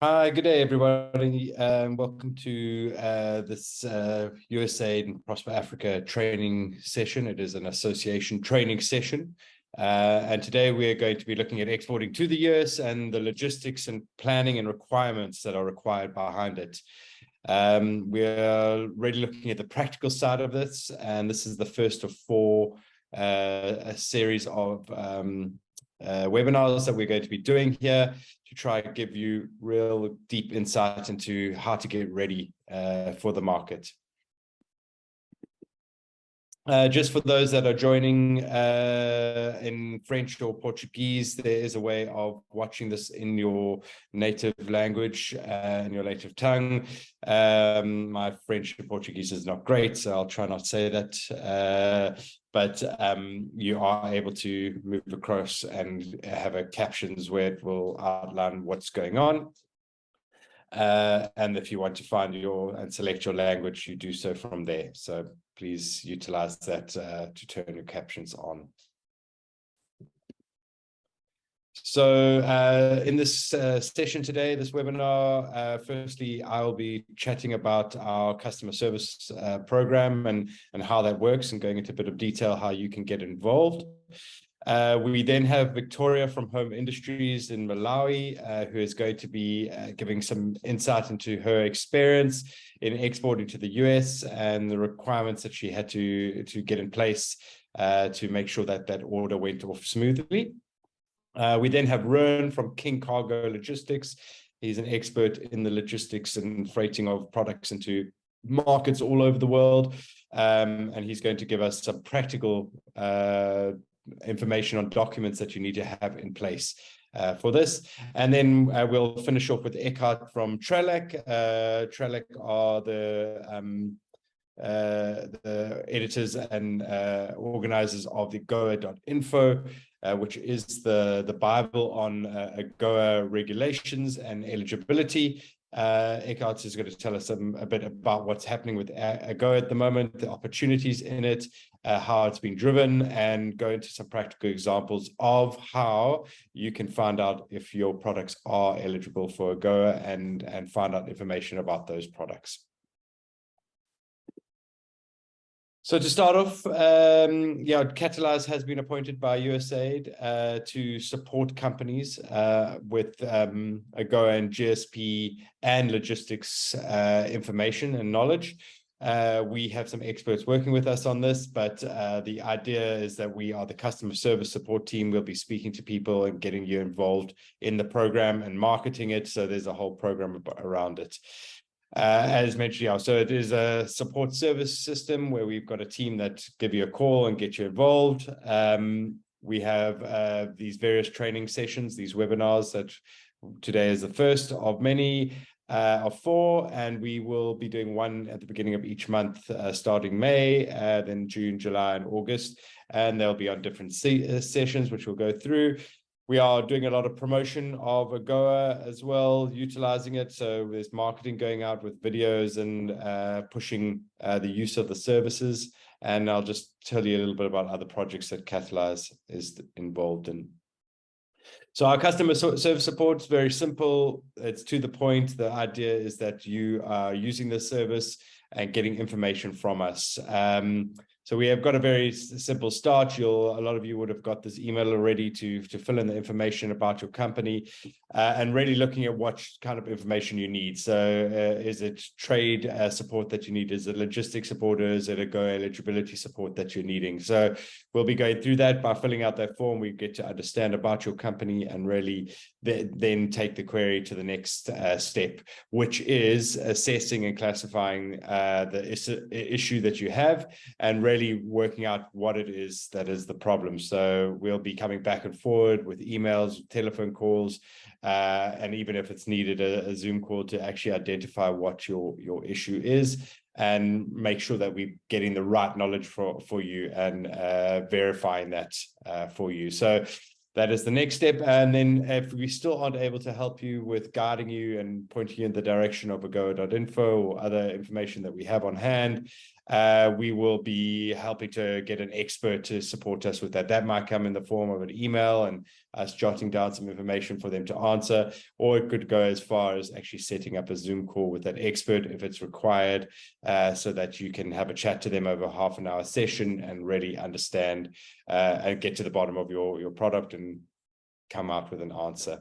Hi, good day, everybody. Welcome to this USAID and Prosper Africa training session. It is an association training session. And today we are going to be looking at exporting to the US and the logistics and planning and requirements that are required behind it. We're really looking at the practical side of this, and this is the first of four a series of webinars that we're going to be doing here to try and give you real deep insight into how to get ready for the market. Just for those that are joining in French or Portuguese, there is a way of watching this in your native language, in your native tongue. My French and Portuguese is not great, so I'll try not to say that. But you are able to move across and have a captions where it will outline what's going on. And if you want to find and select your language, you do so from there. So please utilize that to turn your captions on. So in this session today, this webinar, firstly, I'll be chatting about our customer service program and how that works, and going into a bit of detail how you can get involved. We then have Victoria from Home Industries in Malawi, who is going to be giving some insight into her experience in exporting to the US and the requirements that she had to get in place to make sure that that order went off smoothly. We then have Rern from King Cargo Logistics. He's an expert in the logistics and freighting of products into markets all over the world. And he's going to give us some practical information on documents that you need to have in place for this. And then we'll finish off with Eckhart from Trelec. Trelec are the editors and organizers of the AGOA.info, which is the Bible on AGOA regulations and eligibility. Eckhart is going to tell us a bit about what's happening with AGOA at the moment, the opportunities in it, how it's being driven, and go into some practical examples of how you can find out if your products are eligible for AGOA and find out information about those products. So to start off, Catalyze has been appointed by USAID to support companies with AGOA and GSP and logistics information and knowledge. We have some experts working with us on this, but the idea is that we are the customer service support team. We'll be speaking to people and getting you involved in the program and marketing it. So there's a whole program around it. As mentioned, so it is a support service system where we've got a team that give you a call and get you involved. We have these various training sessions, these webinars that today is the first of many, of four, and we will be doing one at the beginning of each month, starting May, then June, July, and August, and they'll be on different sessions, which we'll go through. We are doing a lot of promotion of AGOA as well, utilizing it. So there's marketing going out with videos and pushing the use of the services. And I'll just tell you a little bit about other projects that Catalyze is involved in. So our customer service support is very simple. It's to the point. The idea is that you are using this service and getting information from us. So we have got a very simple start. A lot of you would have got this email already to fill in the information about your company and really looking at what kind of information you need. So is it trade support that you need? Is it logistics support, or is it AGOA eligibility support that you're needing? So we'll be going through that. By filling out that form, we get to understand about your company and really then take the query to the next step, which is assessing and classifying the issue that you have and really working out what it is that is the problem. So we'll be coming back and forward with emails, telephone calls, and even if it's needed, a Zoom call to actually identify what your issue is and make sure that we're getting the right knowledge for you and verifying that for you. So that is the next step. And then if we still aren't able to help you with guiding you and pointing you in the direction of AGOA.info or other information that we have on hand, we will be helping to get an expert to support us with that. That might come in the form of an email and us jotting down some information for them to answer, or it could go as far as actually setting up a Zoom call with that expert if it's required, so that you can have a chat to them over a half-an-hour session and really understand and get to the bottom of your product and come out with an answer.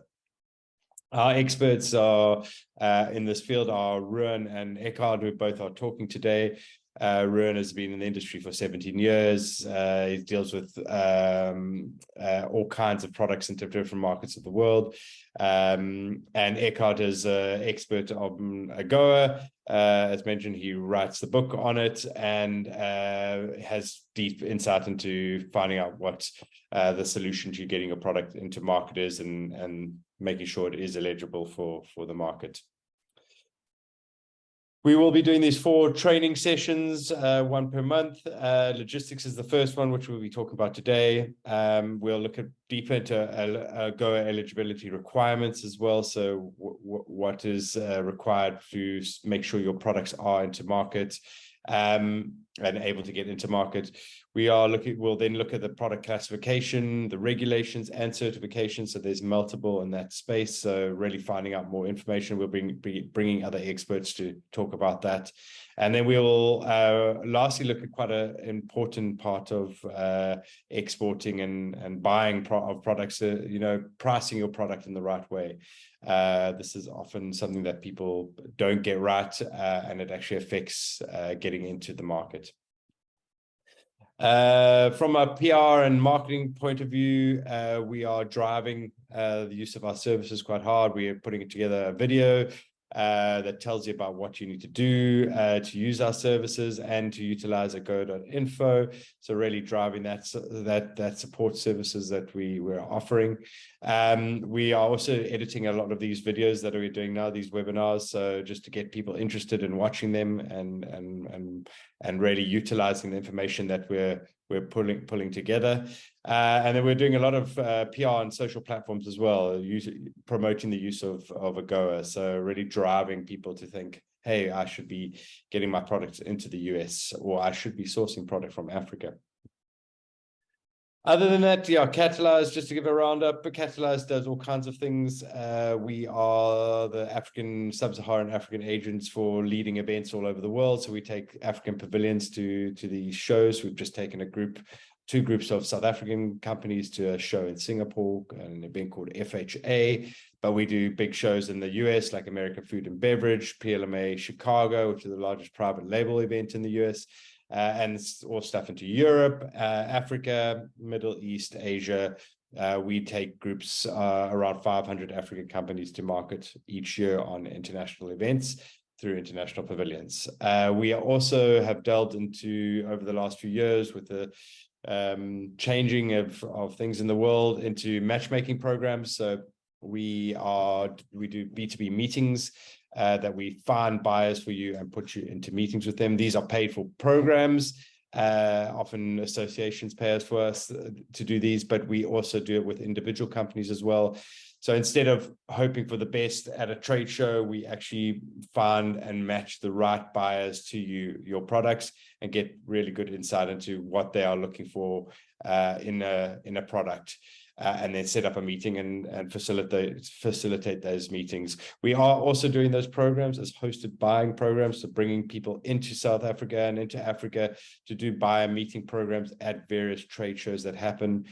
Our experts are in this field are Ruan and Eckhard, who both are talking today. Ruan has been in the industry for 17 years. He deals with all kinds of products in different markets of the world. And Eckhard is an expert on AGOA. As mentioned, he writes the book on it and has deep insight into finding out what the solution to getting a product into market is, and making sure it is eligible for the market. We will be doing these 4 training sessions, 1 per month. Logistics is the first one, which we'll be talking about today. We'll look at deeper into AGOA eligibility requirements as well. So what is required to make sure your products are into market and able to get into market. We'll then look at the product classification, the regulations and certification. So there's multiple in that space. So really finding out more information. We'll be bringing other experts to talk about that. And then we will lastly look at quite an important part of exporting and buying of products, pricing your product in the right way. This is often something that people don't get right, and it actually affects getting into the market. From a PR and marketing point of view, we are driving the use of our services quite hard. We are putting together a video that tells you about what you need to do to use our services and to utilize agoa.info. So really driving that support services that we're offering. We are also editing a lot of these videos that we're doing now, these webinars, so just to get people interested in watching them and really utilizing the information that we're pulling together. And then we're doing a lot of PR on social platforms as well, promoting the use of AGOA. So really driving people to think, hey, I should be getting my products into the US, or I should be sourcing product from Africa. Other than that, Catalyze, just to give a roundup, Catalyze does all kinds of things. We are the sub-Saharan African agents for leading events all over the world. So we take African pavilions to these shows. We've just taken 2 groups of South African companies to a show in Singapore, an event called FHA. But we do big shows in the US, like American Food and Beverage, PLMA Chicago, which is the largest private label event in the US. And all stuff into Europe, Africa, Middle East, Asia. We take groups, around 500 African companies to market each year on international events through international pavilions. We also have delved into, over the last few years, with the changing of things in the world, into matchmaking programs. So we do B2B meetings that we find buyers for you and put you into meetings with them. These are paid for programs. Often associations pay us for us to do these, but we also do it with individual companies as well. So instead of hoping for the best at a trade show, we actually find and match the right buyers to your products and get really good insight into what they are looking for in a product. And then set up a meeting and facilitate those meetings. We are also doing those programs as hosted buying programs, so bringing people into South Africa and into Africa to do buyer meeting programs at various trade shows that happen.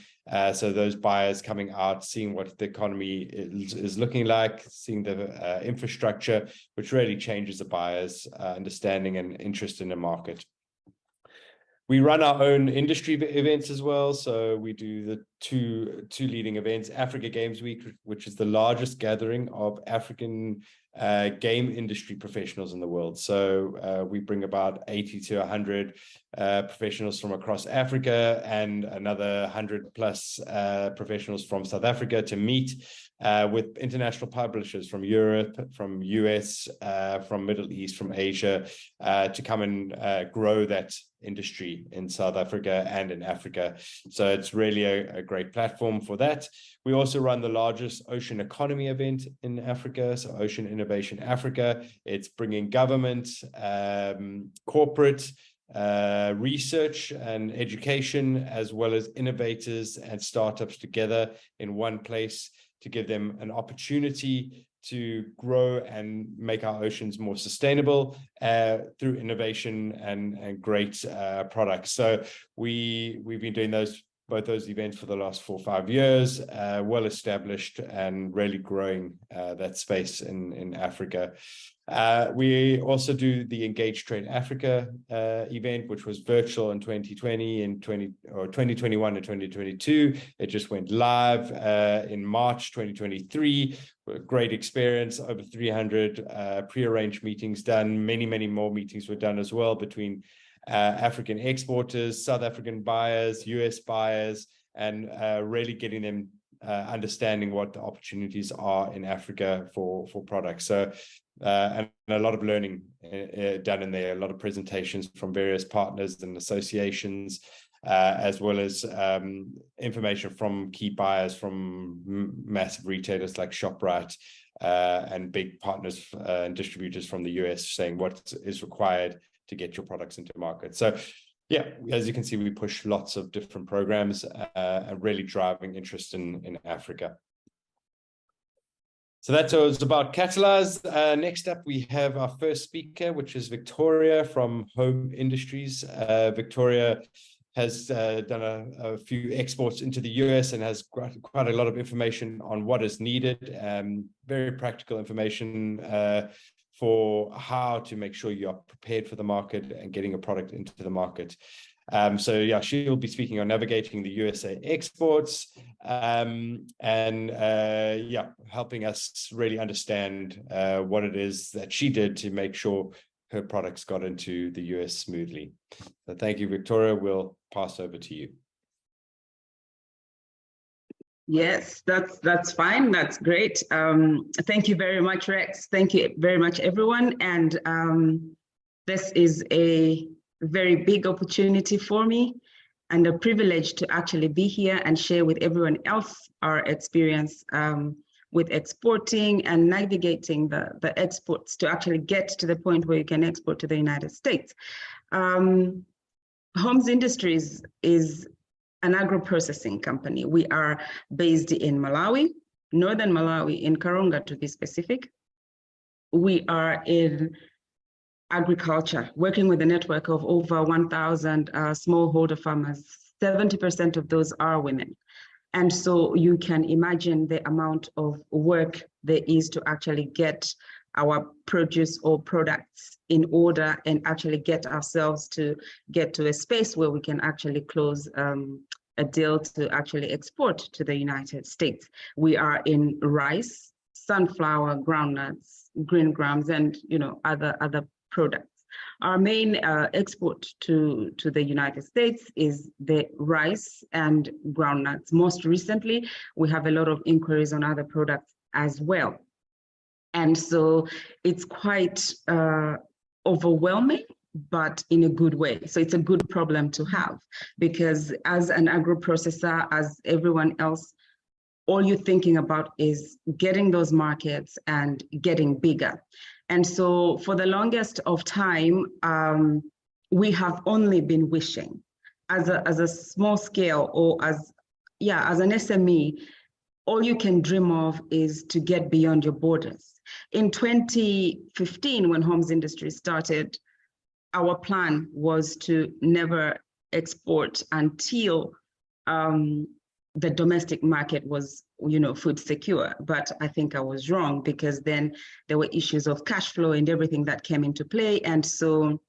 So those buyers coming out, seeing what the economy is looking like, seeing the infrastructure, which really changes the buyer's understanding and interest in the market. We run our own industry events as well. So we do the two leading events, Africa Games Week, which is the largest gathering of African game industry professionals in the world. So we bring about 80 to 100 professionals from across Africa and another 100 plus professionals from South Africa to meet with international publishers from Europe, from US, from Middle East, from Asia, to come and grow that industry in South Africa and in Africa. So it's really a great platform for that. We also run the largest ocean economy event in Africa, so Ocean Innovation Africa. It's bringing government, corporate, research and education, as well as innovators and startups together in one place to give them an opportunity to grow and make our oceans more sustainable through innovation and great products. So we've been doing both those events for the last 4 or 5 years, well established and really growing that space in Africa. We also do the Engage Trade Africa event, which was virtual in 2020 and 2021 and 2022. It just went live in March 2023. Great experience, over 300 pre-arranged meetings done. Many more meetings were done as well between African exporters, South African buyers, US buyers, and really getting them understanding what the opportunities are in Africa for products. So and a lot of learning done in there, a lot of presentations from various partners and associations, as well as information from key buyers from massive retailers like ShopRite and big partners and distributors from the US saying what is required to get your products into market. So yeah, as you can see, we push lots of different programs and really driving interest in Africa. So that was about Catalyze. Next up, we have our first speaker, which is Victoria from Home Industries. Victoria has done a few exports into the US and has quite a lot of information on what is needed, very practical information for how to make sure you are prepared for the market and getting a product into the market. So yeah, she'll be speaking on navigating the USA exports and yeah, helping us really understand what it is that she did to make sure her products got into the US smoothly. So thank you, Victoria. We'll pass over to you. Yes, that's fine. That's great. Thank you very much, Rex. Thank you very much, everyone. And this is a very big opportunity for me and a privilege to actually be here and share with everyone else our experience with exporting and navigating the exports to actually get to the point where you can export to the United States. Homes Industries is an agro-processing company. We are based in Malawi, northern Malawi, in Karonga to be specific. We are in agriculture, working with a network of over 1,000 smallholder farmers. 70% of those are women. And so you can imagine the amount of work there is to actually get our produce or products in order and actually get ourselves to get to a space where we can actually close a deal to actually export to the United States. We are in rice, sunflower, groundnuts, green grams, and other products. Our main export to the United States is the rice and groundnuts. Most recently, we have a lot of inquiries on other products as well. And so it's quite overwhelming, but in a good way. So it's a good problem to have, because as an agro processor, as everyone else, all you're thinking about is getting those markets and getting bigger. And so for the longest of time, we have only been wishing as a small scale or as an SME, all you can dream of is to get beyond your borders. In 2015, when Homes Industries started, our plan was to never export until the domestic market was, food secure. But I think I was wrong, because then there were issues of cash flow and everything that came into play. And so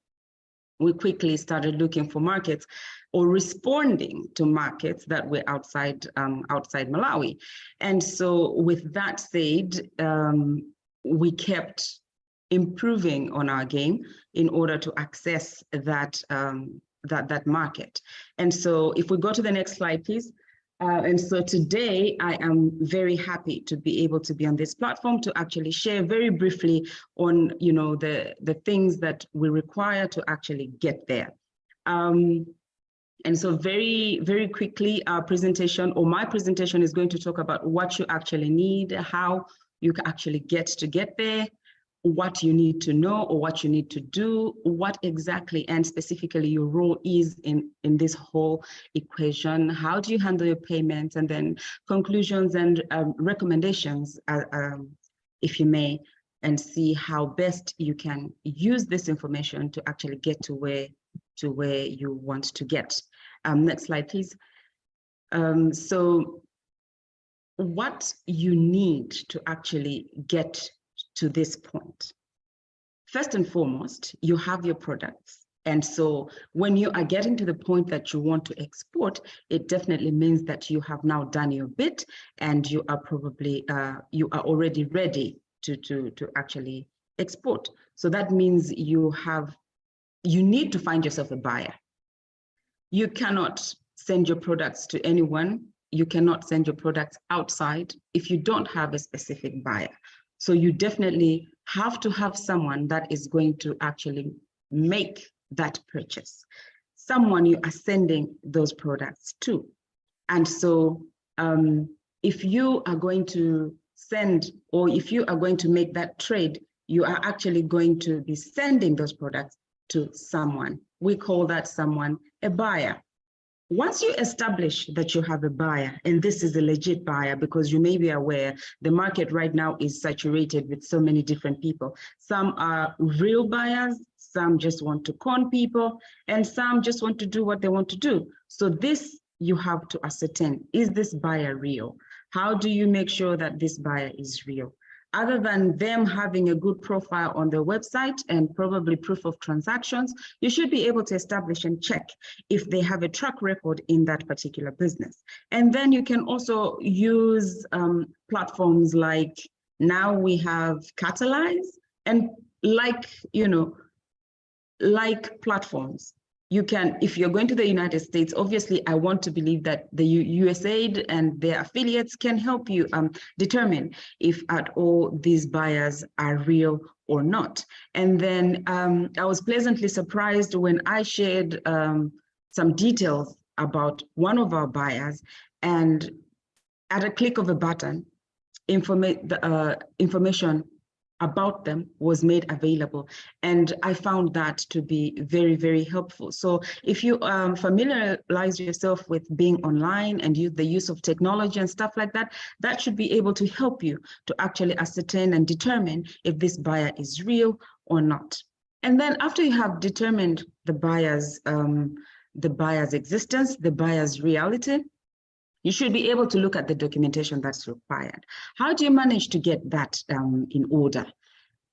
we quickly started looking for markets or responding to markets that were outside Malawi. And so with that said, we kept improving on our game in order to access that market. And so if we go to the next slide, please. And so today I am very happy to be able to be on this platform to actually share very briefly on the things that we require to actually get there. And so very, very quickly, our presentation or my presentation is going to talk about what you actually need, how you can actually get there, what you need to know or what you need to do, what exactly and specifically your role is in this whole equation. How do you handle your payments, and then conclusions and recommendations, if you may, and see how best you can use this information to actually get to where you want to get. Next slide, please. So what you need to actually get to this point. First and foremost, you have your products. And so when you are getting to the point that you want to export, it definitely means that you have now done your bit, and you are probably, you are already ready to actually export. So that means you need to find yourself a buyer. You cannot send your products to anyone. You cannot send your products outside if you don't have a specific buyer. So you definitely have to have someone that is going to actually make that purchase, someone you are sending those products to. And so if you are going to send, or if you are going to make that trade, you are actually going to be sending those products to someone. We call that someone a buyer. Once you establish that you have a buyer, and this is a legit buyer, because you may be aware the market right now is saturated with so many different people. Some are real buyers, some just want to con people, and some just want to do what they want to do. So this you have to ascertain, is this buyer real? How do you make sure that this buyer is real? Other than them having a good profile on their website and probably proof of transactions, you should be able to establish and check if they have a track record in that particular business. And then you can also use platforms like, now we have Catalyze, and like platforms. You can, if you're going to the United States, obviously I want to believe that the USAID and their affiliates can help you determine if at all these buyers are real or not. And then I was pleasantly surprised when I shared some details about one of our buyers, and at a click of a button, information about them was made available. And I found that to be very, very helpful. So if you familiarize yourself with being online and the use of technology and stuff like that, that should be able to help you to actually ascertain and determine if this buyer is real or not. And then after you have determined the buyer's existence, the buyer's reality, you should be able to look at the documentation that's required. How do you manage to get that in order?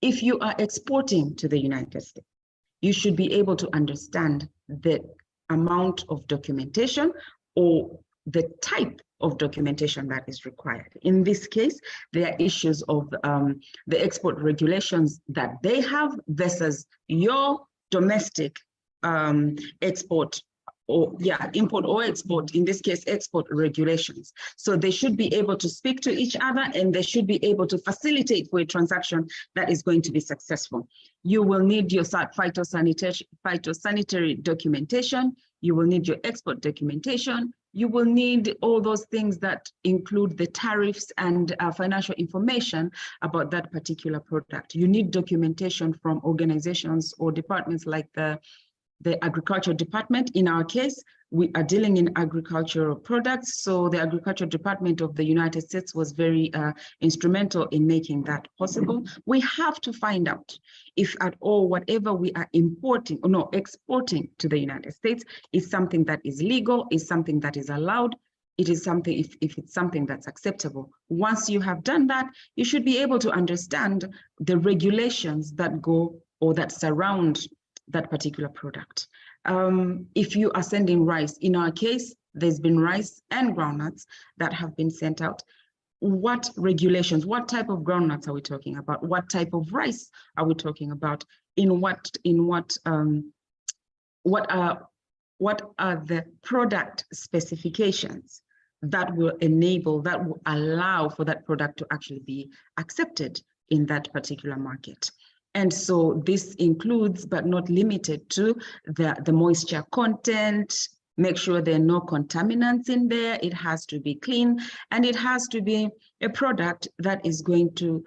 If you are exporting to the United States, you should be able to understand the amount of documentation or the type of documentation that is required. In this case, there are issues of the export regulations that they have versus your domestic export, or import or export, in this case, export regulations. So they should be able to speak to each other, and they should be able to facilitate for a transaction that is going to be successful. You will need your phytosanitary documentation. You will need your export documentation. You will need all those things that include the tariffs and financial information about that particular product. You need documentation from organizations or departments like the agriculture department. In our case, we are dealing in agricultural products. So the agriculture department of the United States was very instrumental in making that possible. We have to find out if at all whatever we are importing or no, exporting to the United States is something that is legal, is something that is allowed, it is something, if it's something that's acceptable. Once you have done that, you should be able to understand the regulations that go or that surround that particular product. If you are sending rice, in our case, there's been rice and groundnuts that have been sent out. What regulations, what type of groundnuts are we talking about? What type of rice are we talking about? What are the product specifications that will enable, that will allow for that product to actually be accepted in that particular market? And so this includes, but not limited to, the moisture content. Make sure there are no contaminants in there. It has to be clean, and it has to be a product that is going to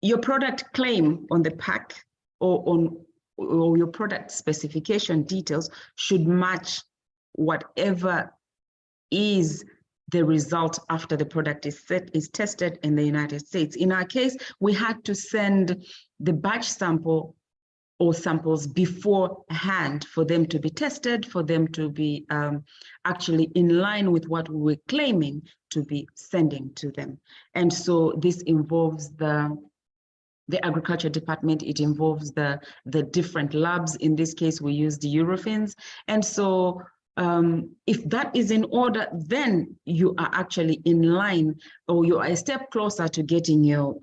your product claim on the pack or your product specification details should match whatever is the result after the product is tested in the United States. In our case, we had to send the batch sample or samples beforehand for them to be tested, for them to be actually in line with what we were claiming to be sending to them. And so this involves the Agriculture Department, it involves the different labs. In this case, we use the Eurofins. And so if that is in order, then you are actually in line, or you are a step closer to getting your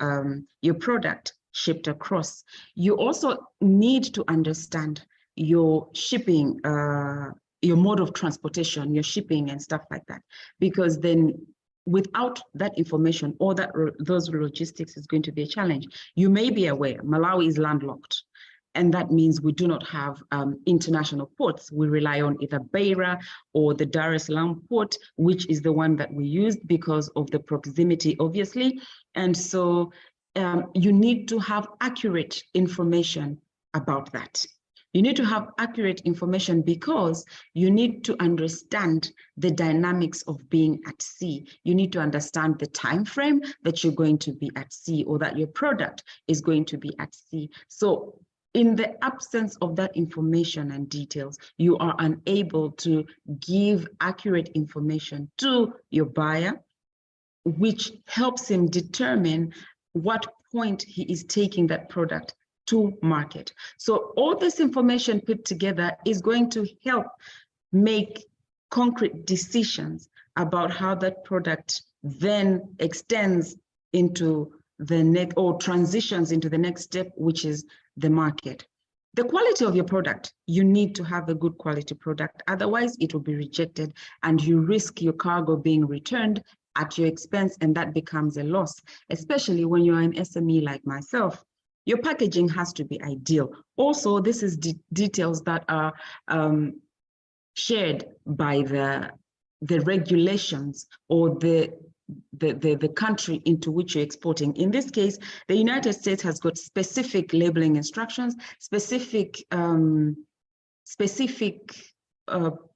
product shipped across. You also need to understand your shipping, your mode of transportation, your shipping and stuff like that, because then without that information or those logistics is going to be a challenge. You may be aware Malawi is landlocked, and that means we do not have international ports. We rely on either Beira or the Dar es Salaam port, which is the one that we used because of the proximity, obviously. And so you need to have accurate information about that. You need to have accurate information because you need to understand the dynamics of being at sea. You need to understand the time frame that you're going to be at sea, or that your product is going to be at sea. So in the absence of that information and details, you are unable to give accurate information to your buyer, which helps him determine what point he is taking that product to market. So all this information put together is going to help make concrete decisions about how that product then extends into the next, or transitions into the next step, which is the market. The quality of your product, you need to have a good quality product, otherwise it will be rejected and you risk your cargo being returned at your expense, and that becomes a loss, especially when you're an SME like myself. Your packaging has to be ideal. Also, this is details that are shared by the regulations or the country into which you're exporting. In this case, the United States has got specific labeling instructions, specific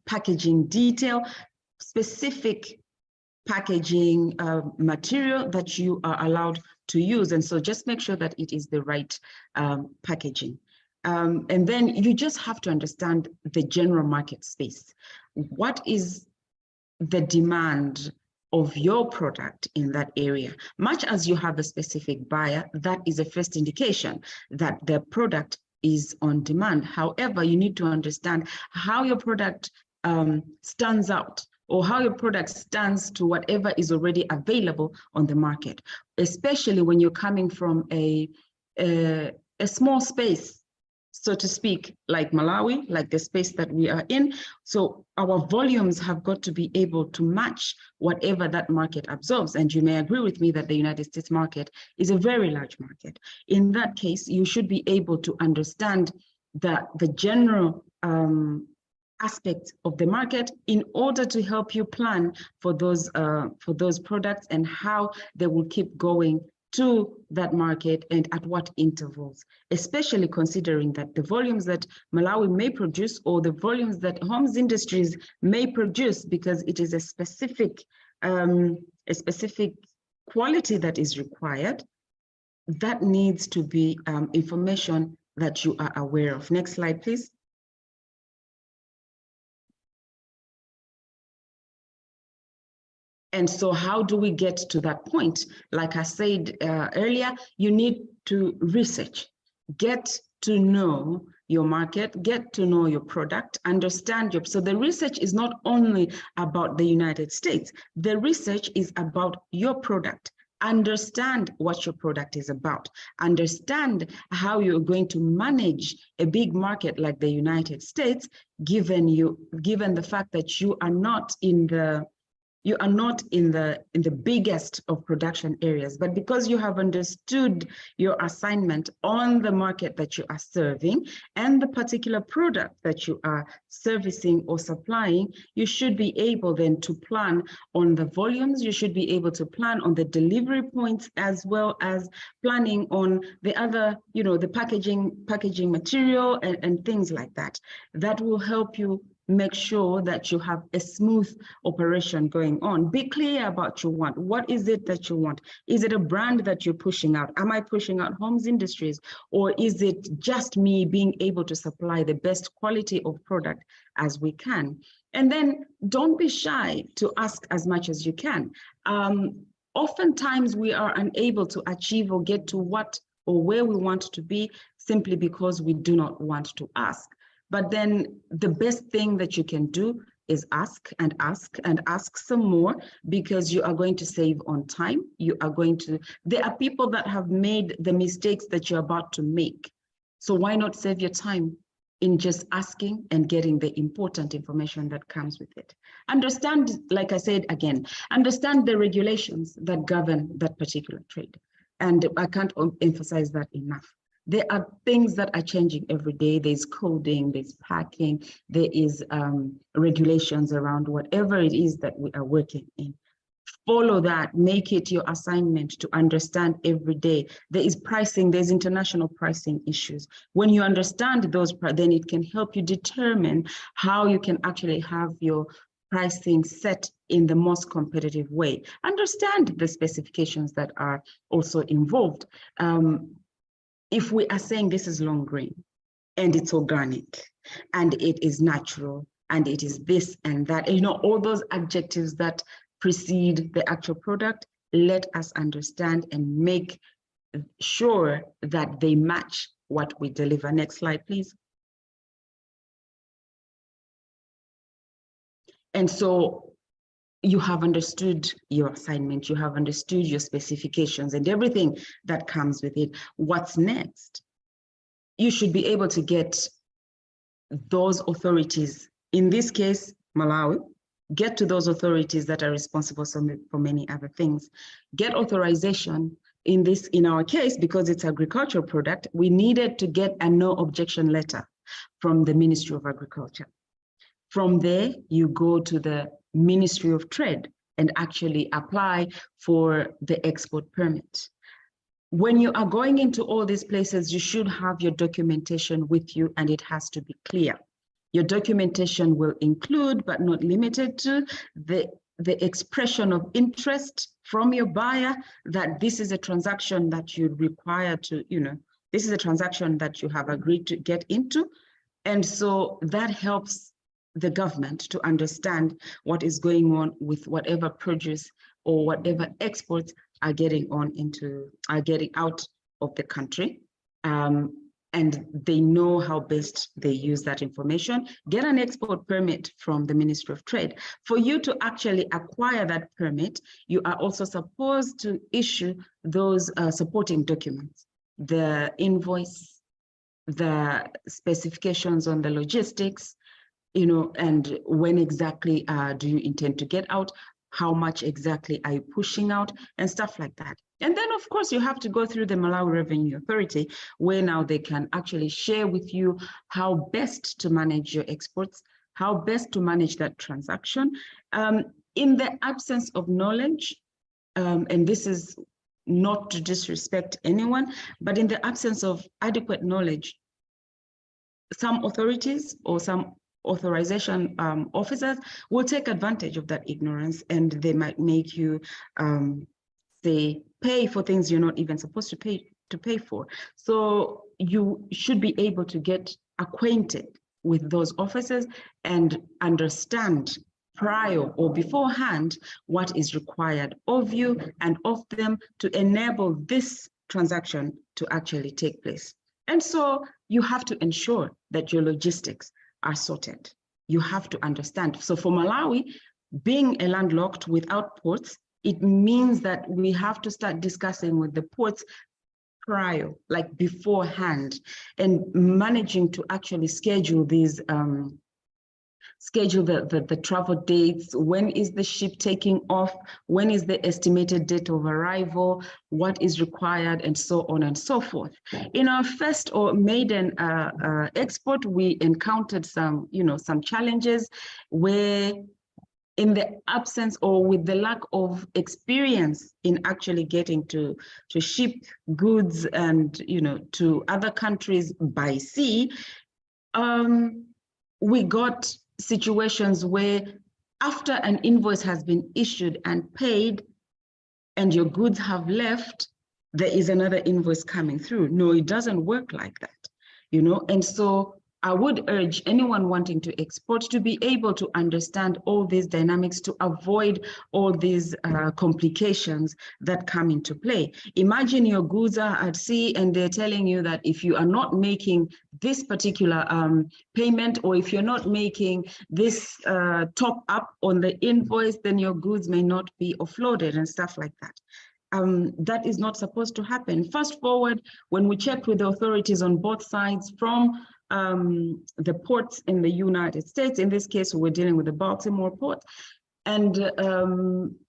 packaging detail, specific packaging material that you are allowed to use. And so just make sure that it is the right packaging. And then you just have to understand the general market space. What is the demand of your product in that area? Much as you have a specific buyer, that is a first indication that the product is on demand. However, you need to understand how your product stands out, or how your product stands to whatever is already available on the market, especially when you're coming from a small space, so to speak, like Malawi, like the space that we are in. So our volumes have got to be able to match whatever that market absorbs. And you may agree with me that the United States market is a very large market. In that case, you should be able to understand the general aspects of the market in order to help you plan for those products and how they will keep going to that market and at what intervals, especially considering that the volumes that Malawi may produce, or the volumes that Holmes Industries may produce, because it is a specific quality that is required, that needs to be information that you are aware of. Next slide, please. And so how do we get to that point? Like I said earlier, you need to research, get to know your market, get to know your product, understand your, so the research is not only about the United States, the research is about your product. Understand what your product is about, understand how you're going to manage a big market like the United States, given the fact that you are not in the You are not in the biggest of production areas, but because you have understood your assignment on the market that you are serving and the particular product that you are servicing or supplying, you should be able then to plan on the volumes. You should be able to plan on the delivery points, as well as planning on the other, the packaging material and things like that. That will help you make sure that you have a smooth operation going on. Be clear about what you want. What is it that you want? Is it a brand that you're pushing out? Am I pushing out Holmes Industries? Or is it just me being able to supply the best quality of product as we can? And then don't be shy to ask as much as you can. Oftentimes we are unable to achieve or get to what or where we want to be simply because we do not want to ask. But then the best thing that you can do is ask and ask and ask some more, because you are going to save on time. There are people that have made the mistakes that you're about to make. So why not save your time in just asking and getting the important information that comes with it? Understand, like I said again, understand the regulations that govern that particular trade. And I can't emphasize that enough. There are things that are changing every day. There's coding, there's packing, there is regulations around whatever it is that we are working in. Follow that, make it your assignment to understand every day. There is pricing, there's international pricing issues. When you understand those, then it can help you determine how you can actually have your pricing set in the most competitive way. Understand the specifications that are also involved. If we are saying this is long grain and it's organic and it is natural and it is this and that, all those adjectives that precede the actual product, let us understand and make sure that they match what we deliver. Next slide, please. And so you have understood your assignment, you have understood your specifications and everything that comes with it. What's next? You should be able to get those authorities, in this case, Malawi, get to those authorities that are responsible for many other things. Get authorization. In our case, because it's agricultural product, we needed to get a no objection letter from the Ministry of Agriculture. From there, you go to the Ministry of Trade and actually apply for the export permit. When you are going into all these places, you should have your documentation with you, and it has to be clear. Your documentation will include, but not limited to, the expression of interest from your buyer that this is a transaction that you require to, this is a transaction that you have agreed to get into. And so that helps the government to understand what is going on with whatever produce or whatever exports are getting out of the country. And they know how best they use that information. Get an export permit from the Ministry of Trade. For you to actually acquire that permit, you are also supposed to issue those supporting documents, the invoice, the specifications on the logistics, and when exactly do you intend to get out, how much exactly are you pushing out, and stuff like that. And then, of course, you have to go through the Malawi Revenue Authority, where now they can actually share with you how best to manage your exports, how best to manage that transaction. In the absence of knowledge, and this is not to disrespect anyone, but in the absence of adequate knowledge, some authorities or some authorization officers will take advantage of that ignorance, and they might make you say pay for things you're not even supposed to pay for. So you should be able to get acquainted with those officers and understand prior or beforehand what is required of you and of them to enable this transaction to actually take place. And so you have to ensure that your logistics are sorted. You have to understand. So for Malawi, being a landlocked without ports, it means that we have to start discussing with the ports prior, like beforehand, and managing to actually schedule these schedule the travel dates, when is the ship taking off, when is the estimated date of arrival, what is required, and so on and so forth. In our first or maiden export, we encountered some challenges where, in the absence or with the lack of experience in actually getting to ship goods and to other countries by sea, we got situations where after an invoice has been issued and paid and your goods have left, there is another invoice coming through. No, it doesn't work like that, and so I would urge anyone wanting to export to be able to understand all these dynamics to avoid all these complications that come into play. Imagine your goods are at sea and they're telling you that if you are not making this particular payment, or if you're not making this top up on the invoice, then your goods may not be offloaded and stuff like that. That is not supposed to happen. Fast forward, when we checked with the authorities on both sides, from the ports in the United States, in this case, we're dealing with the Baltimore port, and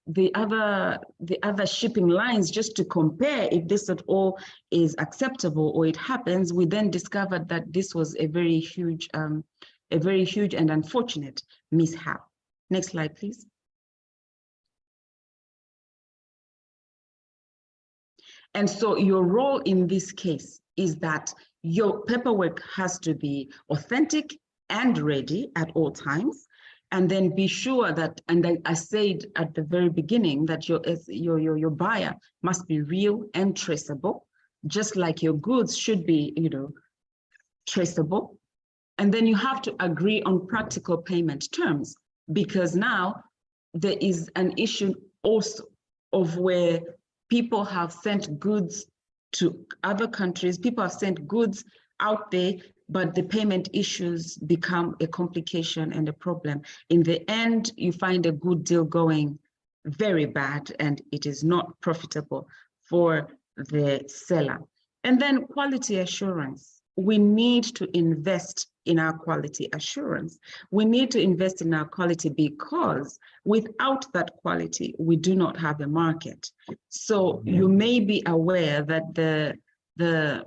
the other shipping lines, just to compare if this at all is acceptable or it happens, we then discovered that this was a very huge and unfortunate mishap. Next slide, please. And so your role in this case is that your paperwork has to be authentic and ready at all times, and then be sure that, and I said at the very beginning, that your buyer must be real and traceable, just like your goods should be, traceable. And then you have to agree on practical payment terms, because now there is an issue also of where people have sent goods to other countries, people have sent goods out there, but the payment issues become a complication and a problem. In the end, you find a good deal going very bad, and it is not profitable for the seller. And then quality assurance. We need to invest in our quality assurance. We need to invest in our quality, because without that quality, we do not have a market. So you may be aware that the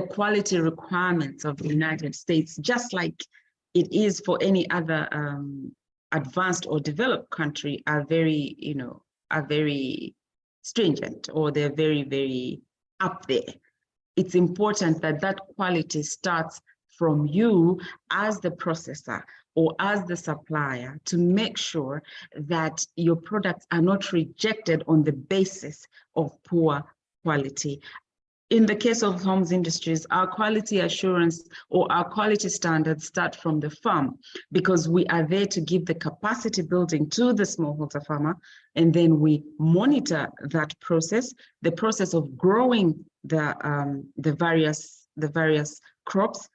quality requirements of the United States, just like it is for any other advanced or developed country, are very stringent, or they're very, very up there. It's important that that quality starts from you as the processor or as the supplier, to make sure that your products are not rejected on the basis of poor quality. In the case of Holmes Industries, our quality assurance or our quality standards start from the farm, because we are there to give the capacity building to the smallholder farmer, and then we monitor that process, the process of growing the various crops,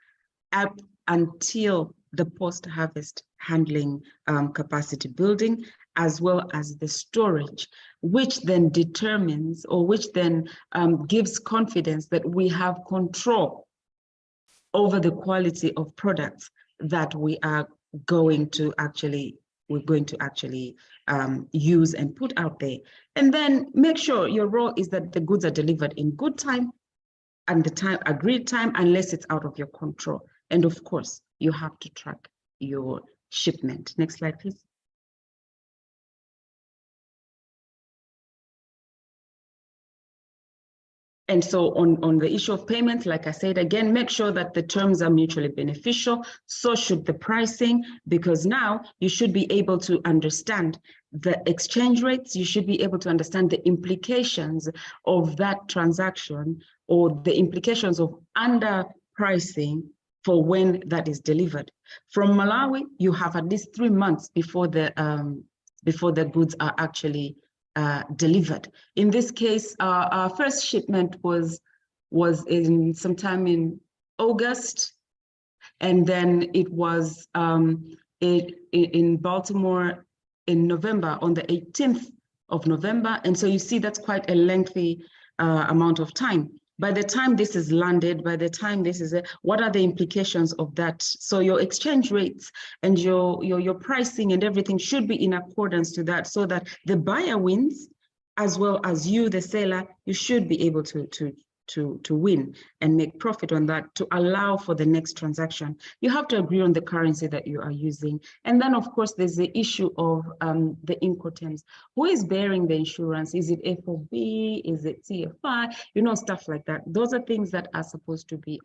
up until the post-harvest handling capacity building, as well as the storage, which then determines, or which then gives confidence that we have control over the quality of products that we are going to actually use and put out there. And then make sure your role is that the goods are delivered in good time and the agreed time, unless it's out of your control. And of course, you have to track your shipment. Next slide, please. And so on the issue of payments, like I said, again, make sure that the terms are mutually beneficial. So should the pricing, because now you should be able to understand the exchange rates. You should be able to understand the implications of that transaction, or the implications of underpricing for when that is delivered. From Malawi, you have at least 3 months before the goods are actually delivered. In this case, our first shipment was in sometime in August, and then it was in Baltimore in November, on the 18th of November. And so you see that's quite a lengthy amount of time. by the time this is landed, by the time this is, what are the implications of that? So your exchange rates and your pricing and everything should be in accordance to that, so that the buyer wins, as well as you, the seller. You should be able to win and make profit on that, to allow for the next transaction. You have to agree on the currency that you are using. And then, of course, there's the issue of the Incoterms. Who is bearing the insurance? Is it FOB? Is it CFI? You know, stuff like that. Those are things that are supposed to be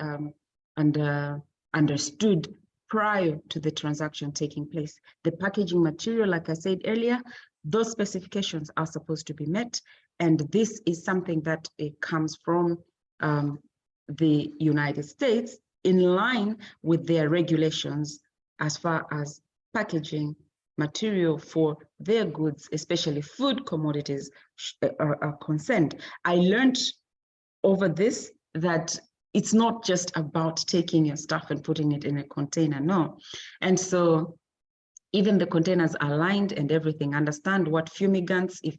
understood prior to the transaction taking place. The packaging material, like I said earlier, those specifications are supposed to be met. And this is something that it comes from the United States, in line with their regulations as far as packaging material for their goods, especially food commodities, are concerned. I learned over this that it's not just about taking your stuff and putting it in a container, no. And so even the containers are lined and everything, understand what fumigants, if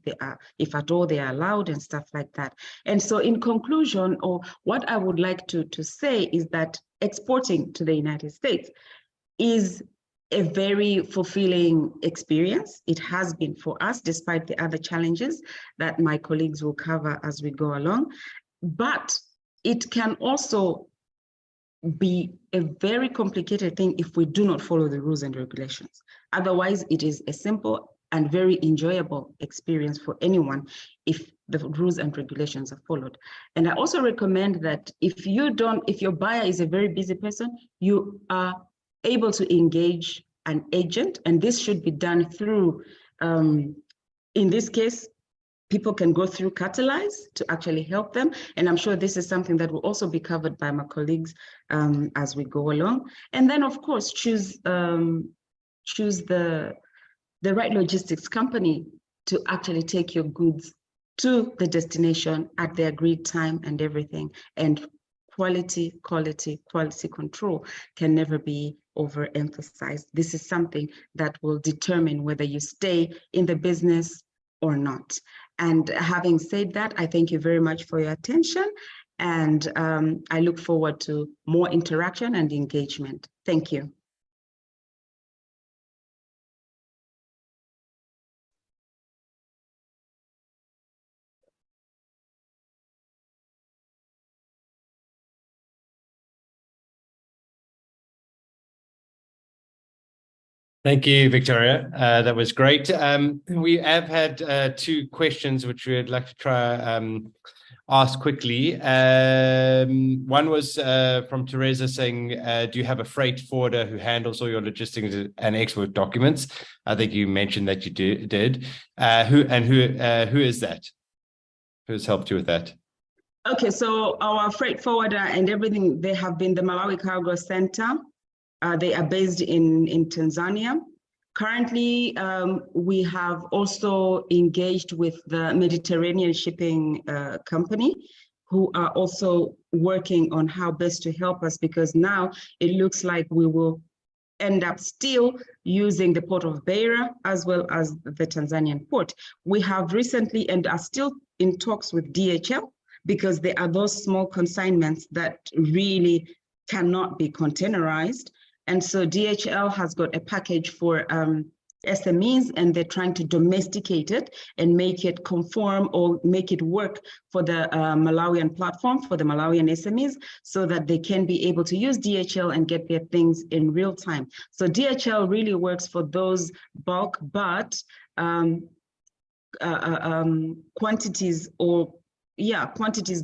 at all they are allowed, and stuff like that. And so in conclusion, or what I would like to say, is that exporting to the United States is a very fulfilling experience. It has been for us, despite the other challenges that my colleagues will cover as we go along. But it can also be a very complicated thing if we do not follow the rules and regulations. Otherwise, it is a simple and very enjoyable experience for anyone if the rules and regulations are followed. And I also recommend that if your buyer is a very busy person, you are able to engage an agent, and this should be done through, in this case, people can go through Catalyze to actually help them. And I'm sure this is something that will also be covered by my colleagues as we go along. And then, of course, choose the right logistics company to actually take your goods to the destination at the agreed time and everything. And quality control can never be overemphasized. This is something that will determine whether you stay in the business or not. And having said that, I thank you very much for your attention, and I look forward to more interaction and engagement. Thank you. Thank you, Victoria. That was great. We have had two questions which we'd like to try ask quickly. One was from Teresa saying, do you have a freight forwarder who handles all your logistics and export documents? I think you mentioned that you did. Who is that? Who's helped you with that? Okay, so our freight forwarder and everything, they have been the Malawi Cargo Center. They are based in Tanzania. Currently, we have also engaged with the Mediterranean Shipping Company, who are also working on how best to help us, because now it looks like we will end up still using the port of Beira as well as the Tanzanian port. We have recently and are still in talks with DHL, because there are those small consignments that really cannot be containerized. And so DHL has got a package for SMEs, and they're trying to domesticate it and make it conform or make it work for the Malawian platform, for the Malawian SMEs, so that they can be able to use DHL and get their things in real time. So DHL really works for those bulk, but quantities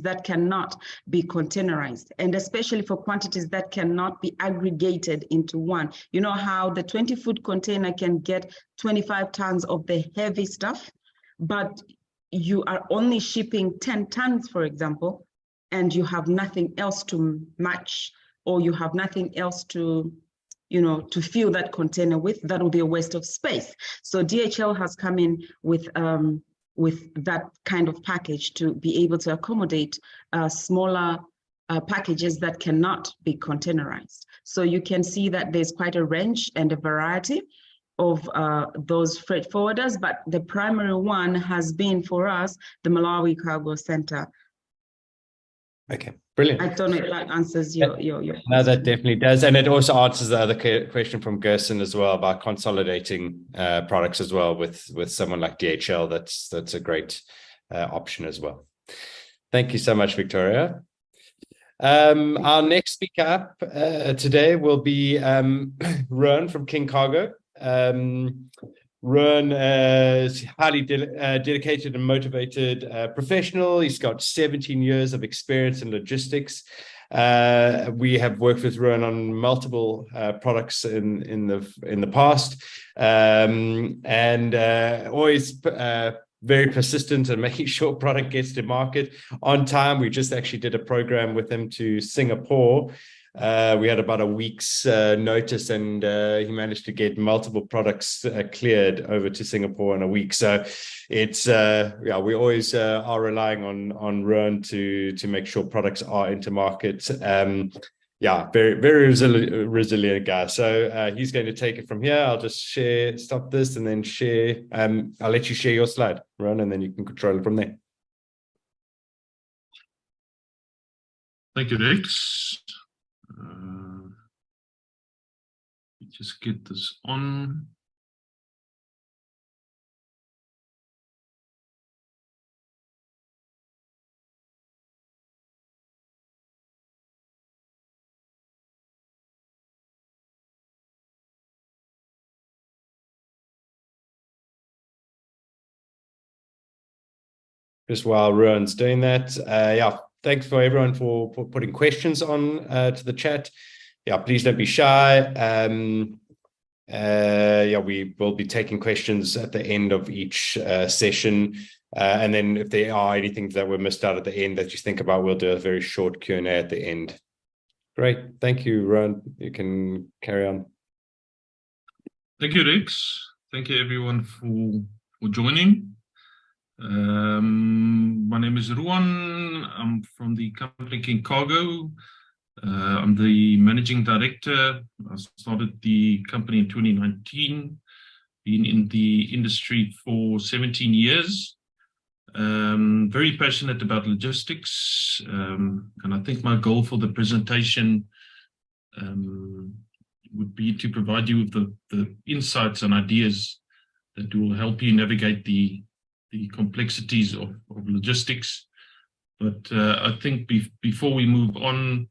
that cannot be containerized, and especially for quantities that cannot be aggregated into one. You know how the 20-foot container can get 25 tons of the heavy stuff, but you are only shipping 10 tons, for example, and you have nothing else to match, or you have nothing else to fill that container with. That will be a waste of space. So DHL has come in with that kind of package to be able to accommodate smaller packages that cannot be containerized. So you can see that there's quite a range and a variety of those freight forwarders, but the primary one has been for us the Malawi Cargo Center. Okay, brilliant. I don't know if that answers your No, that definitely does. And it also answers the other question from Gerson as well about consolidating products as well with someone like DHL. That's a great option as well. Thank you so much, Victoria. Our next speaker up today will be Rowan from King Cargo. Rowan is highly dedicated and motivated professional. He's got 17 years of experience in logistics. We have worked with Rowan on multiple products in the past, and always very persistent and making sure product gets to market on time. We just actually did a program with him to Singapore. We had about a week's notice, and he managed to get multiple products cleared over to Singapore in a week. So it's yeah, we always are relying on Rowan to make sure products are into market. Yeah, very, very resilient guy. So he's going to take it from here. I'll just stop this and then share. I'll let you share your slide, Rowan, and then you can control it from there. Thank you, Rex. Just get this on. Just while Rowan's doing that, yeah, thanks for everyone for putting questions on to the chat. Yeah, please don't be shy. Yeah, we will be taking questions at the end of each session. And then if there are anything that were missed out at the end that you think about, we'll do a very short Q&A at the end. Great. Thank you, Rowan. You can carry on. Thank you, Rex. Thank you, everyone, for joining. My name is Rowan. I'm from the company King Cargo. I'm the managing director. I started the company in 2019, been in the industry for 17 years. Very passionate about logistics. And I think my goal for the presentation would be to provide you with the insights and ideas that will help you navigate the complexities of logistics. But I think before we move on,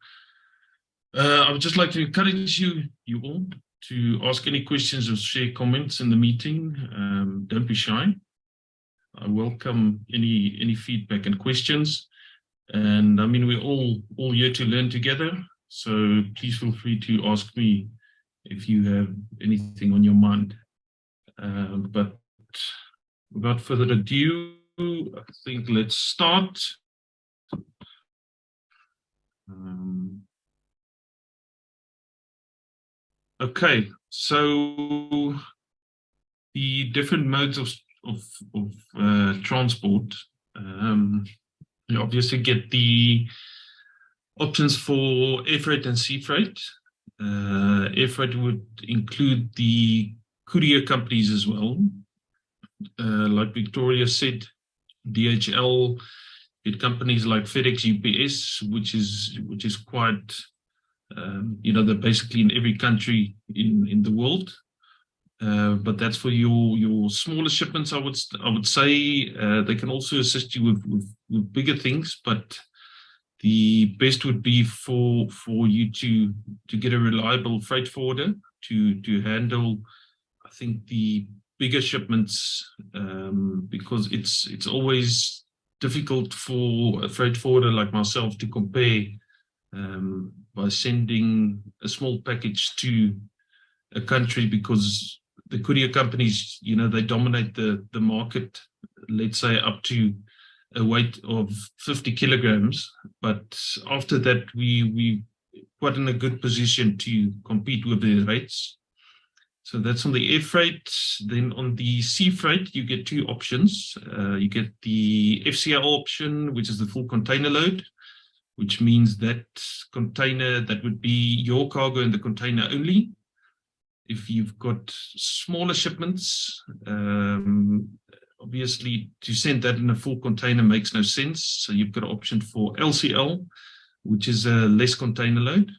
I would just like to encourage you all to ask any questions or share comments in the meeting. Don't be shy. I welcome any feedback and questions. And I mean, we're all here to learn together. So please feel free to ask me if you have anything on your mind. But without further ado, I think let's start. Okay, so the different modes of transport. You obviously get the options for air freight and sea freight. Air freight would include the courier companies as well. Like Victoria said, DHL, get companies like FedEx, UPS, which is quite, you know, they're basically in every country in the world. But that's for your smaller shipments, I would say. They can also assist you with bigger things, but the best would be for you to get a reliable freight forwarder to handle, I think, the bigger shipments, because it's always difficult for a freight forwarder like myself to compare by sending a small package to a country, because the courier companies, you know, they dominate the market, let's say up to a weight of 50 kilograms. But after that, we quite in a good position to compete with the rates. So that's on the air freight. Then on the sea freight, you get two options. You get the FCL option, which is the full container load, which means that container, that would be your cargo in the container only. If you've got smaller shipments, obviously to send that in a full container makes no sense. So you've got an option for LCL, which is a less container load.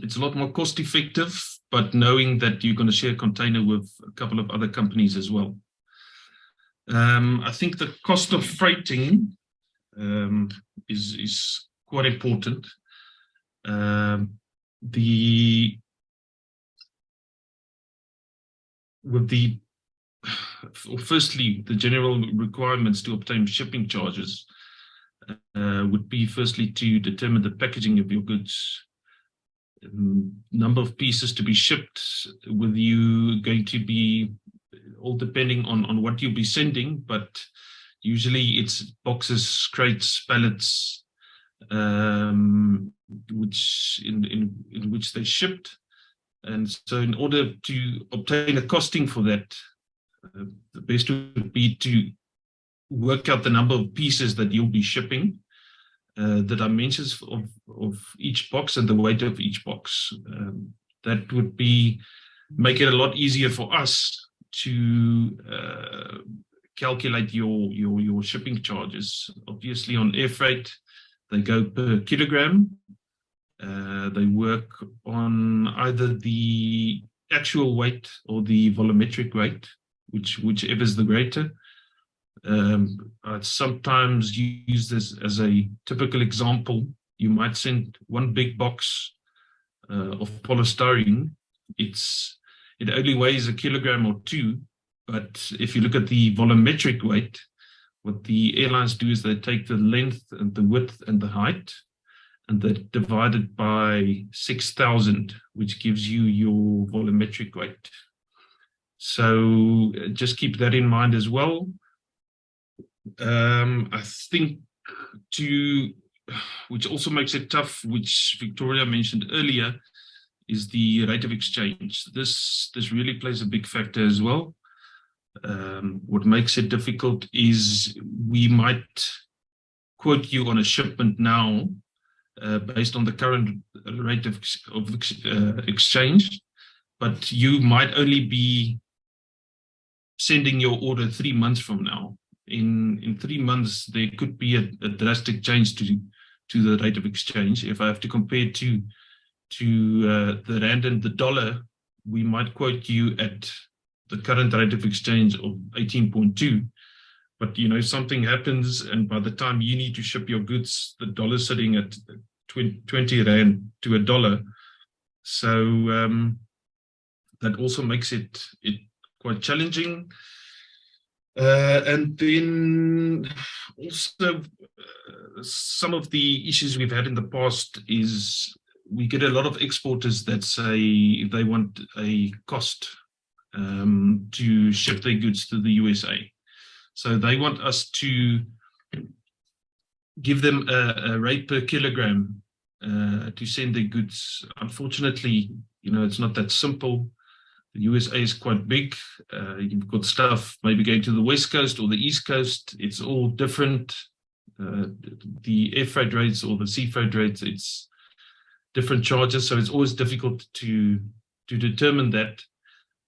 It's a lot more cost effective, but knowing that you're going to share a container with a couple of other companies as well. I think the cost of freighting is quite important. Firstly, the general requirements to obtain shipping charges would be firstly to determine the packaging of your goods, number of pieces to be shipped, with you going to be all depending on what you'll be sending, but usually it's boxes, crates, pallets, which in which they shipped. And so in order to obtain a costing for that, the best would be to work out the number of pieces that you'll be shipping, the dimensions of each box and the weight of each box. That would make it a lot easier for us to calculate your shipping charges. Obviously on air freight, they go per kilogram. They work on either the actual weight or the volumetric weight, whichever is the greater. I sometimes use this as a typical example. You might send one big box of polystyrene. It only weighs 1 kilogram or 2, but if you look at the volumetric weight, what the airlines do is they take the length and the width and the height, and they divide it by 6,000, which gives you your volumetric weight. So just keep that in mind as well. I think which also makes it tough, which Victoria mentioned earlier, is the rate of exchange. This really plays a big factor as well. What makes it difficult is we might quote you on a shipment now based on the current rate of exchange, but you might only be sending your order 3 months from now. In 3 months, there could be a drastic change to the rate of exchange. If I have to compare to the rand and the dollar, we might quote you at the current rate of exchange of 18.2. But something happens, and by the time you need to ship your goods, the dollar's sitting at 20 rand to $1. So that also makes it quite challenging. And then also some of the issues we've had in the past is we get a lot of exporters that say they want a cost to ship their goods to the USA. So they want us to give them a rate per kilogram to send their goods. Unfortunately, it's not that simple. The USA is quite big. You've got stuff maybe going to the West Coast or the East Coast. It's all different. The air freight rates or the sea freight rates, it's different charges. So it's always difficult to determine that.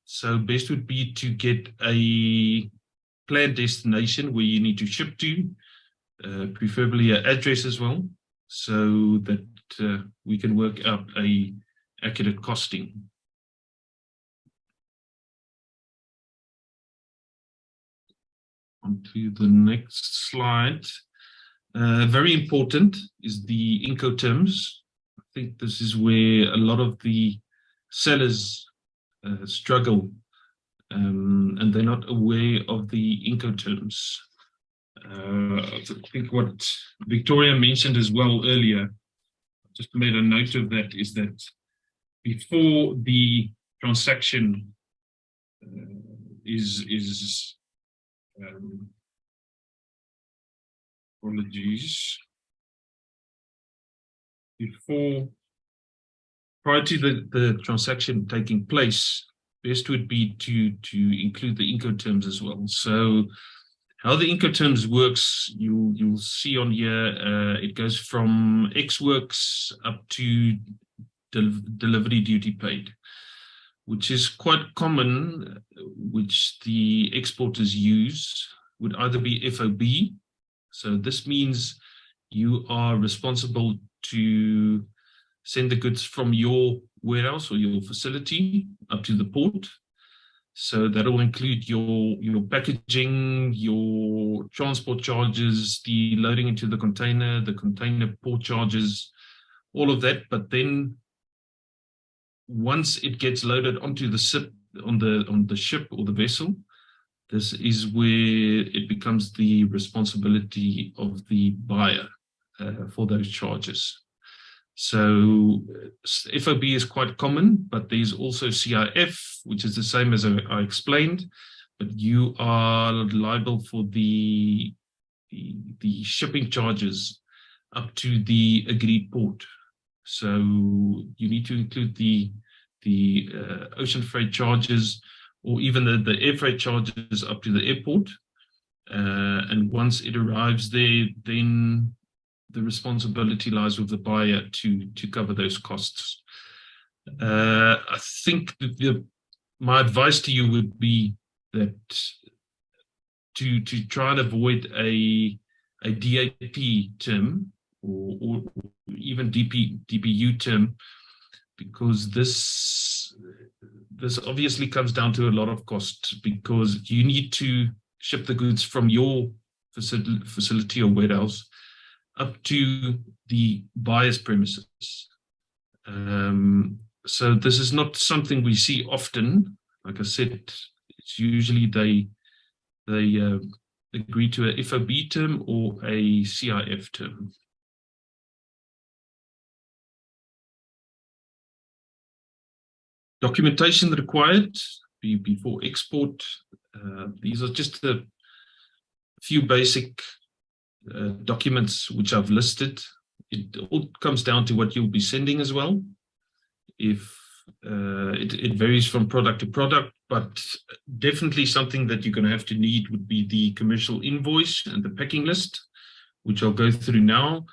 So best would be to get a planned destination where you need to ship to, preferably an address as well, so that we can work out a accurate costing. On to the next slide. Very important is the Incoterms. I think this is where a lot of the sellers struggle, and they're not aware of the Incoterms. I think what Victoria mentioned as well earlier, just made a note of that, is that before the transaction apologies. Prior to the transaction taking place, best would be to include the Incoterms as well. So how the Incoterms works, you'll see on here, it goes from Ex Works up to delivery duty paid, which is quite common, which the exporters use, would either be FOB. So this means you are responsible to send the goods from your warehouse or your facility up to the port. So that will include your packaging, your transport charges, the loading into the container port charges, all of that. But then once it gets loaded onto the ship, on the ship or the vessel, this is where it becomes the responsibility of the buyer for those charges. So FOB is quite common, but there's also CIF, which is the same as I explained, but you are liable for the shipping charges up to the agreed port. So you need to include the ocean freight charges, or even the air freight charges up to the airport. And once it arrives there, then the responsibility lies with the buyer to cover those costs. I think my advice to you would be that to try and avoid a DAP term or even DPU term, because this obviously comes down to a lot of cost, because you need to ship the goods from your facility or warehouse up to the buyer's premises. So this is not something we see often. Like I said, it's usually they agree to a FOB term or a CIF term. Documentation required before export. These are just a few basic documents which I've listed. It all comes down to what you'll be sending as well. If it varies from product to product, but definitely something that you're going to have to need would be the commercial invoice and the packing list, which I'll go through now.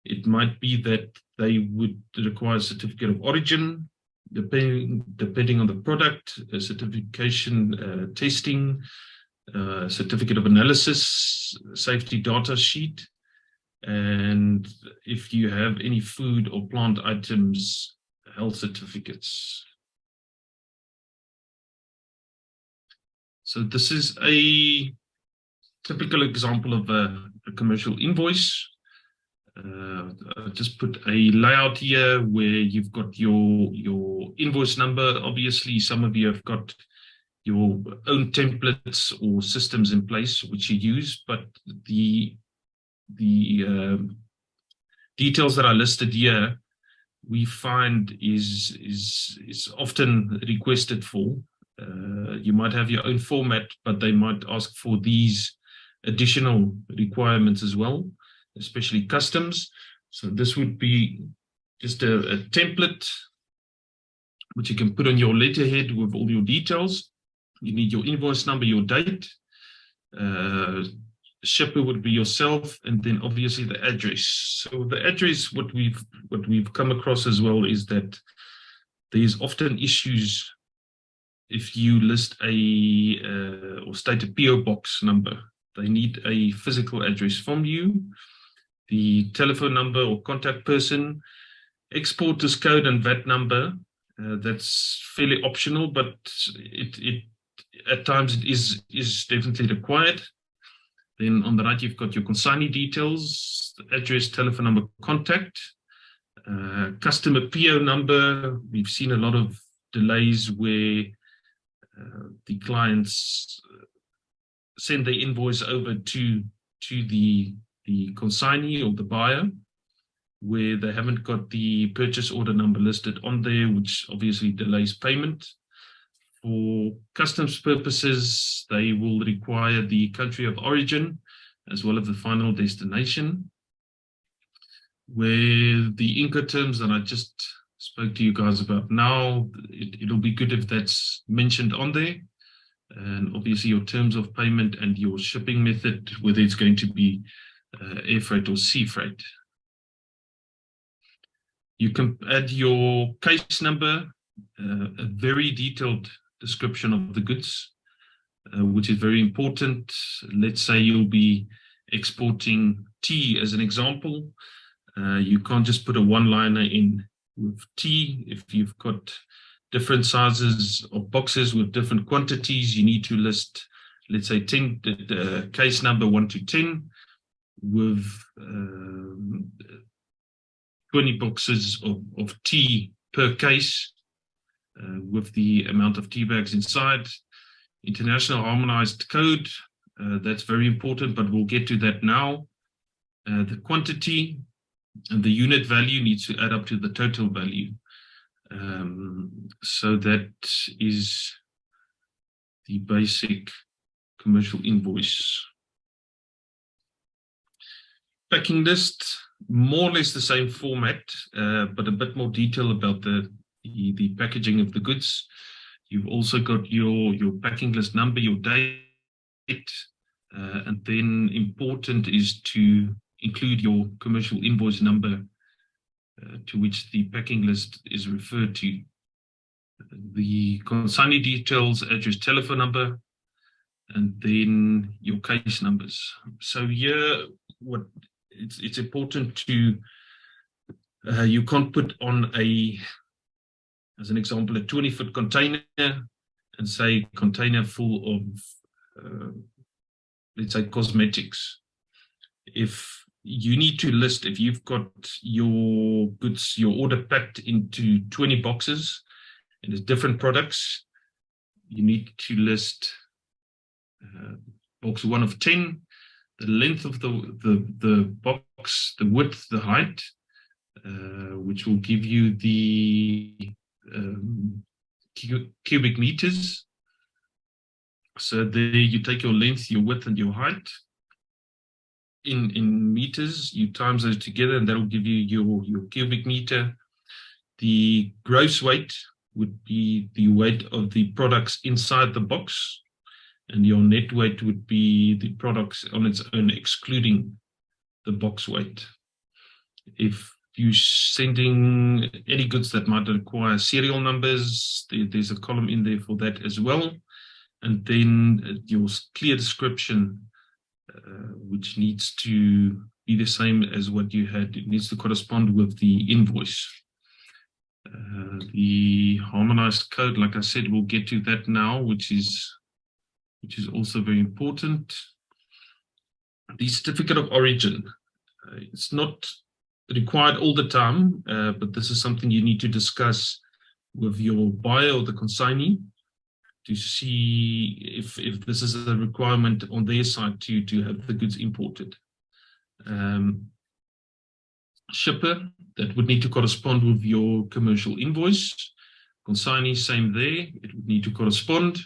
It might be that they would require a certificate of origin, depending on the product, a certification, testing, certificate of analysis, safety data sheet, and if you have any food or plant items, health certificates. So this is a typical example of a commercial invoice. Just put a layout here where you've got your invoice number. Obviously, some of you have got your own templates or systems in place which you use, but the details that are listed here, we find is often requested for. You might have your own format, but they might ask for these additional requirements as well, especially customs. So this would be just a template which you can put on your letterhead with all your details. You need your invoice number, your date, shipper would be yourself, and then obviously the address. So the address, what we've come across as well is that there's often issues if you list or state a PO box number. They need a physical address from you, the telephone number or contact person, exporter's code and VAT number. That's fairly optional, but it at times it is definitely required. Then on the right, you've got your consignee details, address, telephone number, contact, customer PO number. We've seen a lot of delays where the clients send the invoice over to the consignee or the buyer, where they haven't got the purchase order number listed on there, which obviously delays payment. For customs purposes, they will require the country of origin as well as the final destination, where the Incoterms that I just spoke to you guys about now, it'll be good if that's mentioned on there. And obviously your terms of payment and your shipping method, whether it's going to be air freight or sea freight. You can add your case number, a very detailed description of the goods, which is very important. Let's say you'll be exporting tea as an example. You can't just put a one-liner in with tea. If you've got different sizes of boxes with different quantities, you need to list, let's say, 10, the case number 1 to 10 with 20 boxes of tea per case with the amount of tea bags inside. International harmonized code, that's very important, but we'll get to that now. The quantity and the unit value needs to add up to the total value. So that is the basic commercial invoice. Packing list, more or less the same format, but a bit more detail about the packaging of the goods. You've also got your packing list number, your date, and then important is to include your commercial invoice number to which the packing list is referred to. The consignee details, address, telephone number, and then your case numbers. So here, what it's important to, you can't put on as an example, a 20-foot container and say container full of, let's say, cosmetics. If you need to list, if you've got your goods, your order packed into 20 boxes and there's different products, you need to list box 1 of 10, the length of the box, the width, the height, which will give you the cubic meters. So there you take your length, your width, and your height in meters. You times those together, and that will give you your cubic meter. The gross weight would be the weight of the products inside the box, and your net weight would be the products on its own, excluding the box weight. If you're sending any goods that might require serial numbers, there's a column in there for that as well. And then your clear description, which needs to be the same as what you had. It needs to correspond with the invoice. The harmonized code, like I said, we'll get to that now, which is also very important. The certificate of origin, it's not required all the time, but this is something you need to discuss with your buyer or the consignee to see if this is a requirement on their side to have the goods imported. Shipper, that would need to correspond with your commercial invoice. Consignee, same there, it would need to correspond.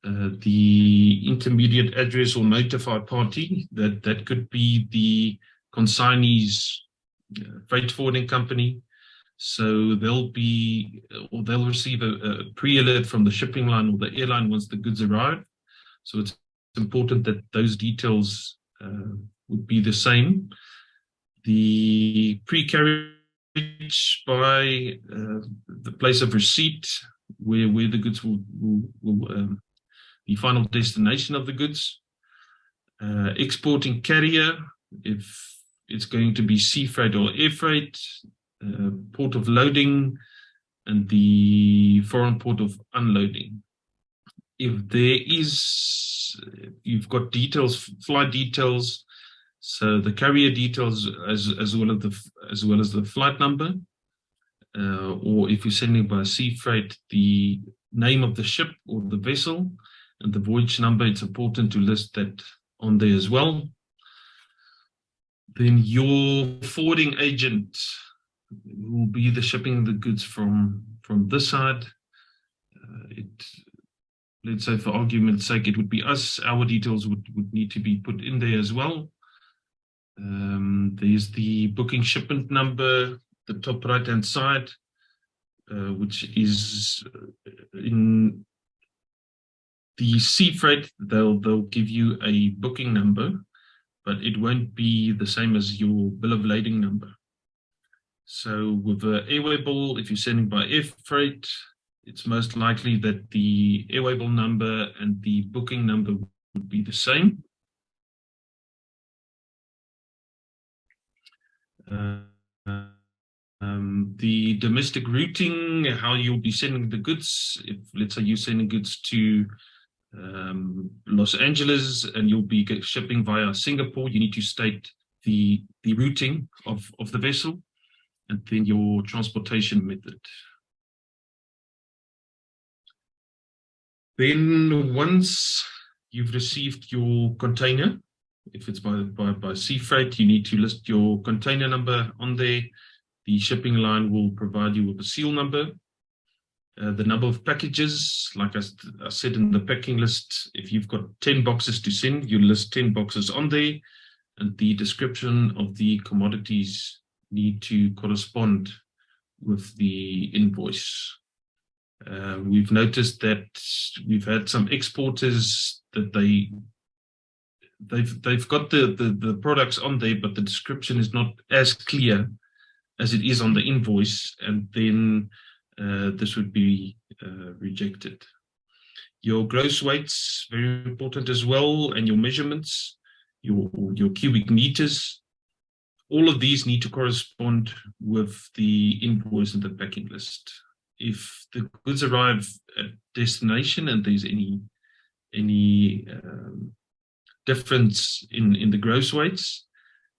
The intermediate address or notified party, that could be the consignee's freight forwarding company. So they'll receive a pre-alert from the shipping line or the airline once the goods arrive. So it's important that those details would be the same. The pre-carriage by the place of receipt, where the goods will the final destination of the goods. Exporting carrier, if it's going to be sea freight or air freight. Port of loading and the foreign port of unloading. If you've got details, flight details, so the carrier details as well as the flight number, or if you're sending by sea freight, the name of the ship or the vessel and the voyage number, it's important to list that on there as well. Then your forwarding agent will be the shipping the goods from this side. Let's say for argument's sake, it would be us. Our details would need to be put in there as well. There's the booking shipment number, the top right-hand side, which is in the sea freight. They'll give you a booking number, but it won't be the same as your bill of lading number. So with the airway bill, if you're sending by air freight, it's most likely that the airway bill number and the booking number would be the same. The domestic routing, how you'll be sending the goods. If, let's say, you're sending goods to Los Angeles and you'll be shipping via Singapore, you need to state the routing of the vessel and then your transportation method. Then once you've received your container, if it's by sea freight, you need to list your container number on there. The shipping line will provide you with a seal number. The number of packages, like I said in the packing list, if you've got 10 boxes to send, you list 10 boxes on there, and the description of the commodities need to correspond with the invoice. We've noticed that we've had some exporters that they've got the products on there, but the description is not as clear as it is on the invoice, and then this would be rejected. Your gross weights, very important as well, and your measurements, your cubic meters. All of these need to correspond with the invoice and the packing list. If the goods arrive at destination and there's any difference in the gross weights,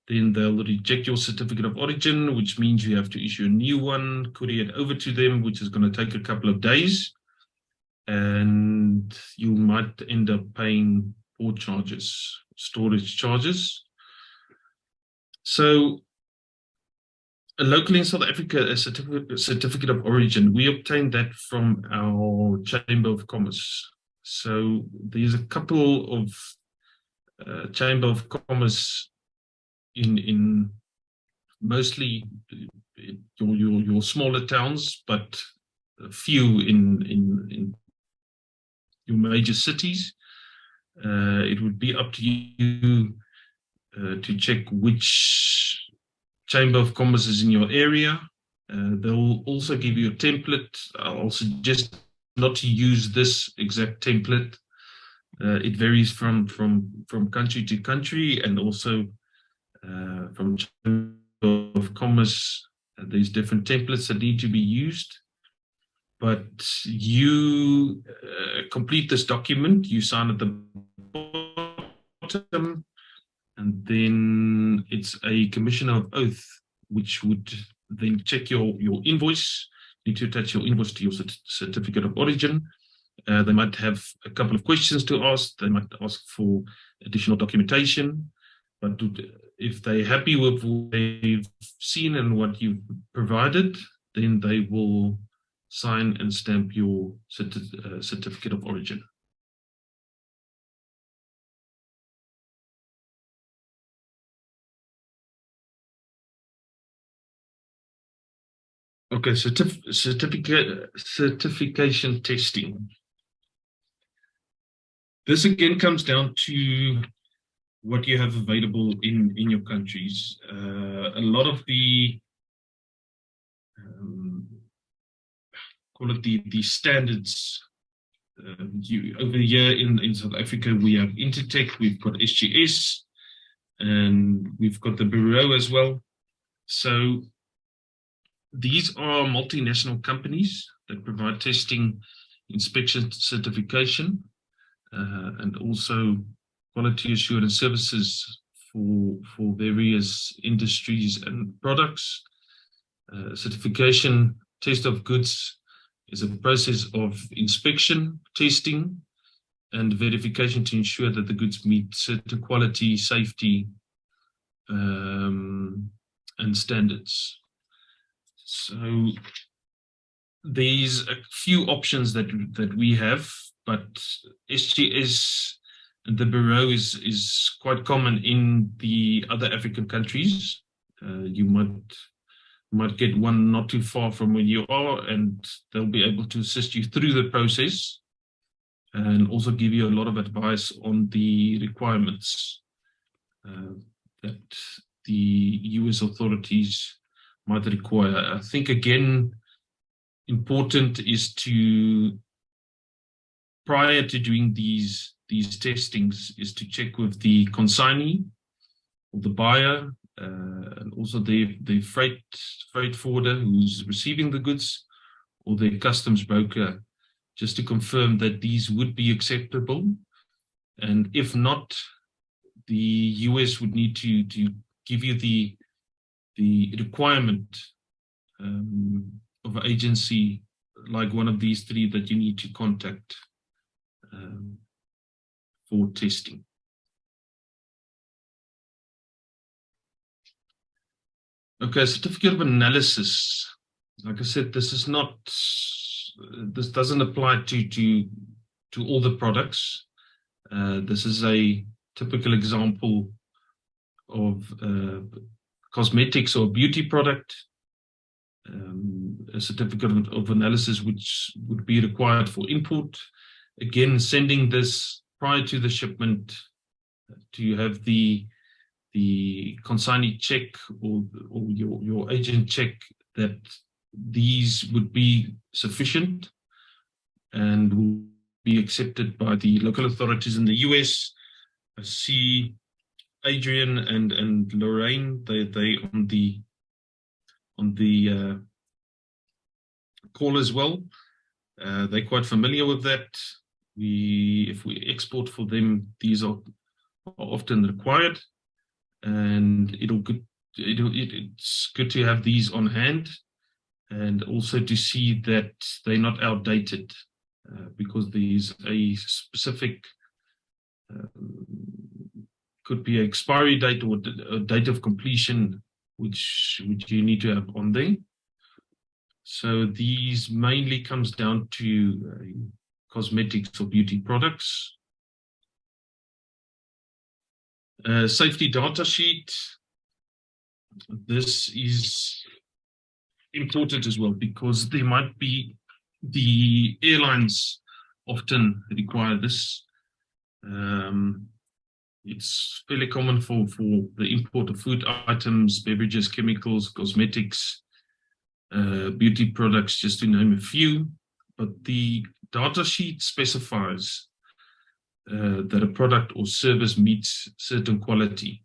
then they'll reject your certificate of origin, which means you have to issue a new one, courier it over to them, which is going to take a couple of days. And you might end up paying port charges, storage charges. So locally in South Africa, a certificate of origin, we obtained that from our Chamber of Commerce. So there's a couple of Chamber of Commerce in mostly your smaller towns, but a few in your major cities. It would be up to you to check which Chamber of Commerce is in your area. They'll also give you a template. I'll suggest not to use this exact template. It varies from country to country, and also from Chamber of Commerce, there's different templates that need to be used. But you complete this document, you sign at the bottom, and then it's a commissioner of oath, which would then check your invoice. You need to attach your invoice to your certificate of origin. They might have a couple of questions to ask. They might ask for additional documentation. But if they're happy with what they've seen and what you've provided, then they will sign and stamp your certificate of origin. Okay, certification testing. This again comes down to what you have available in your countries. A lot of the call it the standards. Over here in South Africa, we have Intertek, we've got SGS, and we've got the Bureau as well. So these are multinational companies that provide testing, inspection, certification, and also quality assurance services for various industries and products. Certification, test of goods is a process of inspection, testing, and verification to ensure that the goods meet certain quality, safety, and standards. So there's a few options that we have, but SGS and the Bureau is quite common in the other African countries. You might get one not too far from where you are, and they'll be able to assist you through the process and also give you a lot of advice on the requirements that the US authorities might require. I think, again, important is to, prior to doing these testings, is to check with the consignee or the buyer and also the freight forwarder who's receiving the goods, or the customs broker, just to confirm that these would be acceptable. And if not, the US would need to give you the requirement of an agency like one of these three that you need to contact for testing. Okay, certificate of analysis. Like I said, this doesn't apply to all the products. This is a typical example of cosmetics or beauty product. A certificate of analysis which would be required for import. Again, sending this prior to the shipment to have the consignee check or your agent check that these would be sufficient and will be accepted by the local authorities in the US. I see Adrian and Lorraine, they on the call as well. They're quite familiar with that. If we export for them, these are often required, and it's good to have these on hand, and also to see that they're not outdated, because there's a specific could be an expiry date or a date of completion which you need to have on there. So these mainly comes down to cosmetics or beauty products. Safety data sheet. This is important as well because there might be the airlines often require this. It's fairly common for the import of food items, beverages, chemicals, cosmetics, beauty products, just to name a few. But the data sheet specifies that a product or service meets certain quality,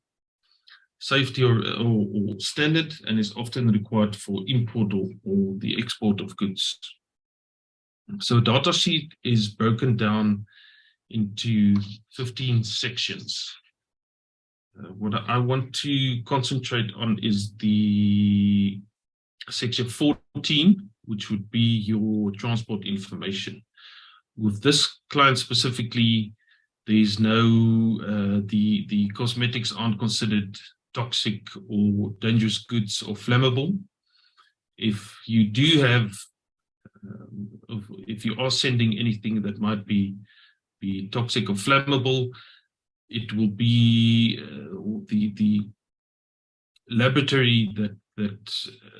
safety or standard, and is often required for import or the export of goods. So data sheet is broken down into 15 sections. What I want to concentrate on is the section 14, which would be your transport information. With this client specifically, there's no, the cosmetics aren't considered toxic or dangerous goods or flammable. If you do have, if you are sending anything that might be toxic or flammable, it will be the laboratory that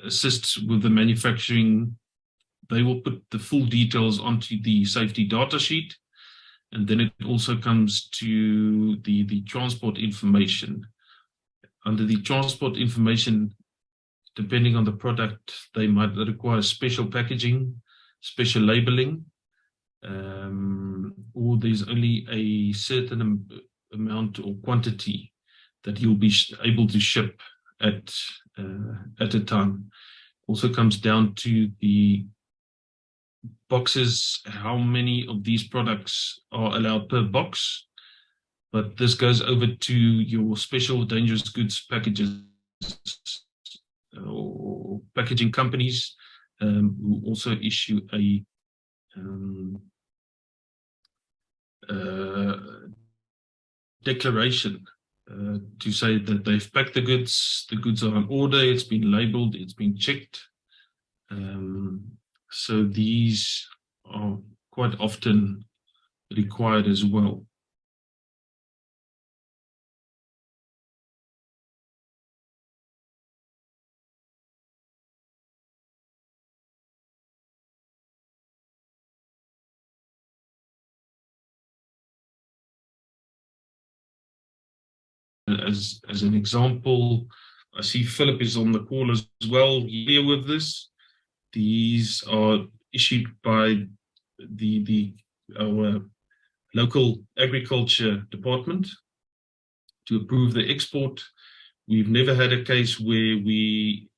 assists with the manufacturing. They will put the full details onto the safety data sheet, and then it also comes to the transport information. Under the transport information, depending on the product, they might require special packaging, special labeling, or there's only a certain amount or quantity that you'll be able to ship at a time. Also comes down to the boxes, how many of these products are allowed per box, but this goes over to your special dangerous goods packages or packaging companies who also issue a declaration to say that they've packed the goods are on order, it's been labeled, it's been checked. So these are quite often required as well. As an example, I see Philip is on the call as well. Here with this, these are issued by our local agriculture department to approve the export. we've never had a case where we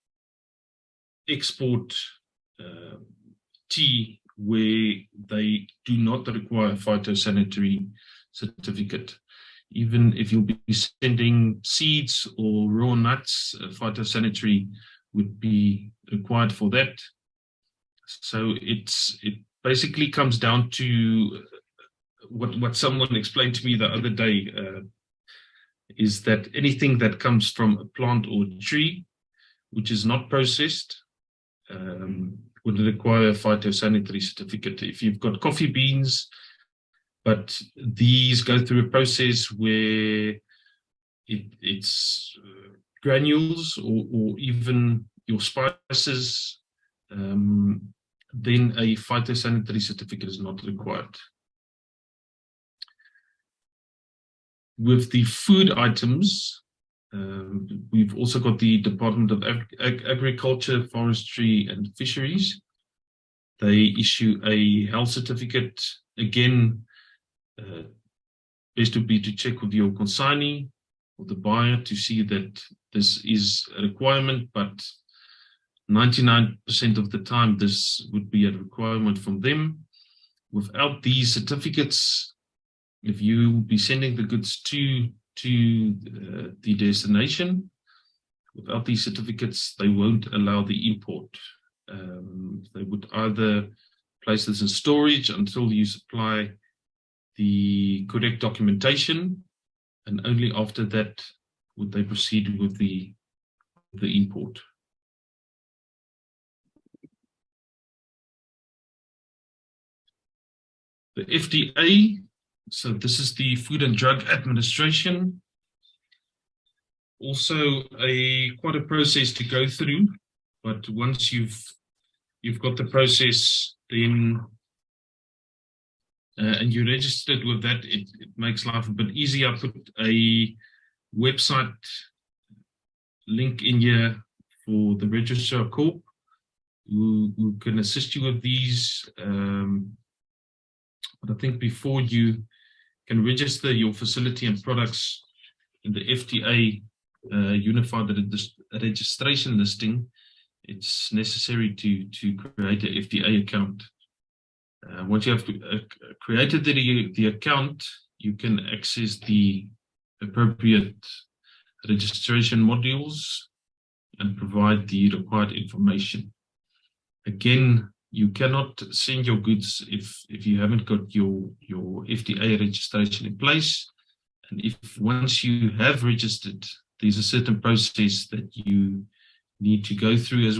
export tea where they do not require a phytosanitary certificate. Even if you'll be sending seeds or raw nuts, phytosanitary would be required for that. So it basically comes down to what someone explained to me the other day, is that anything that comes from a plant or a tree, which is not processed, would require a phytosanitary certificate. If you've got coffee beans, but these go through a process where it's granules or even your spices, then a phytosanitary certificate is not required. With the food items, we've also got the Department of Agriculture, Forestry and Fisheries. They issue a health certificate. Again, best would be to check with your consignee or the buyer to see that this is a requirement, but 99% of the time this would be a requirement from them. Without these certificates, if you will be sending the goods to the destination, without these certificates, they won't allow the import. They would either place this in storage until you supply the correct documentation, and only after that would they proceed with the import. The FDA, so this is the Food and Drug Administration. Also quite a process to go through, but once you've got the process, then and you're registered with that, it makes life a bit easier. I put a website link in here for the Registrar Corp, who can assist you with these. But I think before you can register your facility and products in the FTA Unified Registration Listing, it's necessary to create an FTA account. Once you have created the account, you can access the appropriate registration modules and provide the required information. Again, you cannot send your goods if you haven't got your FTA registration in place. And if once you have registered, there's a certain process that you need to go through as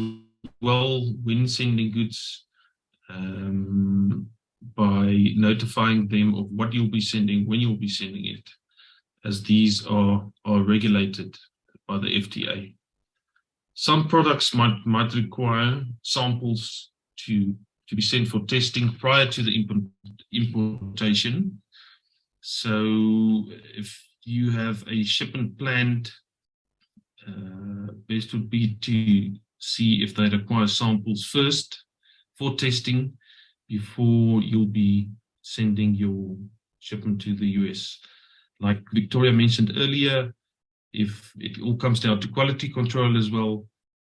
well when sending goods, by notifying them of what you'll be sending, when you'll be sending it, as these are regulated by the FTA. Some products might require samples to be sent for testing prior to the importation. So if you have a shipment planned, best would be to see if they require samples first for testing before you'll be sending your shipment to the US. Like Victoria mentioned earlier, if it all comes down to quality control as well,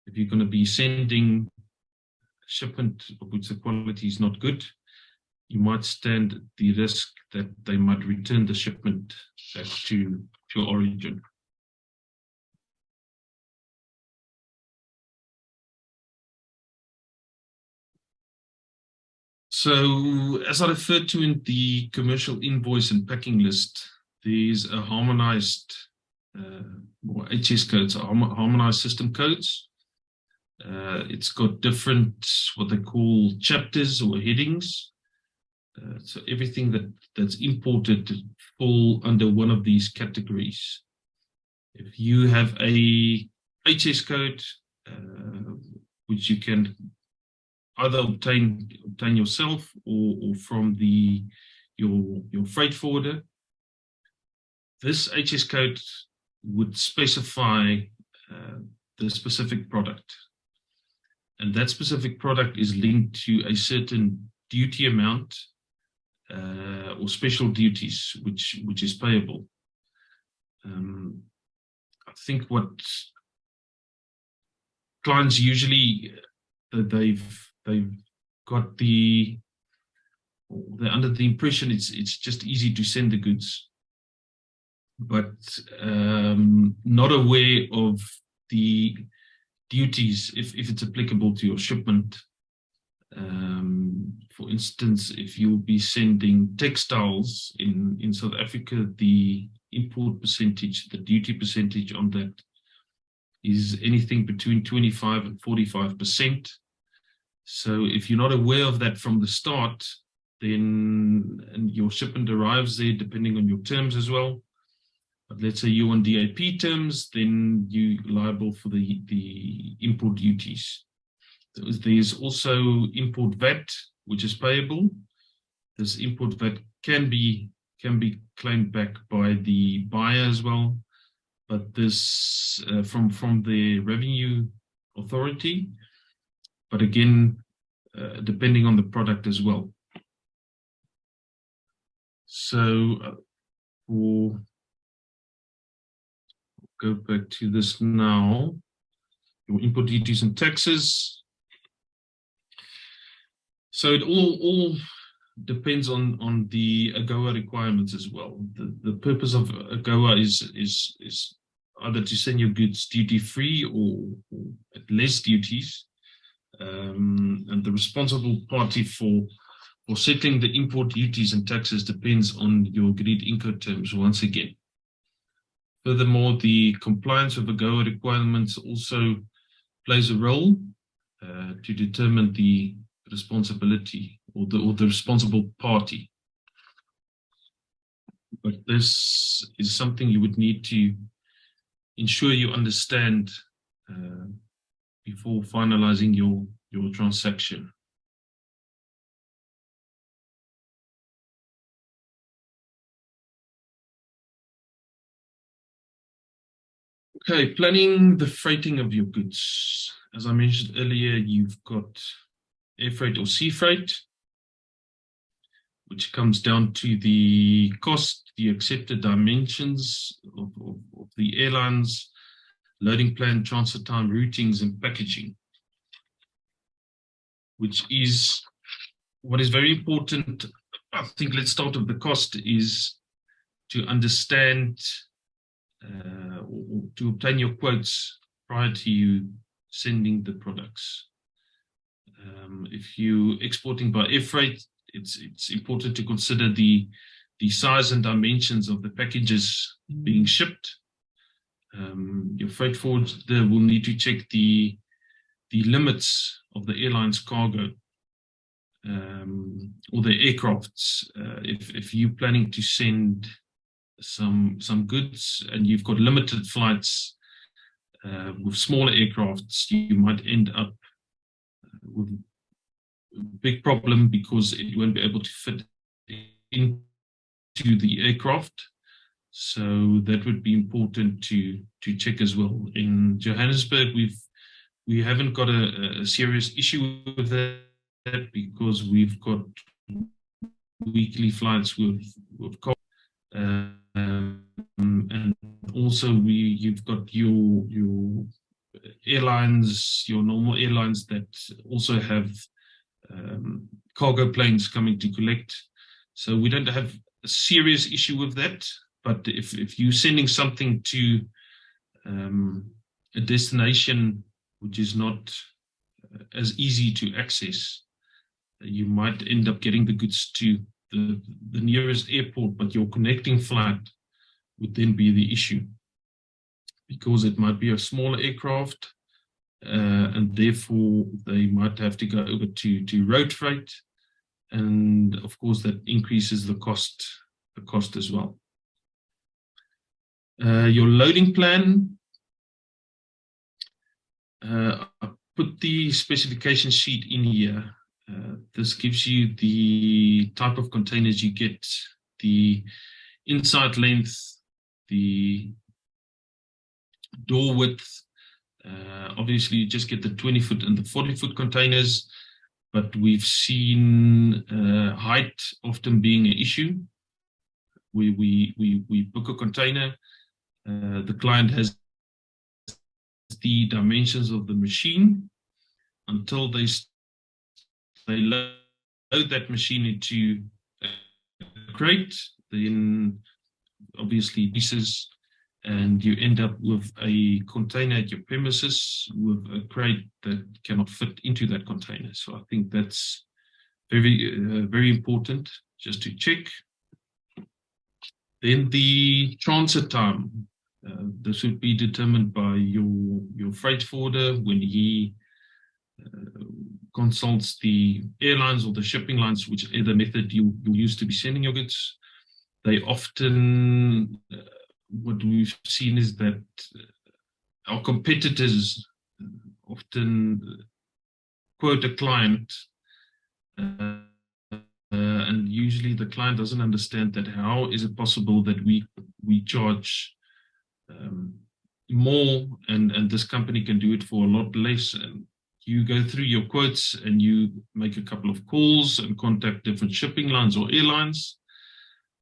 if you're going to be sending shipment of which the quality is not good, you might stand the risk that they might return the shipment back to origin. So, as I referred to in the commercial invoice and packing list, there's a harmonized or HS codes, harmonized system codes. It's got different, what they call chapters or headings. So everything that's imported fall under one of these categories. If you have a HS code, which you can either obtain yourself or from your freight forwarder, this HS code would specify the specific product. And that specific product is linked to a certain duty amount or special duties which is payable. I think what clients usually they've got they're under the impression it's just easy to send the goods, but not aware of the duties if it's applicable to your shipment. For instance, if you'll be sending textiles in South Africa, the import percentage, the duty percentage on that is anything between 25 and 45%. So if you're not aware of that from the start, then and your shipment arrives there, depending on your terms as well. But let's say you're on DAP terms, then you're liable for the import duties. There's also import VAT, which is payable. This import VAT can be claimed back by the buyer as well, but this from the revenue authority. But again, depending on the product as well. So we'll go back to this now. Your import duties and taxes. So it all depends on the AGOA requirements as well. The purpose of AGOA is either to send your goods duty free or at less duties. And the responsible party for settling the import duties and taxes depends on your agreed Incoterms once again. Furthermore, the compliance with AGOA requirements also plays a role to determine the responsibility or the responsible party. But this is something you would need to ensure you understand before finalizing your transaction. Okay, planning the freighting of your goods. As I mentioned earlier, you've got air freight or sea freight, which comes down to the cost, the accepted dimensions of the airlines, loading plan, transfer time, routings, and packaging, which is what is very important. I think let's start with the cost, is to understand or to obtain your quotes prior to you sending the products. If you're exporting by air freight, it's important to consider the size and dimensions of the packages being shipped. Your freight forwarder will need to check the limits of the airline's cargo or the aircrafts. If you're planning to send some goods and you've got limited flights with smaller aircrafts, you might end up with a big problem because it won't be able to fit into the aircraft. So that would be important to check as well. In Johannesburg, we haven't got a serious issue with that because we've got weekly flights with and also you've got your airlines, your normal airlines that also have cargo planes coming to collect. So we don't have a serious issue with that. But if you're sending something to a destination which is not as easy to access, you might end up getting the goods to the nearest airport, but your connecting flight would then be the issue because it might be a smaller aircraft and therefore they might have to go over to road freight, and of course that increases the cost as well. Your loading plan, I put the specification sheet in here. This gives you the type of containers you get, the inside length, the door width. Obviously, you just get the 20-foot and the 40-foot containers, but we've seen height often being an issue. We book a container. The client has the dimensions of the machine until they load that machine into a crate, then obviously pieces, and you end up with a container at your premises with a crate that cannot fit into that container. So I think that's very important just to check. Then the transit time. This would be determined by your freight forwarder when he consults the airlines or the shipping lines, whichever method you use to be sending your goods. They often, what we've seen is that our competitors often quote a client, and usually the client doesn't understand that how is it possible that we charge more and this company can do it for a lot less. And you go through your quotes and you make a couple of calls and contact different shipping lines or airlines,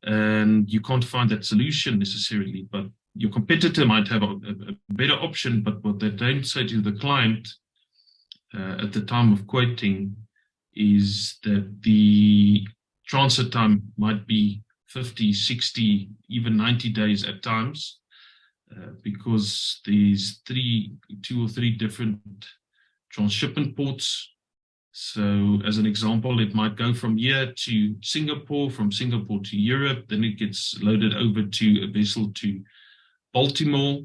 and you can't find that solution necessarily, but your competitor might have a better option. But what they don't say to the client at the time of quoting is that the transit time might be 50, 60, even 90 days at times, because there's 2 or 3 different transshipment ports. So as an example, it might go from here to Singapore, from Singapore to Europe, then it gets loaded over to a vessel to Baltimore,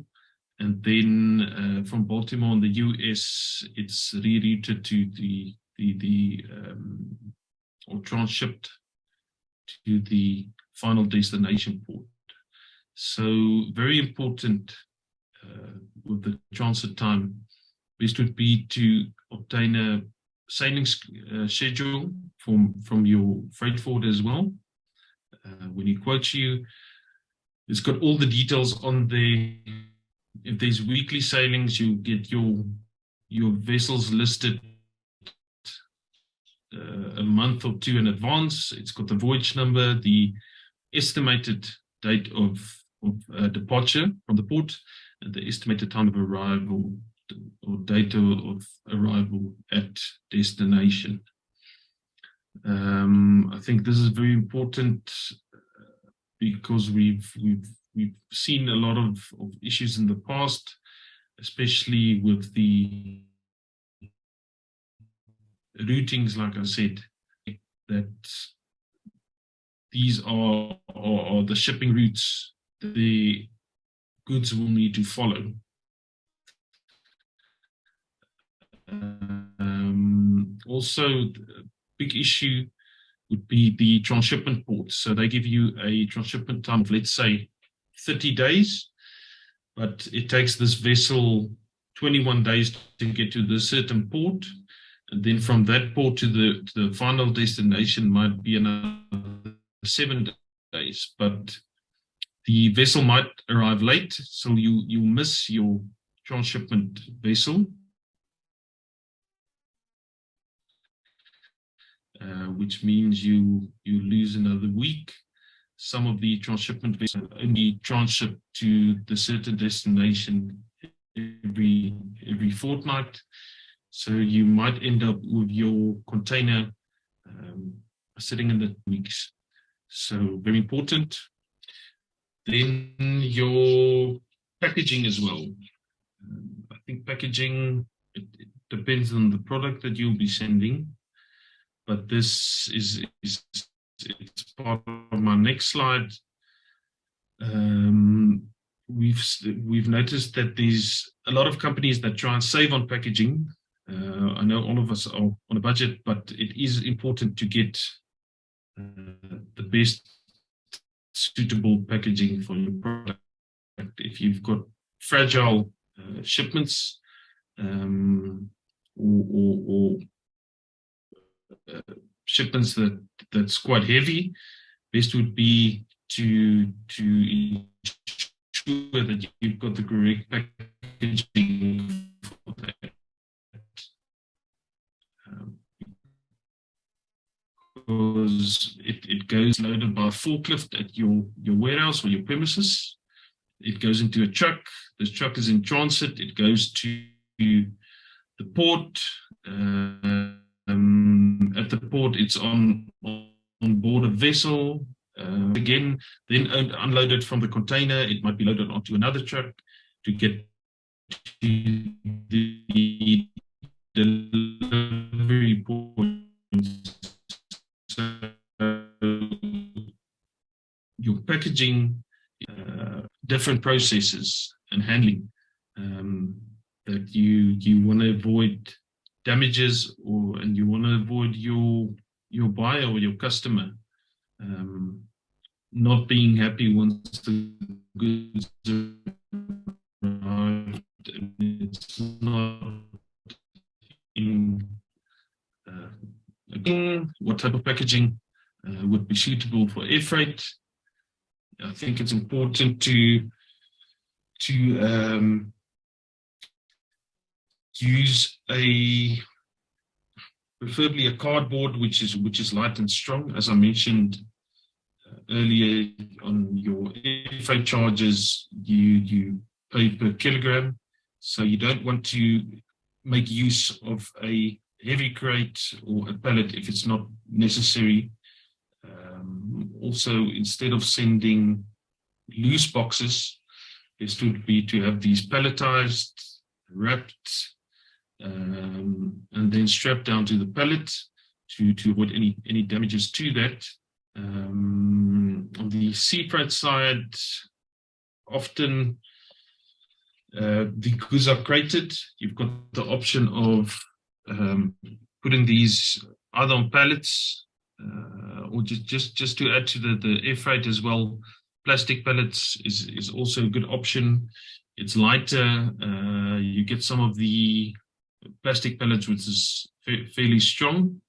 and then from Baltimore in the US, it's rerouted to or transshipped to the final destination port. So very important with the transit time. Best would be to obtain a sailing schedule from your freight forwarder as well. When he quotes you, it's got all the details on there. If there's weekly sailings, you get your vessels listed a month or 2 in advance. It's got the voyage number, the estimated date of departure from the port, and the estimated time of arrival or date of arrival at destination. I think this is very important because we've seen a lot of issues in the past, especially with the routings, like I said, that these are the shipping routes the goods will need to follow. Also, a big issue would be the transshipment ports. So they give you a transshipment time of, let's say, 30 days, but it takes this vessel 21 days to get to the certain port. And then from that port to the final destination might be another 7 days, but the vessel might arrive late, so you miss your transshipment vessel, which means you lose another week. Some of the transshipment vessels only transship to the certain destination every fortnight. So you might end up with your container sitting in the weeks. So very important. Then your packaging as well. I think packaging, it depends on the product that you'll be sending, but this is it's part of my next slide. We've noticed that there's a lot of companies that try and save on packaging. I know all of us are on a budget, but it is important to get the best suitable packaging for your product. If you've got fragile shipments or shipments that's quite heavy, best would be to ensure that you've got the correct packaging for that. Because it goes loaded by a forklift at your warehouse or your premises. It goes into a truck, this truck is in transit, it goes to the port. At the port, it's on board a vessel. Again, then unloaded from the container. It might be loaded onto another truck to get to the delivery point. So your packaging, different processes and handling that you want to avoid damages, and you want to avoid your buyer or your customer not being happy once the goods arrived and it's not in what type of packaging would be suitable for air freight. I think it's important to use preferably a cardboard which is light and strong. As I mentioned earlier, on your air freight charges, you pay per kilogram, so you don't want to make use of a heavy crate or a pallet if it's not necessary. Also, instead of sending loose boxes, best would be to have these palletized, wrapped, and then strapped down to the pallet to avoid any damages to that. On the sea freight side, often the goods are crated. You've got the option of putting these either on pallets or just to add to the air freight as well. Plastic pallets is also a good option. It's lighter. You get some of the plastic pallets which is fairly strong,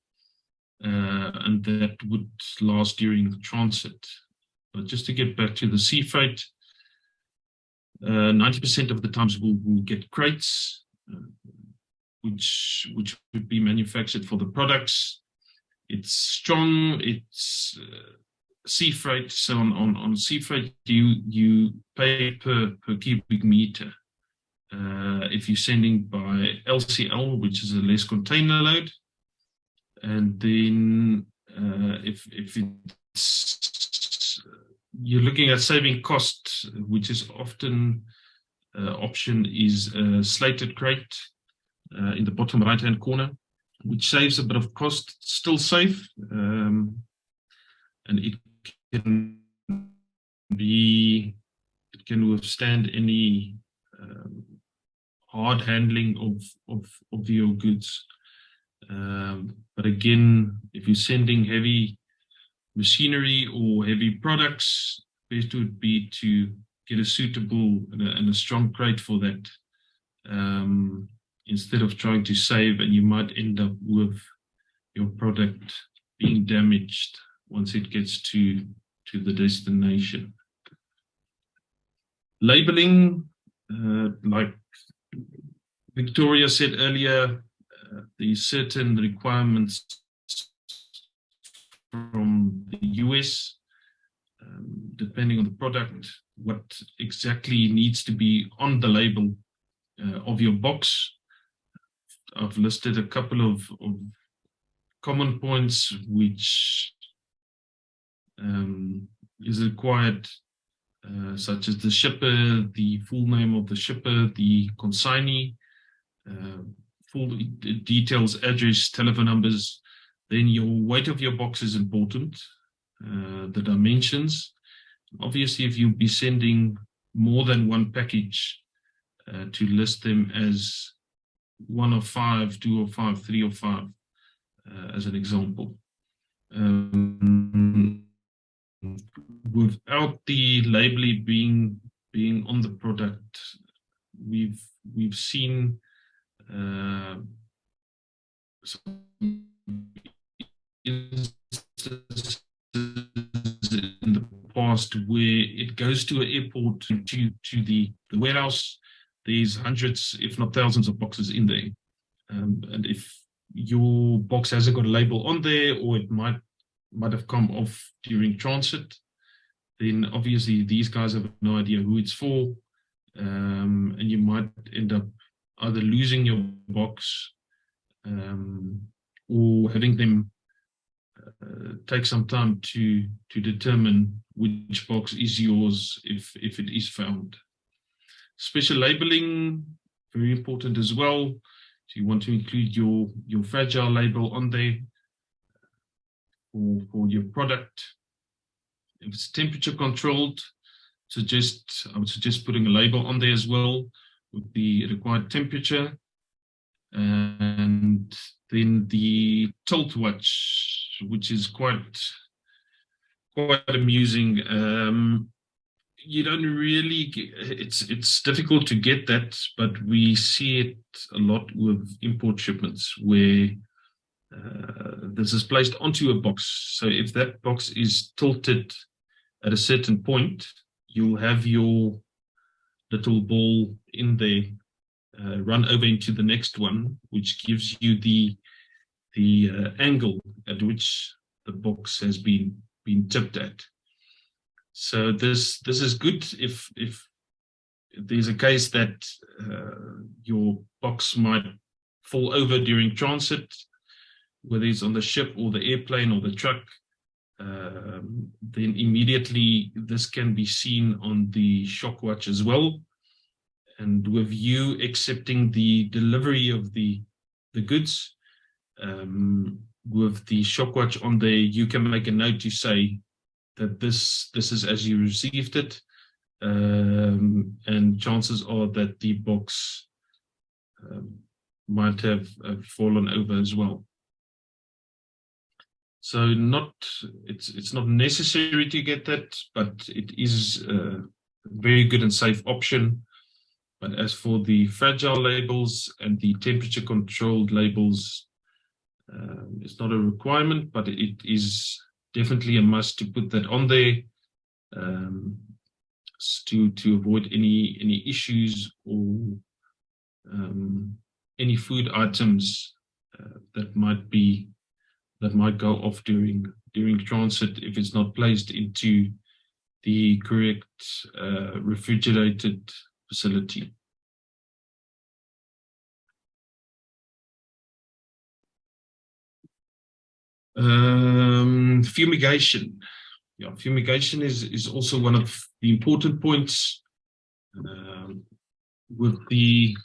and that would last during the transit. But just to get back to the sea freight, 90% of the times we'll get crates, which would be manufactured for the products. It's strong. It's sea freight. So on sea freight, you pay per cubic meter. If you're sending by LCL, which is a less container load, and then if it's you're looking at saving costs, which is often option is a slated crate in the bottom right hand corner, which saves a bit of cost, still safe, and it can withstand any hard handling of your goods. But again, if you're sending heavy machinery or heavy products, best would be to get a suitable and a strong crate for that, instead of trying to save, and you might end up with your product being damaged once it gets to the destination. Labeling, like Victoria said earlier, there's certain requirements from the US, depending on the product, what exactly needs to be on the label of your box. I've listed a couple of common points which is required, such as the shipper, the full name of the shipper, the consignee, full details, address, telephone numbers. Then your weight of your box is important, the dimensions. Obviously, if you'll be sending more than one package, to list them as 1 of 5, 2 of 5, 3 of 5, as an example. Without the labeling being on the product, we've seen some instances in the past where it goes to an airport, to the warehouse. There's hundreds, if not thousands, of boxes in there, and if your box hasn't got a label on there, or it might have come off during transit, then obviously these guys have no idea who it's for. and you might end up either losing your box or having them take some time to determine which box is yours if it is found. Special labeling, very important as well. So you want to include your fragile label on there for your product. If it's temperature controlled, I would suggest putting a label on there as well with the required temperature. And then the tilt watch, which is quite amusing. You don't really it's difficult to get that, but we see it a lot with import shipments where this is placed onto a box. So if that box is tilted at a certain point, you'll have your little ball in there run over into the next one, which gives you the angle at which the box has been tipped at. So this is good if there's a case that your box might fall over during transit, whether it's on the ship or the airplane or the truck. Then immediately this can be seen on the shock watch as well. And with you accepting the delivery of the goods, with the shock watch on there, you can make a note to say that this is as you received it, and chances are that the box might have fallen over as well. So it's not necessary to get that, but it is a very good and safe option. But as for the fragile labels and the temperature controlled labels, it's not a requirement, but it is definitely a must to put that on there to avoid any issues or any food items that might go off during transit if it's not placed into the correct refrigerated facility. Fumigation. Yeah, fumigation is also one of the important points. With the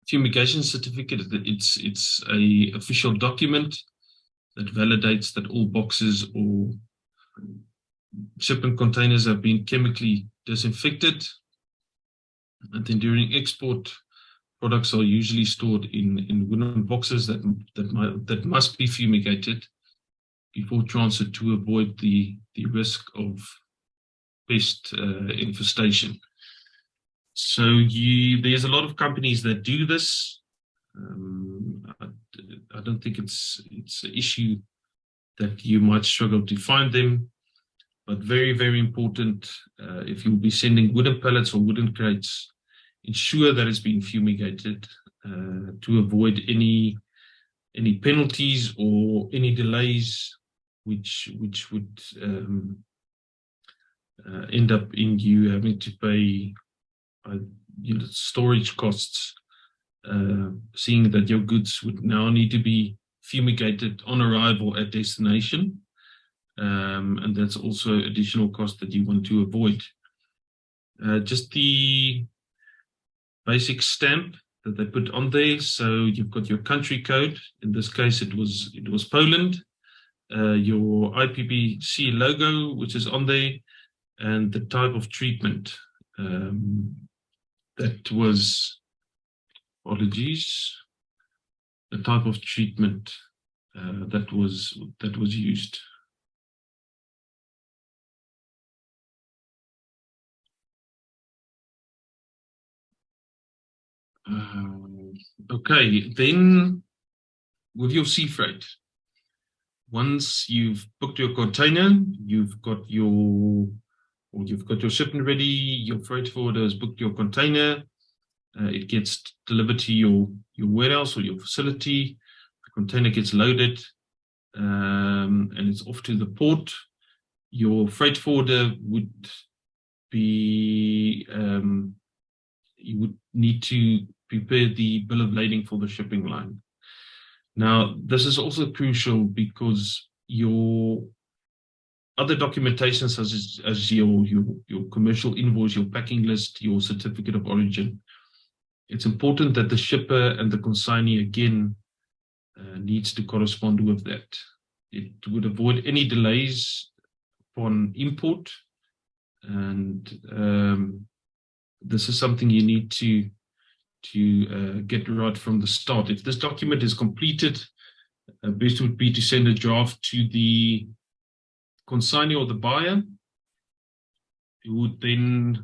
fumigation certificate, it's a official document that validates that all boxes or shipment containers have been chemically disinfected. And then during export, products are usually stored in wooden boxes that must be fumigated before transit to avoid the risk of pest infestation. So there's a lot of companies that do this. I don't think it's an issue that you might struggle to find them, but very, very important. If you'll be sending wooden pallets or wooden crates, ensure that it's been fumigated to avoid any penalties or any delays which would end up in you having to pay storage costs, seeing that your goods would now need to be fumigated on arrival at destination, and that's also additional cost that you want to avoid. Just the basic stamp that they put on there. So you've got your country code. In this case, it was Poland. Your IPPC logo, which is on there, and the type of treatment that was. Apologies. The type of treatment that was used. Okay, then with your sea freight, once you've booked your container, you've got your shipment ready, your freight forwarder has booked your container, it gets delivered to your warehouse or your facility, the container gets loaded, and it's off to the port. Your freight forwarder would be you would need to prepare the bill of lading for the shipping line. Now, this is also crucial because your other documentation, such as your commercial invoice, your packing list, your certificate of origin, it's important that the shipper and the consignee again needs to correspond with that. It would avoid any delays upon import, and this is something you need to get right from the start. If this document is completed, best would be to send a draft to the consignee or the buyer, who would then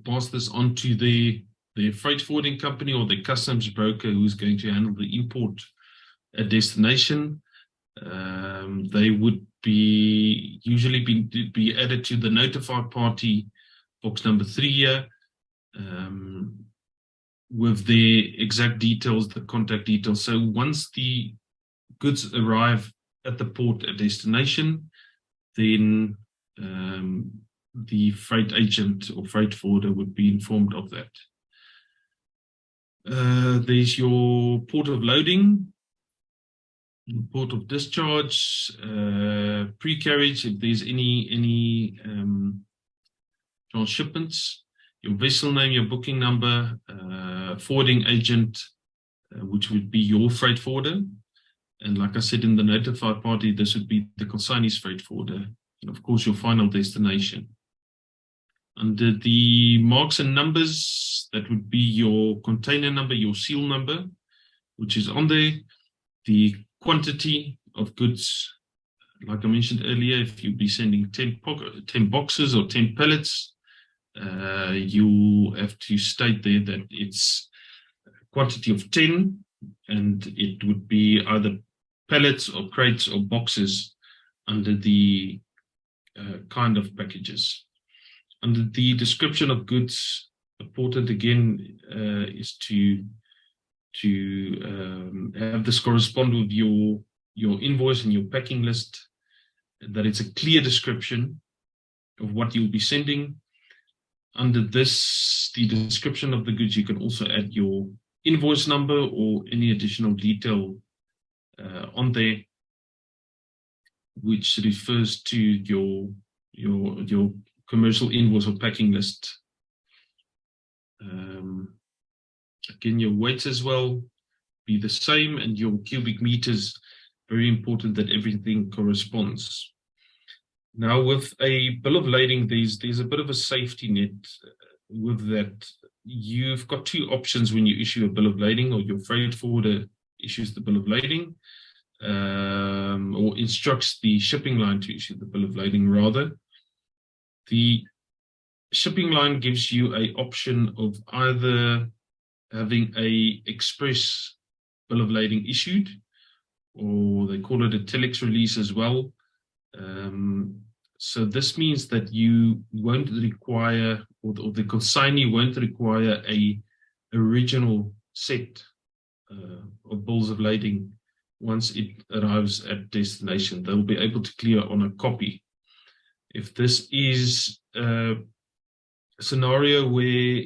pass this on to their freight forwarding company or the customs broker who's going to handle the import at destination. They would usually be added to the notified party box number 3 here, with the exact details, the contact details. So once the goods arrive at the port at destination, then the freight agent or freight forwarder would be informed of that. There's your port of loading, port of discharge, pre-carriage, if there's any transshipments, your vessel name, your booking number, forwarding agent, which would be your freight forwarder. And like I said, in the notified party, this would be the consignee's freight forwarder, and of course your final destination. Under the marks and numbers, that would be your container number, your seal number, which is on there, the quantity of goods. Like I mentioned earlier, if you'll be sending 10 boxes or 10 pallets, you have to state there that it's a quantity of 10, and it would be either pallets or crates or boxes under the kind of packages. Under the description of goods, important again is to have this correspond with your invoice and your packing list, that it's a clear description of what you'll be sending. Under this, the description of the goods, you can also add your invoice number or any additional detail on there, which refers to your commercial invoice or packing list. Again, your weights as well be the same, and your cubic meters, very important that everything corresponds. Now, with a bill of lading, there's a bit of a safety net with that. You've got two options when you issue a bill of lading, or your freight forwarder issues the bill of lading, or instructs the shipping line to issue the bill of lading rather. The shipping line gives you an option of either having a express bill of lading issued, or they call it a telex release as well. So this means that you won't require, or the consignee won't require a original set of bills of lading once it arrives at destination. They'll be able to clear on a copy. If this is a scenario where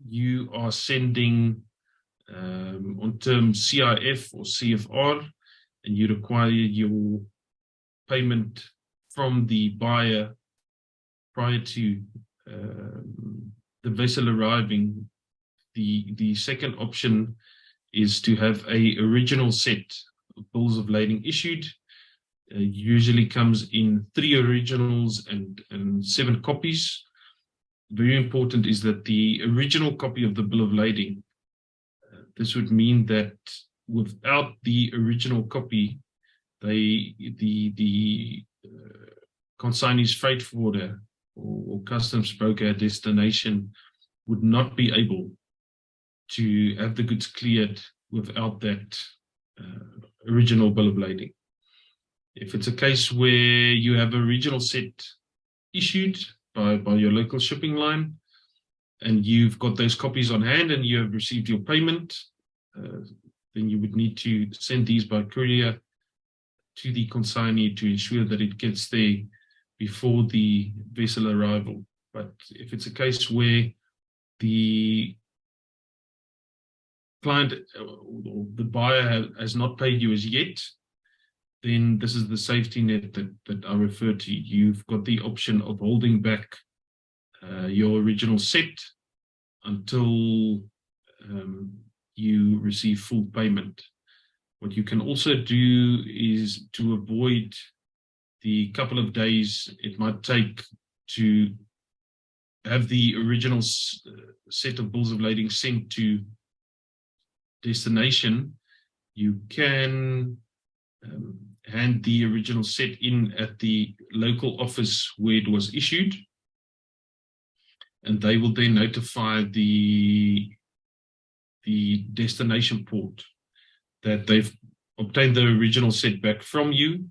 you are sending on terms CIF or CFR, and you require your payment from the buyer prior to the vessel arriving, the second option is to have a original set of bills of lading issued. Usually comes in 3 originals and 7 copies. Very important is that the original copy of the bill of lading, this would mean that without the original copy, the consignee's freight forwarder or customs broker at destination would not be able to have the goods cleared without that original bill of lading. If it's a case where you have an original set issued by your local shipping line, and you've got those copies on hand and you have received your payment, then you would need to send these by courier to the consignee to ensure that it gets there before the vessel arrival. But if it's a case where the client or the buyer has not paid you as yet, then this is the safety net that I refer to. You've got the option of holding back your original set until you receive full payment. What you can also do is, to avoid the couple of days it might take to have the original set of bills of lading sent to destination, you can hand the original set in at the local office where it was issued, and they will then notify the destination port that they've obtained the original set back from you.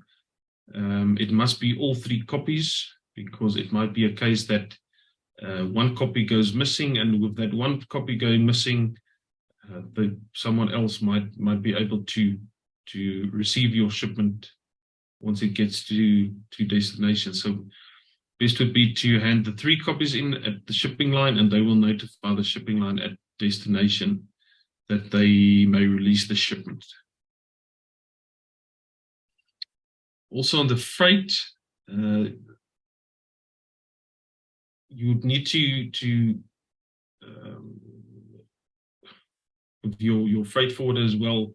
It must be all 3 copies, because it might be a case that 1 copy goes missing, and with that 1 copy going missing, someone else might be able to receive your shipment once it gets to destination. So best would be to hand the 3 copies in at the shipping line, and they will notify the shipping line at destination that they may release the shipment. Also on the freight, you would need to with your freight forwarder as well,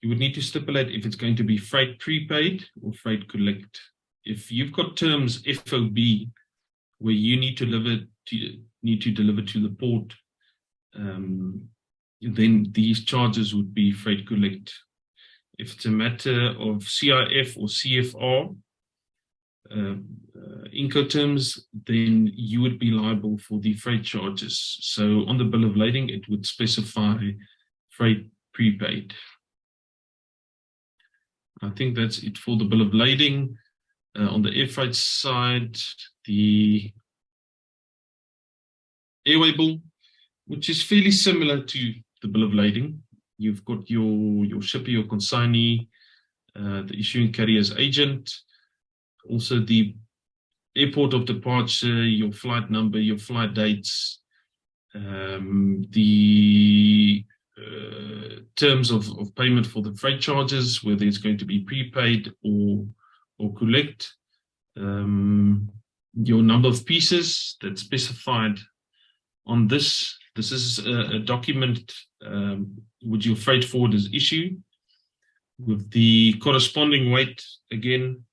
you would need to stipulate if it's going to be freight prepaid or freight collect. If you've got terms FOB where you need to deliver to the port, then these charges would be freight collect. If it's a matter of CIF or CFR Incoterms, then you would be liable for the freight charges. So on the bill of lading, it would specify freight prepaid. I think that's it for the bill of lading. On the air freight side, the airway bill, which is fairly similar to the bill of lading. You've got your shipper, your consignee, the issuing carrier's agent, also the airport of departure, your flight number, your flight dates, the terms of payment for the freight charges, whether it's going to be prepaid or collect, your number of pieces that's specified on this. This is a document which your freight forwarders issue with the corresponding weight, again,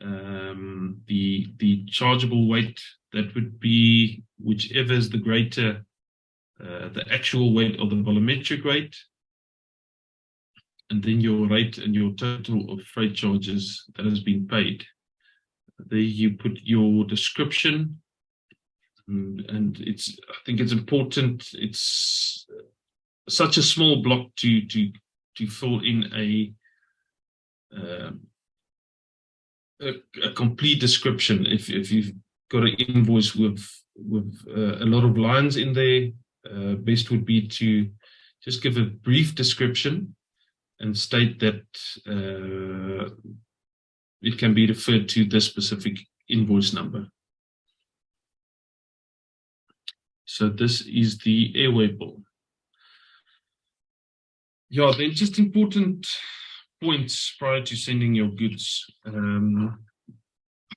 the chargeable weight, that would be whichever is the greater, the actual weight or the volumetric weight, and then your rate and your total of freight charges that has been paid. There you put your description, and I think it's important. It's such a small block to fill in a complete description. If you've got an invoice with a lot of lines in there, best would be to just give a brief description and state that it can be referred to this specific invoice number. So this is the airway bill. Yeah, then just important points prior to sending your goods. I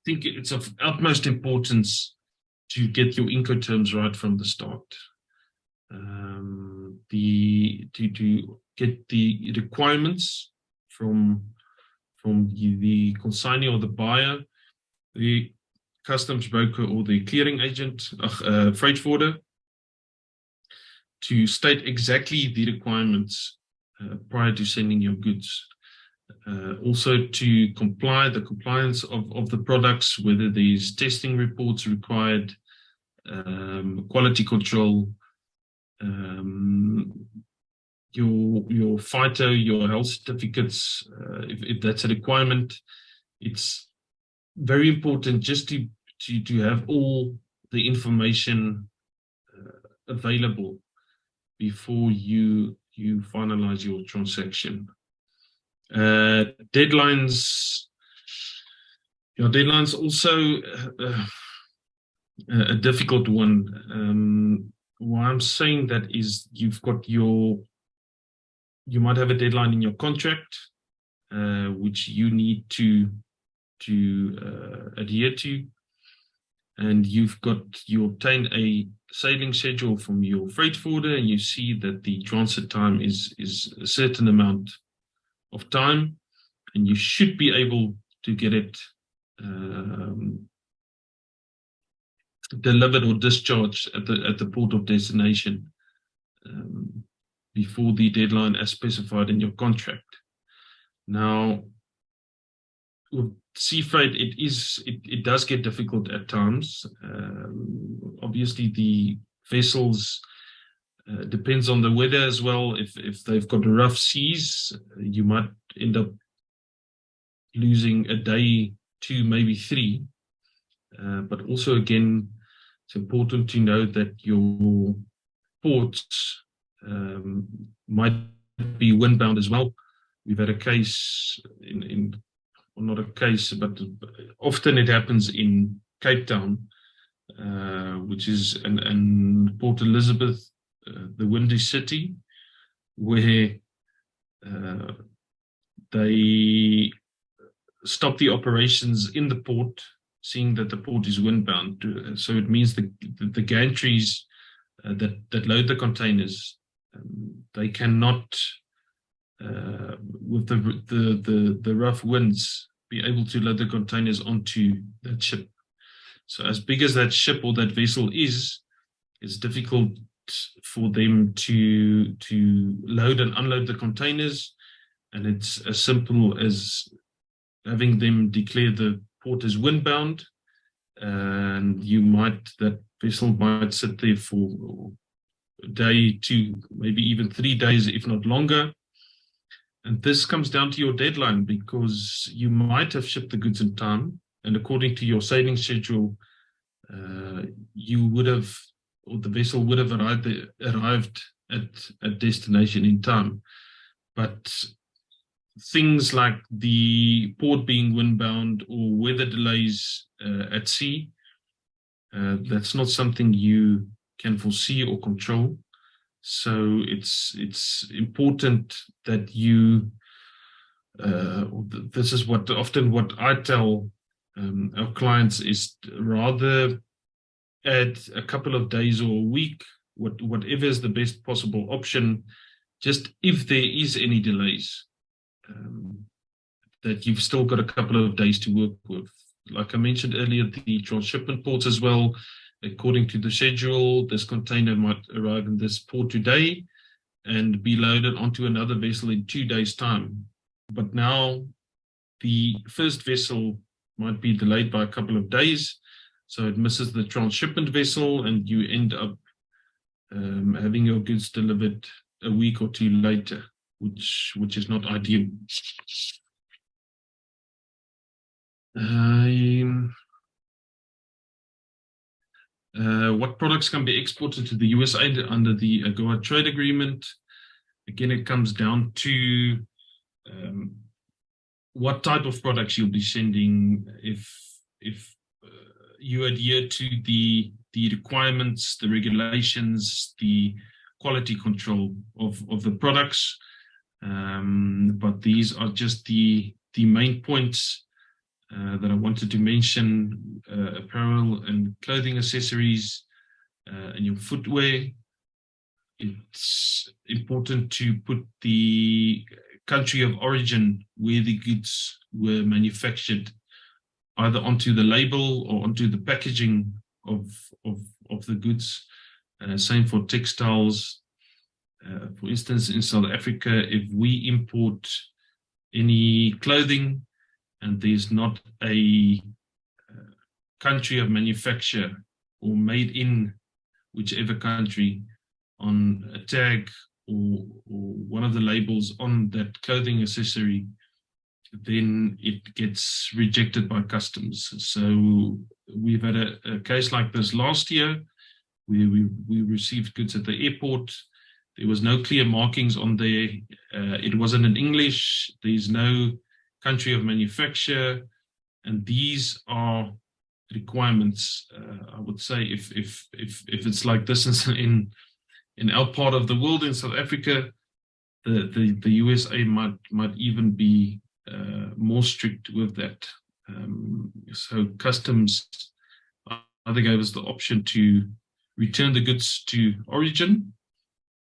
think it's of utmost importance to get your Incoterms right from the start. To get the requirements from the consignee or the buyer, the customs broker or the clearing agent, freight forwarder, to state exactly the requirements prior to sending your goods. Also to the compliance of the products, whether there's testing reports required, quality control, your FITO, your health certificates, if that's a requirement. It's very important just to have all the information available before you finalize your transaction. Deadlines. Your deadlines also a difficult one. why I'm saying that is you might have a deadline in your contract, which you need to adhere to, and you obtain a sailing schedule from your freight forwarder, and you see that the transit time is a certain amount of time, and you should be able to get it delivered or discharged at the port of destination before the deadline as specified in your contract. Now, with sea freight, it does get difficult at times. Obviously, the vessels depends on the weather as well. If they've got rough seas, you might end up losing a day, 2, maybe 3. But also, again, it's important to know that your ports might be windbound as well. We've had a case well, not a case, but often it happens in Cape Town, which is in Port Elizabeth, the Windy City, where they stop the operations in the port, seeing that the port is windbound. So it means the gantries that load the containers, they cannot, with the rough winds, be able to load the containers onto that ship. So as big as that ship or that vessel is, it's difficult for them to load and unload the containers. And it's as simple as having them declare the port is windbound, and that vessel might sit there for a day, 2, maybe even 3 days, if not longer. And this comes down to your deadline, because you might have shipped the goods in time, and according to your sailing schedule, you would have, or the vessel would have arrived at destination in time. But things like the port being windbound or weather delays at sea, that's not something you can foresee or control. So it's important that you, this is what I tell our clients, is rather add a couple of days or a week, whatever is the best possible option, just if there is any delays, that you've still got a couple of days to work with. Like I mentioned earlier, the transshipment ports as well, according to the schedule, this container might arrive in this port today and be loaded onto another vessel in 2 days' time. But now the first vessel might be delayed by a couple of days, so it misses the transshipment vessel, and you end up having your goods delivered a week or 2 later, which is not ideal. What products can be exported to the USA under the AGOA trade agreement? Again, it comes down to what type of products you'll be sending. If you adhere to the requirements, the regulations, the quality control of the products, but these are just the main points that I wanted to mention. Apparel and clothing accessories and your footwear. It's important to put the country of origin where the goods were manufactured either onto the label or onto the packaging of the goods. Same for textiles. For instance, in South Africa, if we import any clothing and there's not a country of manufacture or made in whichever country on a tag or one of the labels on that clothing accessory, then it gets rejected by customs. So we've had a case like this last year where we received goods at the airport. There was no clear markings on there. It wasn't in English. There's no country of manufacture. And these are requirements. I would say if it's like this in our part of the world, in South Africa, the USA might even be more strict with that. So customs either gave us the option to return the goods to origin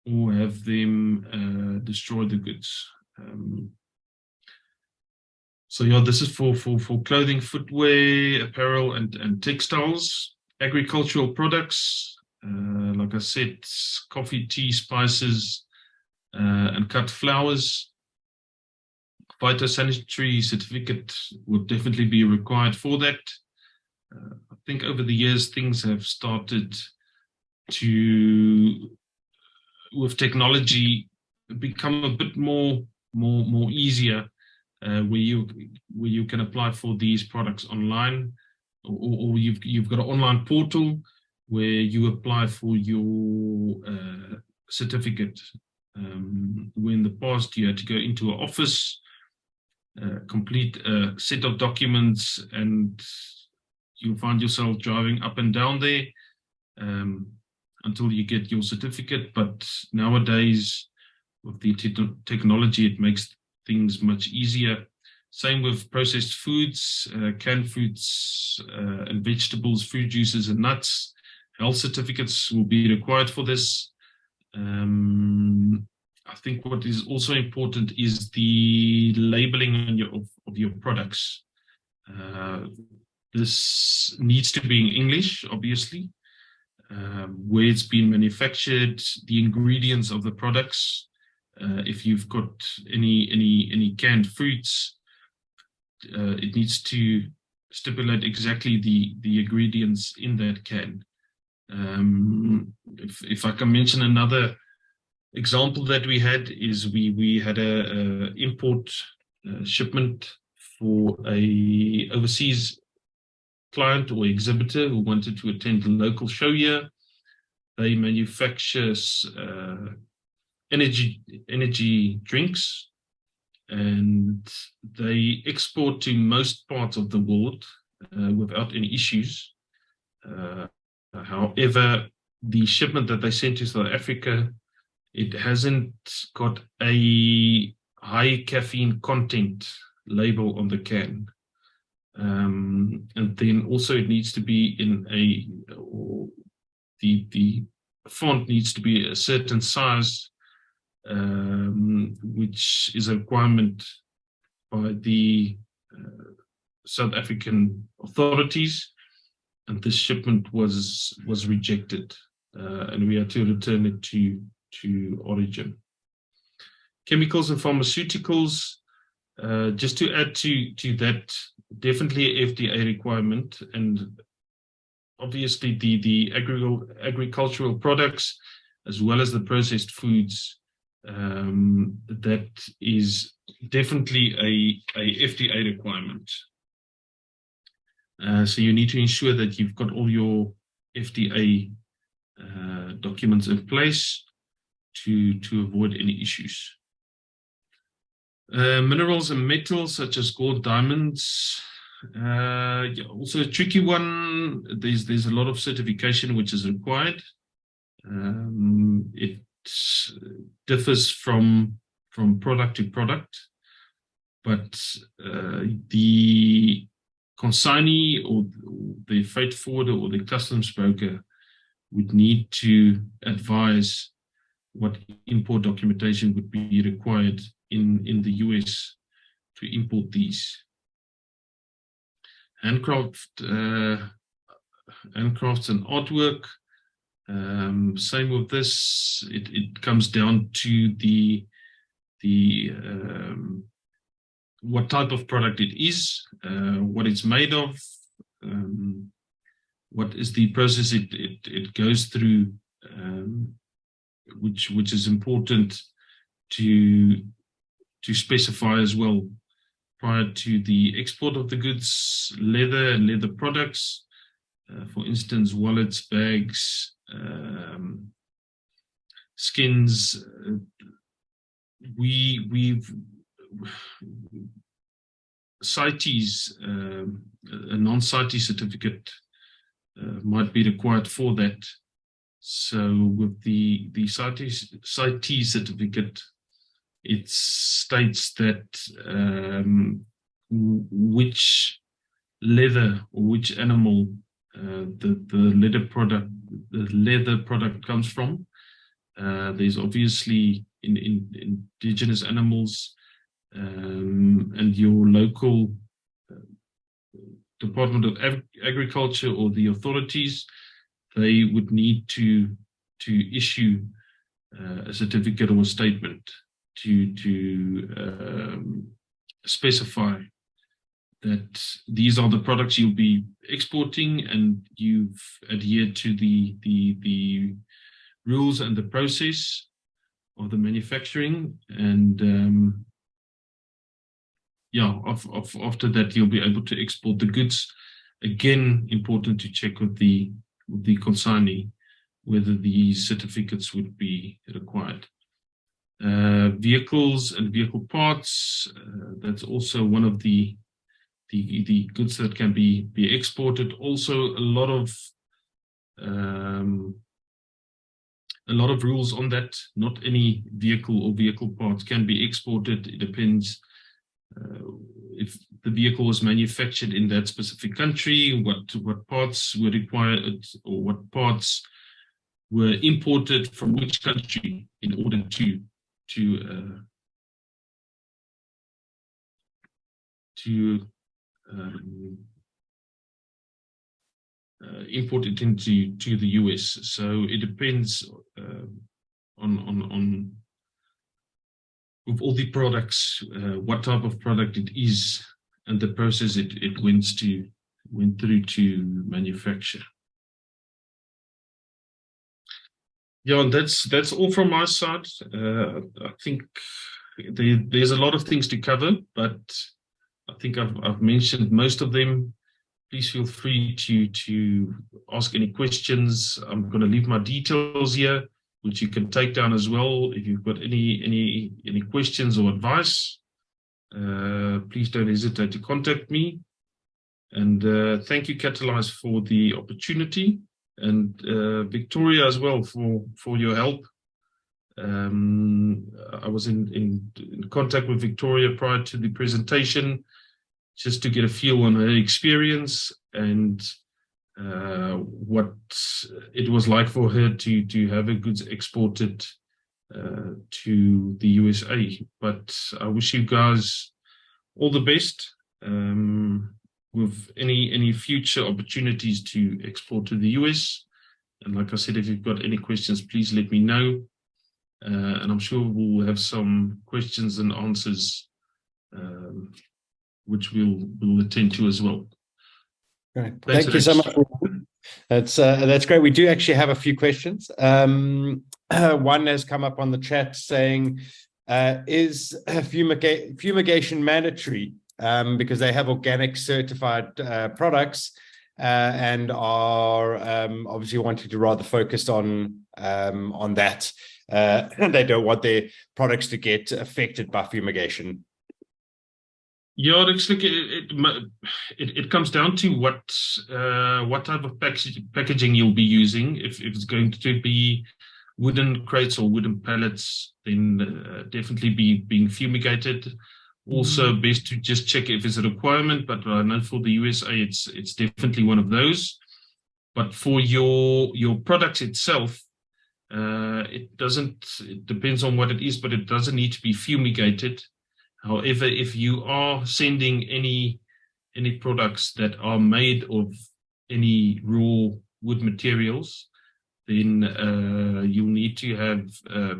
or have them destroy the goods. So yeah, this is for clothing, footwear, apparel, and textiles. Agricultural products, like I said, coffee, tea, spices, and cut flowers. Phytosanitary certificate would definitely be required for that. I think over the years things have started to, with technology, become a bit more easier, where you can apply for these products online, or you've got an online portal where you apply for your certificate. Where in the past you had to go into an office, complete a set of documents, and you find yourself driving up and down there until you get your certificate. But nowadays, with the technology, it makes things much easier. Same with processed foods, canned fruits and vegetables, fruit juices and nuts. Health certificates will be required for this. I think what is also important is the labeling of your products. This needs to be in English, obviously, where it's been manufactured, the ingredients of the products. If you've got any canned fruits, it needs to stipulate exactly the ingredients in that can. If I can mention another example that we had, is we had a import shipment for a overseas client or exhibitor who wanted to attend a local show here. They manufacture energy drinks, and they export to most parts of the world without any issues. However, the shipment that they sent to South Africa, it hasn't got a high caffeine content label on the can. And then also it needs to be in the font needs to be a certain size, which is a requirement by the South African authorities. And this shipment was rejected, and we had to return it to origin. Chemicals and pharmaceuticals, just to add to that, definitely an FDA requirement, and obviously the agricultural products as well as the processed foods, that is definitely a FDA requirement. So you need to ensure that you've got all your FDA documents in place to avoid any issues. Minerals and metals such as gold, diamonds, also a tricky one. There's a lot of certification which is required. It differs from product to product, but the consignee or the freight forwarder or the customs broker would need to advise what import documentation would be required in the US to import these. Handcrafts and artwork, same with this. It comes down to the what type of product it is, what it's made of, what is the process it goes through, which is important to specify as well prior to the export of the goods. Leather and leather products, for instance, wallets, bags, skins. CITES, a non-CITES certificate might be required for that. So with the CITES certificate, it states that which leather or which animal the leather product comes from. There's obviously in indigenous animals, and your local Department of Agriculture or the authorities, they would need to issue a certificate or a statement to specify that these are the products you'll be exporting, and you've adhered to the rules and the process of the manufacturing. And after that, you'll be able to export the goods. Again, important to check with the consignee whether these certificates would be required. Vehicles and vehicle parts, that's also one of the goods that can be exported. Also, a lot of rules on that. Not any vehicle or vehicle parts can be exported. It depends if the vehicle was manufactured in that specific country, what parts were required, or what parts were imported from which country in order to import it into the US. So it depends on with all the products, what type of product it is, and the process it went through to manufacture. Yeah, that's all from my side. I think there's a lot of things to cover, but I think I've mentioned most of them. Please feel free to ask any questions. I'm going to leave my details here, which you can take down as well. If you've got any questions or advice, please don't hesitate to contact me. And thank you, Catalyze, for the opportunity, and Victoria as well for your help. I was in contact with Victoria prior to the presentation, just to get a feel on her experience and what it was like for her to have her goods exported to the USA. But I wish you guys all the best with any future opportunities to export to the US. And like I said, if you've got any questions, please let me know. And I'm sure we'll have some questions and answers which we'll attend to as well. Great. Thank you so much. That's great. We do actually have a few questions. One has come up on the chat saying, is fumigation mandatory? Because they have organic certified products and are obviously wanting to rather focus on that. And they don't want their products to get affected by fumigation. Yeah, it comes down to what type of packaging you'll be using. If it's going to be wooden crates or wooden pallets, then definitely being fumigated. Also, best to just check if it's a requirement. But I know for the USA, it's definitely one of those. But for your product itself, it doesn't. It depends on what it is, but it doesn't need to be fumigated. However, if you are sending any products that are made of any raw wood materials, then you'll need to have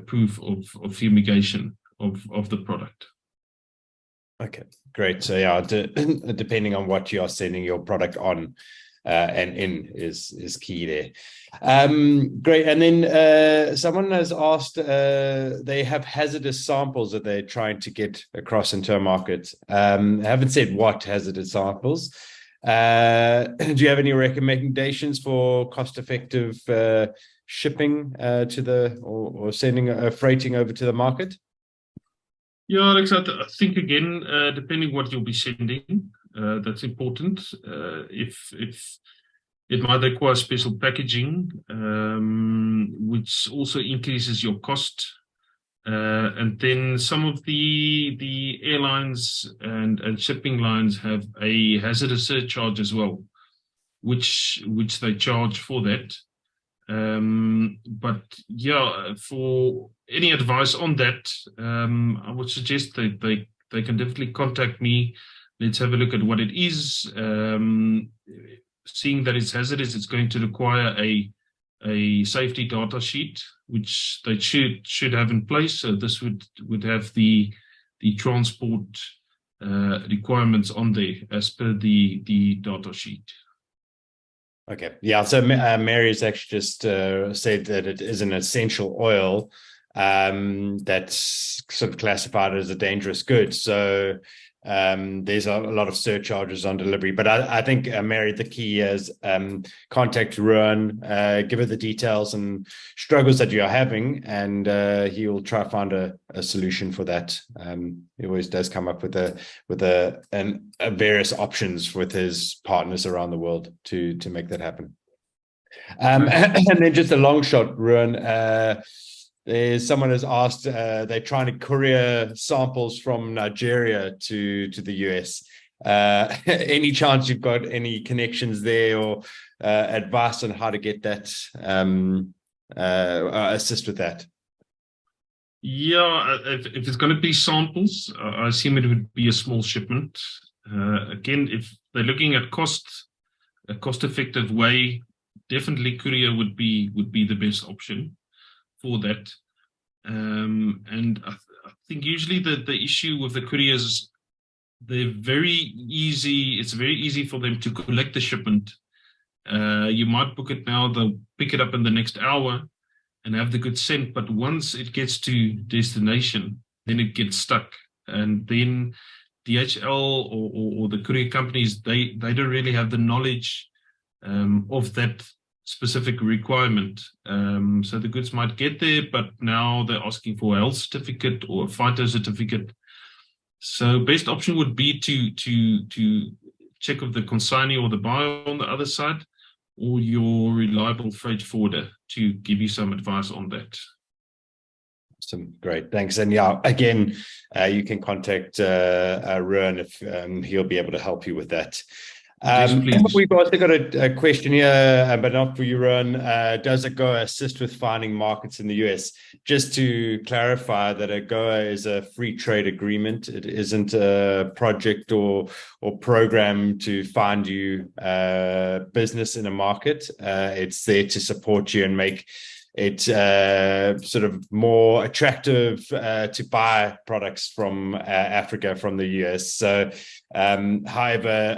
proof of fumigation of the product. Okay, great. So yeah, depending on what you are sending your product on and in is key there. Great. And then someone has asked, they have hazardous samples that they're trying to get across into a market. I haven't said what hazardous samples. Do you have any recommendations for cost-effective shipping to the or sending freighting over to the market? Yeah, Alex, I think again, depending what you'll be sending, That's important. If it might require special packaging, which also increases your cost. And then some of the airlines and shipping lines have a hazardous surcharge as well, which they charge for that. But yeah, for any advice on that, I would suggest that they can definitely contact me. Let's have a look at what it is. Seeing that it's hazardous, it's going to require a safety data sheet, which they should have in place. So this would have the transport requirements on there as per the data sheet. Okay, yeah. So Mary's actually just said that it is an essential oil that's sort of classified as a dangerous good. So there's a lot of surcharges on delivery. But I think, Mary, the key is contact Ruan, give her the details and struggles that you're having, and he will try to find a solution for that. He always does come up with various options with his partners around the world to make that happen. And then just a long shot, Ruan. Someone has asked, they're trying to courier samples from Nigeria to the US. Any chance you've got any connections there, or advice on how to get that, assist with that? Yeah, if it's going to be samples, I assume it would be a small shipment. Again, if they're looking at a cost-effective way, definitely courier would be the best option for that. And I think usually the issue with the couriers, they're very easy. It's very easy for them to collect the shipment. You might book it now, they'll pick it up in the next hour and have the goods sent. But once it gets to destination, then it gets stuck. And then DHL or the courier companies, they don't really have the knowledge of that specific requirement. So the goods might get there, but now they're asking for a health certificate or a phyto certificate. So best option would be to check with the consignee or the buyer on the other side, or your reliable freight forwarder to give you some advice on that. Awesome, great, thanks. And yeah, again, you can contact Ruan if he'll be able to help you with that. Yes, we've also got a question here, but not for you, Ruan. Does AGOA assist with finding markets in the US? Just to clarify that AGOA is a free trade agreement. It isn't a project or program to find you business in a market. It's there to support you and make it sort of more attractive to buy products from Africa from the US. So, however,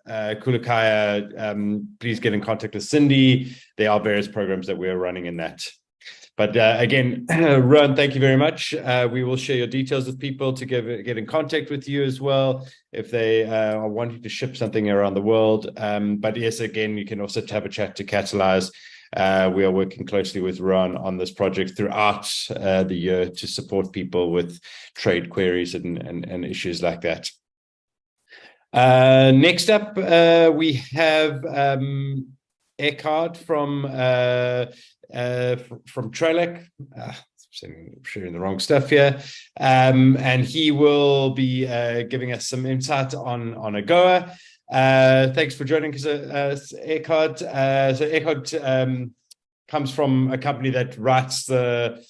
Khulu Khaya, please get in contact with Cindy. There are various programs that we're running in that. But again, Ruan, thank you very much. We will share your details with people to get in contact with you as well if they are wanting to ship something around the world. But yes, again, you can also have a chat to Catalyze. We are working closely with Ruan on this project throughout the year to support people with trade queries and issues like that. Next up, we have Eckhard from Trelec. Sharing the wrong stuff here. And he will be giving us some insight on AGOA. Thanks for joining us, Eckhard. So Eckhard comes from a company that writes the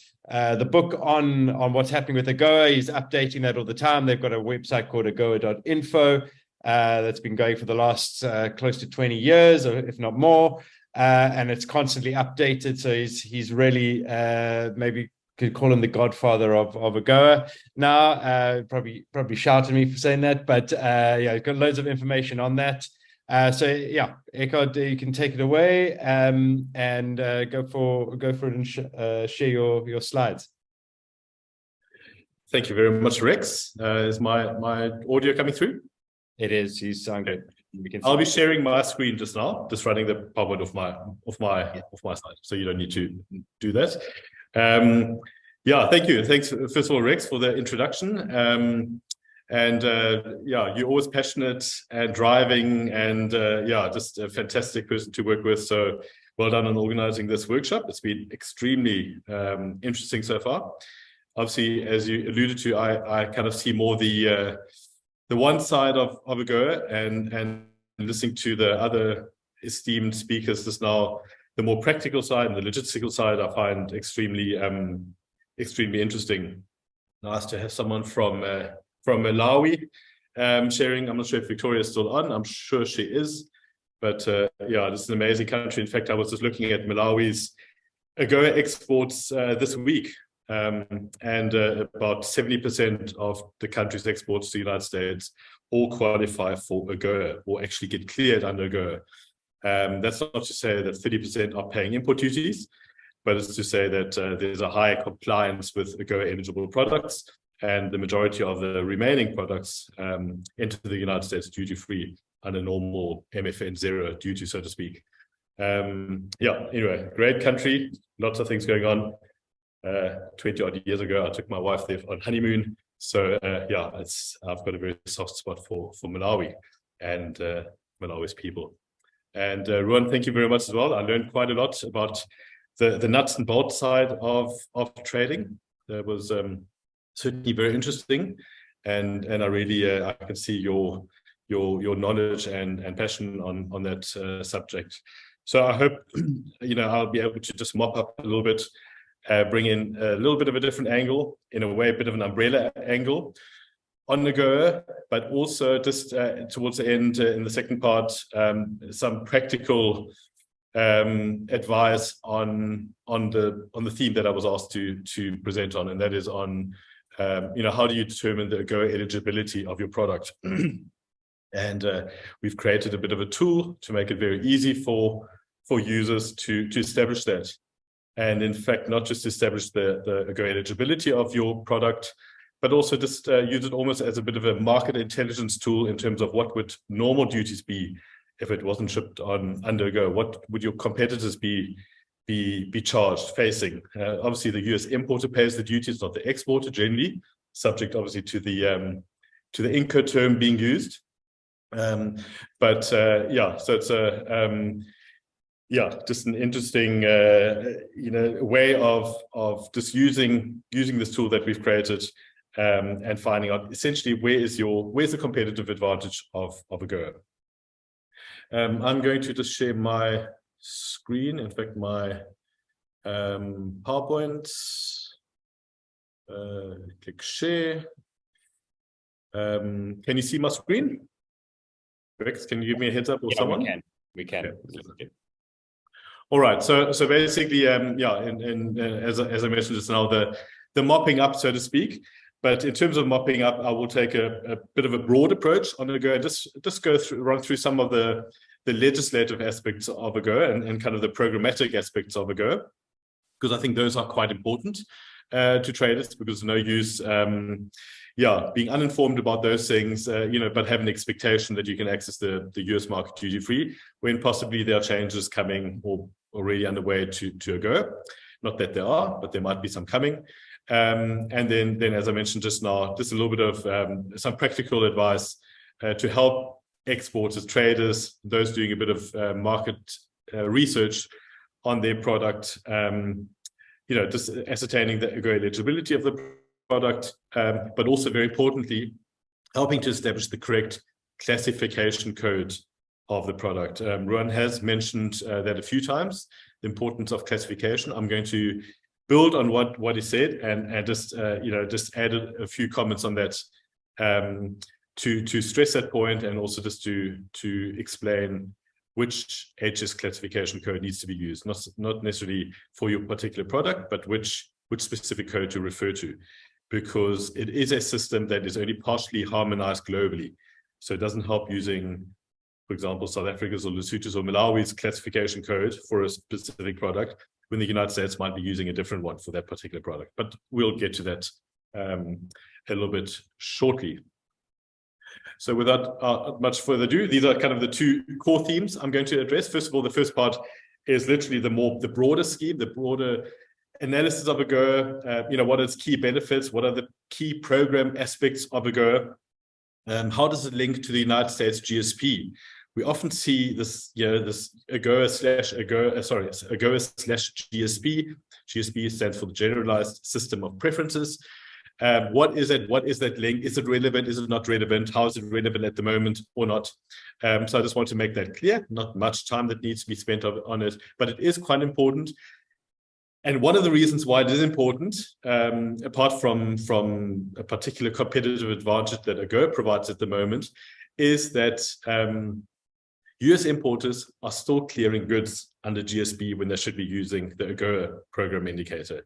book on what's happening with AGOA. He's updating that all the time. They've got a website called agoa.info that's been going for the last close to 20 years, or if not more, and it's constantly updated. So he's really maybe could call him the godfather of AGOA now. Probably shout at me for saying that, but yeah, he's got loads of information on that. So yeah, Eckhard, you can take it away and go for it and share your slides. Thank you very much, Rex. Is my audio coming through? It is. You sound good. I'll be sharing my screen just now, just running the PowerPoint of my side, so you don't need to do that. Yeah, thank you. Thanks, first of all, Rex, for the introduction. And yeah, you're always passionate and driving, and yeah, just a fantastic person to work with. So well done on organizing this workshop. It's been extremely interesting so far. Obviously, as you alluded to, I kind of see more the one side of AGOA, and listening to the other esteemed speakers just now, the more practical side and the logistical side, I find extremely interesting. Nice to have someone from Malawi sharing. I'm not sure if Victoria is still on. I'm sure she is. But yeah, this is an amazing country. In fact, I was just looking at Malawi's AGOA exports this week. And about 70% of the country's exports to the United States all qualify for AGOA, or actually get cleared under AGOA. That's not to say that 30% are paying import duties, but it's to say that there's a higher compliance with AGOA eligible products, and the majority of the remaining products enter the United States duty-free under normal MFN zero duty, so to speak. Yeah, anyway, great country, lots of things going on. 20 odd years ago, I took my wife there on honeymoon. So yeah, I've got a very soft spot for Malawi and Malawi's people. And Ruan, thank you very much as well. I learned quite a lot about the nuts and bolts side of trading. That was certainly very interesting, and I really I can see your knowledge and passion on that subject. So I hope I'll be able to just mop up a little bit, bring in a little bit of a different angle, in a way, a bit of an umbrella angle on AGOA, but also just towards the end, in the second part, some practical advice on the theme that I was asked to present on, and that is on how do you determine the AGOA eligibility of your product. And we've created a bit of a tool to make it very easy for users to establish that. And in fact, not just establish the AGOA eligibility of your product, but also just use it almost as a bit of a market intelligence tool in terms of what would normal duties be if it wasn't shipped on under AGOA. What would your competitors be charged facing? Obviously, the US importer pays the duties, not the exporter generally, subject obviously to the Incoterm being used. But yeah, so it's a yeah, just an interesting way of just using this tool that we've created, and finding out essentially where's the competitive advantage of AGOA. I'm going to just share my screen. In fact, my PowerPoint. Click share. Can you see my screen? Rex, can you give me a heads up, or someone? We can. Okay. All right. So basically, yeah, and as I mentioned just now, the mopping up, so to speak. But in terms of mopping up, I will take a bit of a broad approach on AGOA and just run through some of the legislative aspects of AGOA and kind of the programmatic aspects of AGOA, because I think those are quite important to traders, because no use being uninformed about those things, but have an expectation that you can access the US market duty free when possibly there are changes coming or already underway to AGOA. Not that there are, but there might be some coming. And then, as I mentioned just now, just a little bit of some practical advice to help exporters, traders, those doing a bit of market research on their product, just ascertaining the AGOA eligibility of the product, but also very importantly, helping to establish the correct classification code of the product. Ruan has mentioned that a few times, the importance of classification. I'm going to build on what he said and just add a few comments on that to stress that point, and also just to explain which HS classification code needs to be used, not necessarily for your particular product, but which specific code to refer to, because it is a system that is only partially harmonized globally. So it doesn't help using, for example, South Africa's or Lesotho's or Malawi's classification code for a specific product when the United States might be using a different one for that particular product. But we'll get to that a little bit shortly. So without much further ado, these are kind of the two core themes I'm going to address. First of all, the first part is literally the broader scheme, the broader analysis of AGOA, what are its key benefits, what are the key program aspects of AGOA, How does it link to the United States GSP? We often see this, this AGOA/GSP. GSP stands for the Generalized System of Preferences. What is it? What is that link? Is it relevant? Is it not relevant? How is it relevant at the moment or not? So I just want to make that clear. Not much time that needs to be spent on it, but it is quite important. And one of the reasons why it is important, apart from a particular competitive advantage that AGOA provides at the moment, is that US importers are still clearing goods under GSP when they should be using the AGOA program indicator,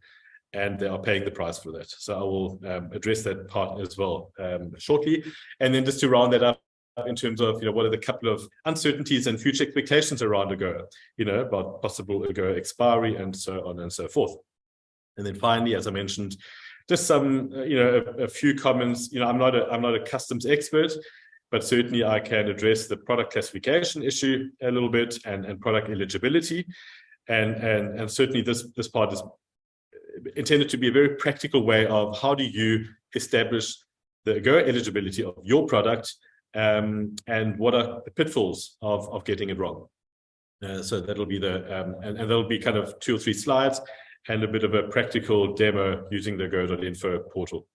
and they are paying the price for that. So I will address that part as well shortly. And then just to round that up in terms of, what are the couple of uncertainties and future expectations around AGOA, about possible AGOA expiry and so on and so forth. And then finally, as I mentioned, just some, a few comments. I'm not a customs expert, but certainly I can address the product classification issue a little bit and product eligibility. And certainly this part is intended to be a very practical way of how do you establish the AGOA eligibility of your product, and what are the pitfalls of getting it wrong. So that'll be and there'll be kind of 2 or 3 slides and a bit of a practical demo using the AGOA.info portal.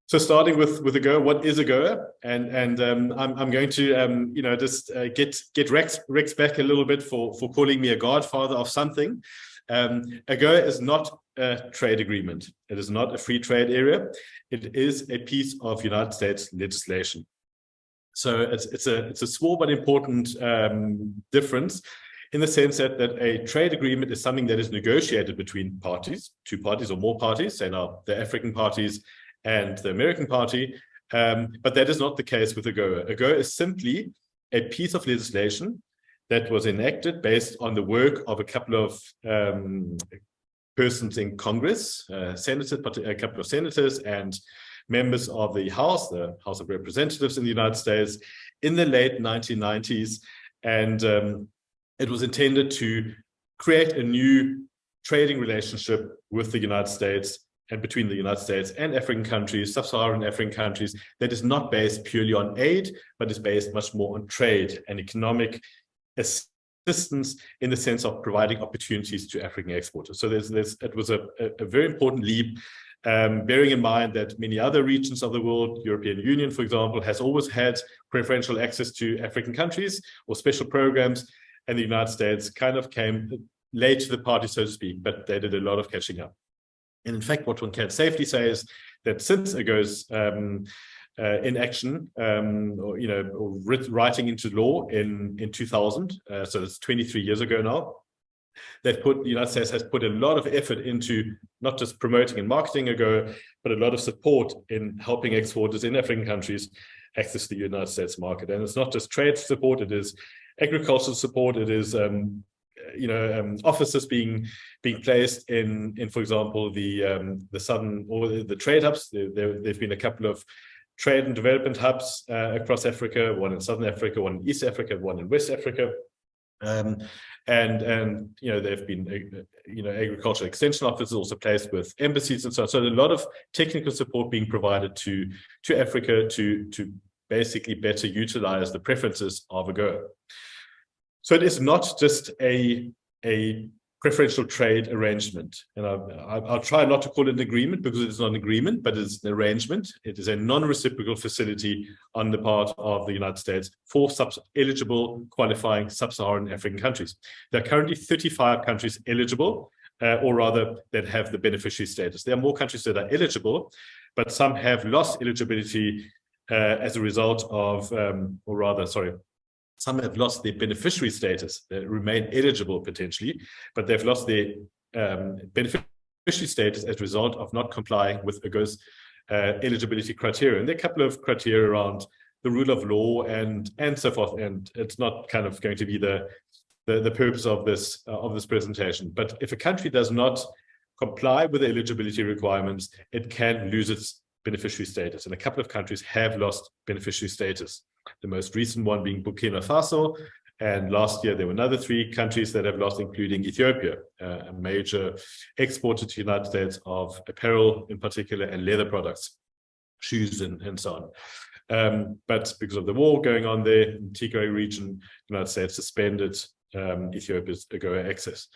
So starting with AGOA, what is AGOA? And I'm going to just get Rex back a little bit for calling me a godfather of something. AGOA is not a trade agreement. It is not a free trade area. It is a piece of United States legislation. So it's a small but important difference, in the sense that a trade agreement is something that is negotiated between parties, 2 parties or more parties, say now the African parties and the American party, but that is not the case with AGOA. AGOA is simply a piece of legislation that was enacted based on the work of a couple of persons in Congress, a couple of senators and members of the House of Representatives in the United States in the late 1990s. And it was intended to create a new trading relationship with the United States and between the United States and African countries, sub-Saharan African countries, that is not based purely on aid, but is based much more on trade and economic assistance, in the sense of providing opportunities to African exporters. So it was a very important leap, bearing in mind that many other regions of the world, European Union, for example, has always had preferential access to African countries or special programs, and the United States kind of came late to the party, so to speak, but they did a lot of catching up. And in fact, what one can safely say is that since AGOA's in action, or writing into law in 2000, so it's 23 years ago now, the United States has put a lot of effort into not just promoting and marketing AGOA, but a lot of support in helping exporters in African countries access the United States market. And it's not just trade support; it is agricultural support. It is offices being placed in, for example, the southern or the trade hubs. There've been a couple of trade and development hubs across Africa, one in Southern Africa, one in East Africa, one in West Africa. And there've been agricultural extension offices also placed with embassies and so on. So a lot of technical support being provided to Africa to basically better utilize the preferences of AGOA. So it is not just a preferential trade arrangement, and I'll try not to call it an agreement, because it is not an agreement, but it's an arrangement. It is a non-reciprocal facility on the part of the United States for eligible qualifying sub-Saharan African countries. There are currently 35 countries eligible, or rather that have the beneficiary status. There are more countries that are eligible, but some have lost eligibility as a result of, some have lost their beneficiary status. They remain eligible potentially, but they've lost their beneficiary status as a result of not complying with AGOA's eligibility criteria. And there are a couple of criteria around the rule of law and so forth. And it's not kind of going to be the purpose of this presentation. But if a country does not comply with the eligibility requirements, it can lose its beneficiary status. And a couple of countries have lost beneficiary status. The most recent one being Burkina Faso, and last year there were another 3 countries that have lost, including Ethiopia, a major exporter to the United States of apparel in particular and leather products. shoes and so on. But because of the war going on there in the Tigray region, the United States suspended Ethiopia's AGOA access.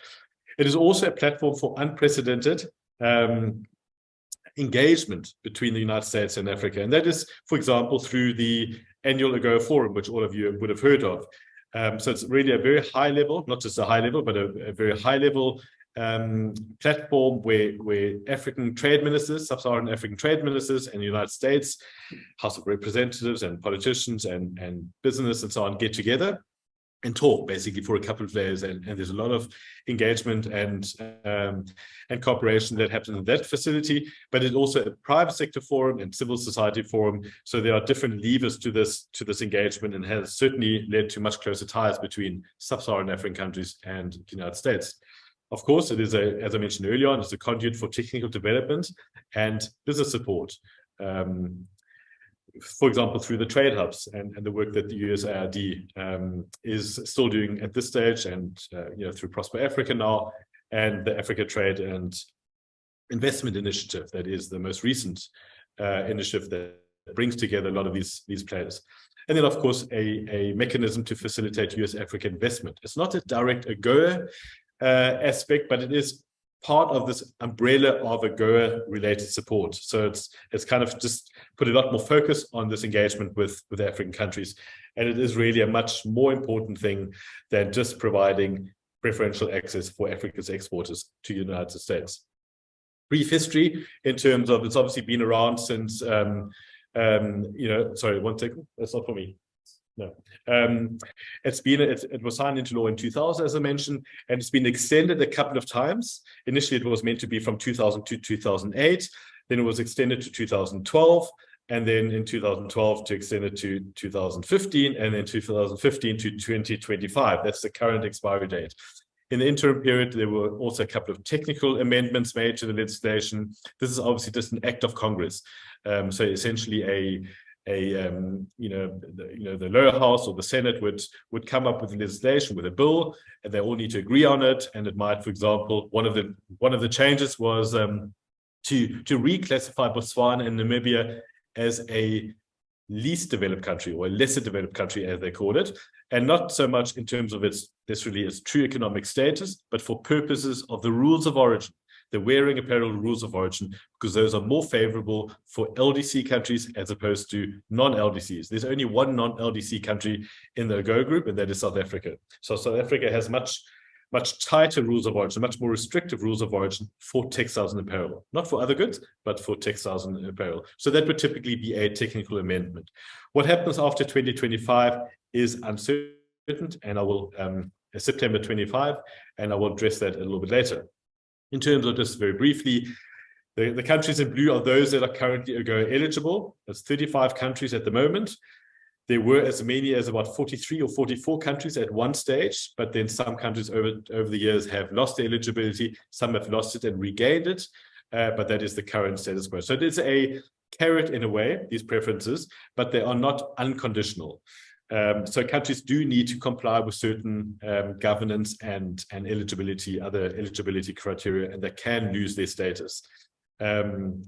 It is also a platform for unprecedented engagement between the United States and Africa. And that is, for example, through the annual AGOA Forum, which all of you would have heard of. So it's really a very high level, not just a high level, but a very high level platform where African trade ministers, sub-Saharan African trade ministers and the United States, House of Representatives and politicians and business and so on get together and talk basically for a couple of days, and there's a lot of engagement and cooperation that happens in that facility. But it's also a private sector forum and civil society forum, so there are different levers to this engagement, and has certainly led to much closer ties between sub-Saharan African countries and the United States. Of course, it is as I mentioned earlier on, it's a conduit for technical development and business support. For example, through the trade hubs and the work that the USAID is still doing at this stage, and through Prosper Africa now, and the Africa Trade and Investment Initiative, that is the most recent initiative that brings together a lot of these players. And then, of course, a mechanism to facilitate US-Africa investment. It's not a direct AGOA aspect, but it is part of this umbrella of AGOA related support. So it's kind of just put a lot more focus on this engagement with African countries. And it is really a much more important thing than just providing preferential access for Africa's exporters to the United States. Brief history in terms of, it's obviously been around since, sorry, one second, that's not for me. No, it was signed into law in 2000, as I mentioned, and it's been extended a couple of times. Initially, it was meant to be from 2000 to 2008. Then it was extended to 2012, and then in 2012 to extend it to 2015, and then 2015 to 2025. That's the current expiry date. In the interim period, there were also a couple of technical amendments made to the legislation. This is obviously just an act of Congress. So essentially the lower house or the Senate would come up with legislation, with a bill, and they all need to agree on it. And it might, for example, one of the changes was to reclassify Botswana and Namibia as a least developed country, or a lesser developed country, as they called it, and not so much in terms of its true economic status, but for purposes of the rules of origin. The wearing apparel rules of origin, because those are more favorable for LDC countries as opposed to non-LDCs. There's only one non-LDC country in the AGOA group, and that is South Africa. So South Africa has much tighter rules of origin, much more restrictive rules of origin for textiles and apparel. Not for other goods, but for textiles and apparel. So that would typically be a technical amendment. What happens after 2025 is uncertain, and I will, September 25, and I will address that a little bit later. In terms of, just very briefly, the countries in blue are those that are currently AGOA eligible. That's 35 countries at the moment. There were as many as about 43 or 44 countries at one stage, but then some countries over the years have lost their eligibility. Some have lost it and regained it, but that is the current status quo. So it is a carrot in a way, these preferences, but they are not unconditional. So countries do need to comply with certain governance and eligibility, other eligibility criteria, and they can lose their status. So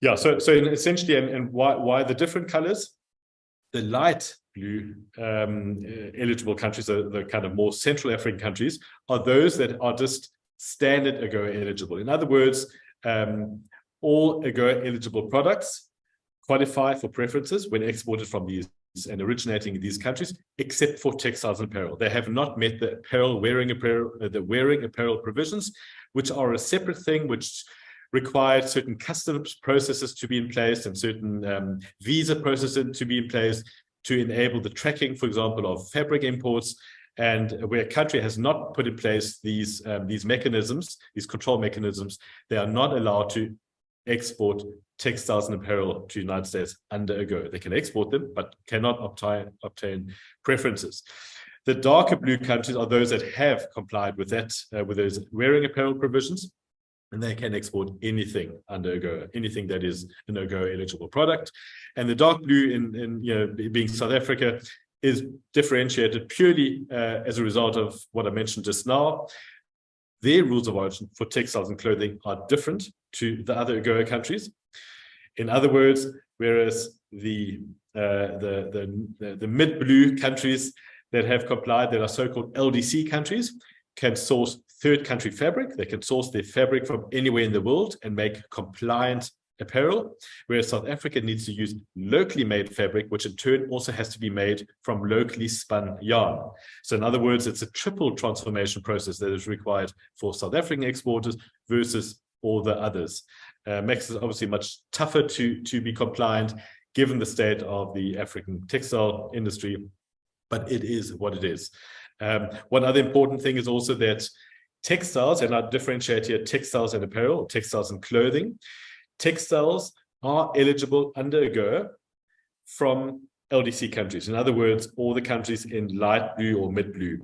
essentially, and why the different colors? The light blue eligible countries, the kind of more Central African countries, are those that are just standard AGOA eligible. In other words, all AGOA eligible products qualify for preferences when exported from these and originating in these countries, except for textiles and apparel. They have not met the wearing apparel provisions, which are a separate thing, which required certain customs processes to be in place and certain visa processes to be in place to enable the tracking, for example, of fabric imports. And where a country has not put in place these mechanisms, these control mechanisms, they are not allowed to export textiles and apparel to the United States under AGOA. They can export them, but cannot obtain preferences. The darker blue countries are those that have complied with that, with those wearing apparel provisions, and they can export anything under AGOA, anything that is an AGOA eligible product. And the dark blue, in being South Africa, is differentiated purely as a result of what I mentioned just now. Their rules of origin for textiles and clothing are different to the other AGOA countries. In other words, whereas the mid-blue countries that have complied, that are so-called LDC countries, can source third country fabric. They can source their fabric from anywhere in the world and make compliant apparel, whereas South Africa needs to use locally made fabric, which in turn also has to be made from locally spun yarn. So in other words, it's a triple transformation process that is required for South African exporters versus all the others. Makes it obviously much tougher to be compliant given the state of the African textile industry, but it is what it is. One other important thing is also that textiles, and I differentiate here textiles and apparel, textiles and clothing. Textiles are eligible under AGOA from LDC countries. In other words, all the countries in light blue or mid blue.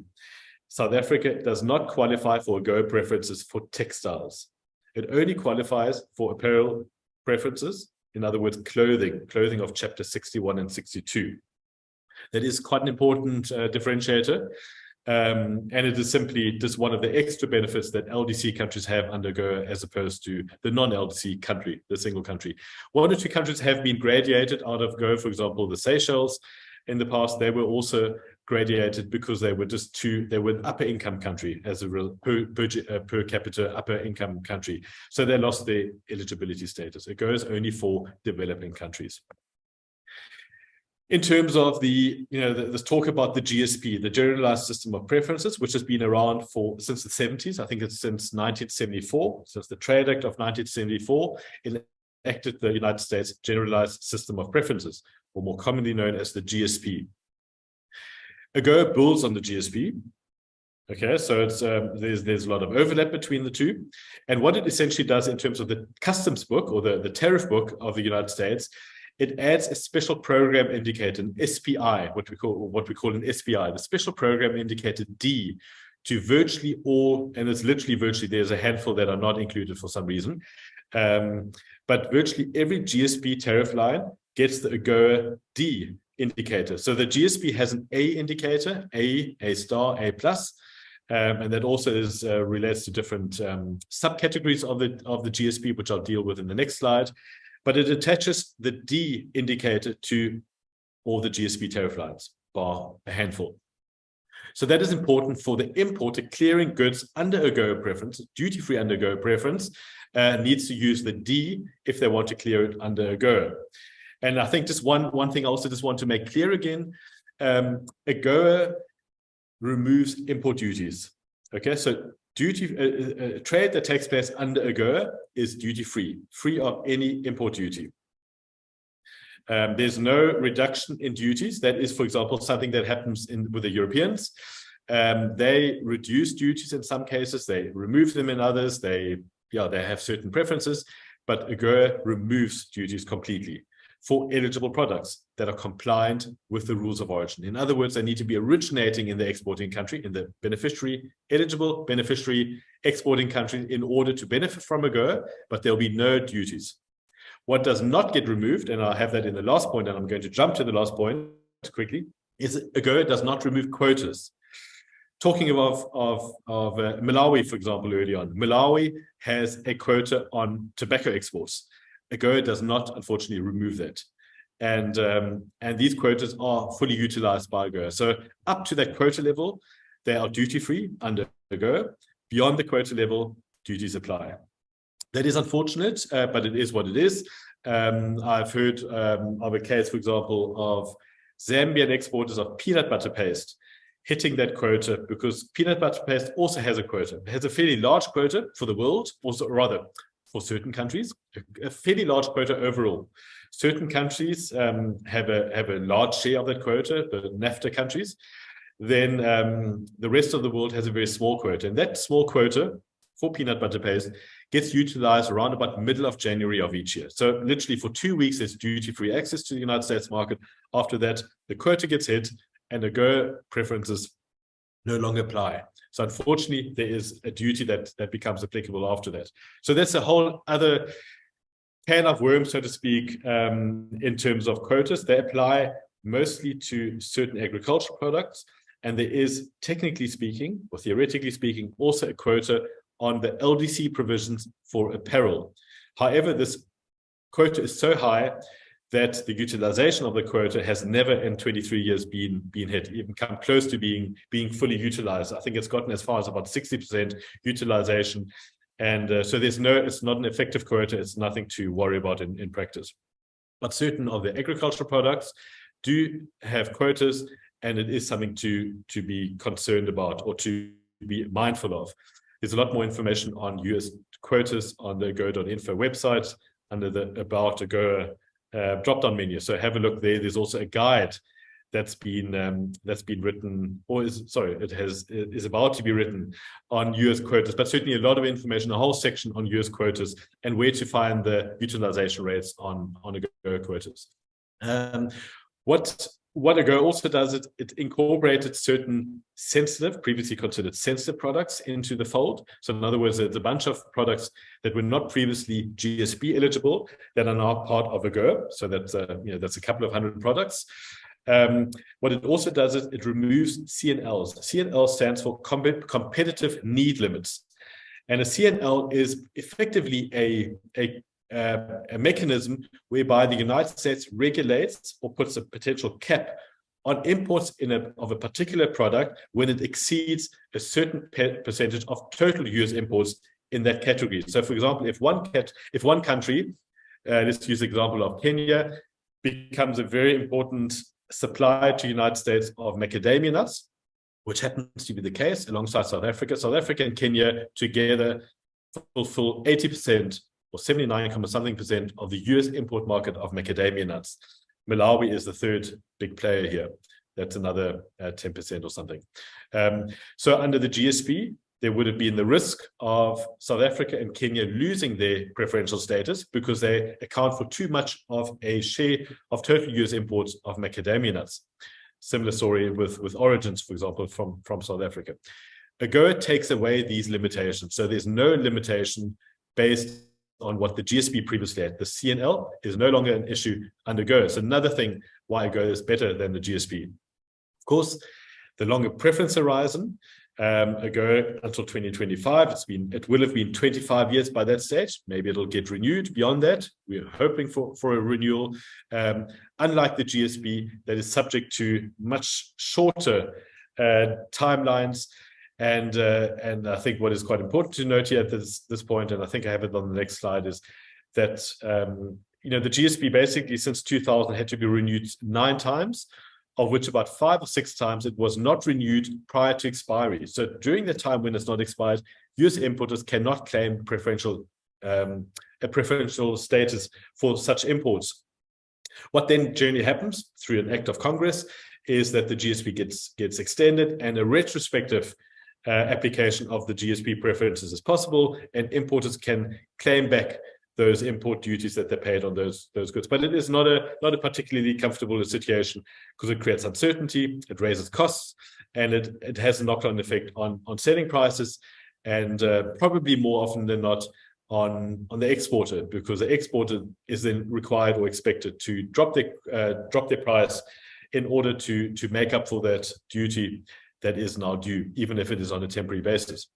South Africa does not qualify for AGOA preferences for textiles. It only qualifies for apparel preferences, in other words, clothing of chapter 61 and 62. That is quite an important differentiator. And it is simply just one of the extra benefits that LDC countries have under AGOA as opposed to the non-LDC country, the single country. One or two countries have been gradiated out of AGOA, for example, the Seychelles. In the past, they were also gradiated because they were they were an upper income country as a real per capita upper income country. So they lost their eligibility status. AGOA is only for developing countries. In terms of this talk about the GSP, the Generalized System of Preferences, which has been around since the 70s, I think it's since 1974, since the Trade Act of 1974, enacted the United States Generalized System of Preferences, or more commonly known as the GSP. AGOA builds on the GSP. Okay, so it's there's a lot of overlap between the two. And what it essentially does in terms of the customs book or the tariff book of the United States, it adds a special program indicator, an SPI, what we call an SPI, the special program indicator D, to virtually all, and it's literally virtually, there's a handful that are not included for some reason, but virtually every GSP tariff line gets the AGOA D indicator. So the GSP has an A indicator, A star, A plus, and that also relates to different subcategories of the GSP, which I'll deal with in the next slide. But it attaches the D indicator to all the GSP tariff lines, bar a handful. So that is important for the importer clearing goods under AGOA preference, duty-free under AGOA preference, needs to use the D if they want to clear it under AGOA. And I think just one thing I also just want to make clear again, AGOA removes import duties. Okay, so trade that takes place under AGOA is duty-free, free of any import duty. There's no reduction in duties. That is, for example, something that happens with the Europeans. They reduce duties in some cases, they remove them in others, they have certain preferences, but AGOA removes duties completely for eligible products that are compliant with the rules of origin. In other words, they need to be originating in the exporting country, in the eligible beneficiary exporting country in order to benefit from AGOA, but there'll be no duties. What does not get removed, and I'll have that in the last point, and I'm going to jump to the last point quickly, is that AGOA does not remove quotas. Talking of Malawi, for example, early on, Malawi has a quota on tobacco exports. AGOA does not, unfortunately, remove that. And these quotas are fully utilized by AGOA. So up to that quota level, they are duty-free under AGOA. Beyond the quota level, duties apply. That is unfortunate, but it is what it is. I've heard of a case, for example, of Zambian exporters of peanut butter paste hitting that quota because peanut butter paste also has a quota. It has a fairly large quota for the world, also rather for certain countries, a fairly large quota overall. Certain countries have a large share of that quota, the NAFTA countries. Then the rest of the world has a very small quota. And that small quota for peanut butter paste gets utilized around about middle of January of each year. So literally for 2 weeks, there's duty-free access to the United States market. After that, the quota gets hit and the AGOA preferences no longer apply. So unfortunately, there is a duty that becomes applicable after that. So that's a whole other can of worms, so to speak, in terms of quotas. They apply mostly to certain agricultural products. And there is, technically speaking, or theoretically speaking, also a quota on the LDC provisions for apparel. However, this quota is so high that the utilization of the quota has never in 23 years been hit, even come close to being fully utilized. I think it's gotten as far as about 60% utilization. And so it's not an effective quota. It's nothing to worry about in practice. But certain of the agricultural products do have quotas, and it is something to be concerned about or to be mindful of. There's a lot more information on US quotas on the agoa.info website under the About AGOA drop-down menu. So have a look there. There's also a guide that's been written, or is about to be written on US quotas, but certainly a lot of information, a whole section on US quotas and where to find the utilization rates on AGOA quotas. What AGOA also does, it incorporated certain previously considered sensitive products into the fold. So in other words, there's a bunch of products that were not previously GSP eligible that are now part of AGOA. So that's a couple of hundred products. What it also does is it removes CNLs. CNL stands for competitive need limits. And a CNL is effectively a mechanism whereby the United States regulates or puts a potential cap on imports of a particular product when it exceeds a certain percentage of total US imports in that category. So, for example, if one country, let's use the example of Kenya, becomes a very important supplier to the United States of macadamia nuts, which happens to be the case alongside South Africa. South Africa and Kenya together fulfill 80% or 79% of the US import market of macadamia nuts. Malawi is the third big player here. That's another 10% or something. So under the GSP, there would have been the risk of South Africa and Kenya losing their preferential status because they account for too much of a share of total US imports of macadamia nuts. Similar story with origins, for example, from South Africa. AGOA takes away these limitations. So there's no limitation based on what the GSP previously had. The CNL is no longer an issue under AGOA. It's another thing why AGOA is better than the GSP. Of course, the longer preference horizon, AGOA until 2025, it will have been 25 years by that stage. Maybe it'll get renewed beyond that. We're hoping for a renewal. Unlike the GSP, that is subject to much shorter timelines. And I think what is quite important to note here at this point, and I think I have it on the next slide, is that the GSP basically since 2000 had to be renewed 9 times, of which about 5 or 6 times it was not renewed prior to expiry. So during the time when it's not expired, US importers cannot claim a preferential status for such imports. What then generally happens through an act of Congress is that the GSP gets extended and a retrospective application of the GSP preferences is possible, and importers can claim back those import duties that they paid on those goods. But it is not a particularly comfortable situation because it creates uncertainty, it raises costs, and it has a knock-on effect on selling prices, and probably more often than not on the exporter, because the exporter is then required or expected to drop their price in order to make up for that duty that is now due, even if it is on a temporary basis.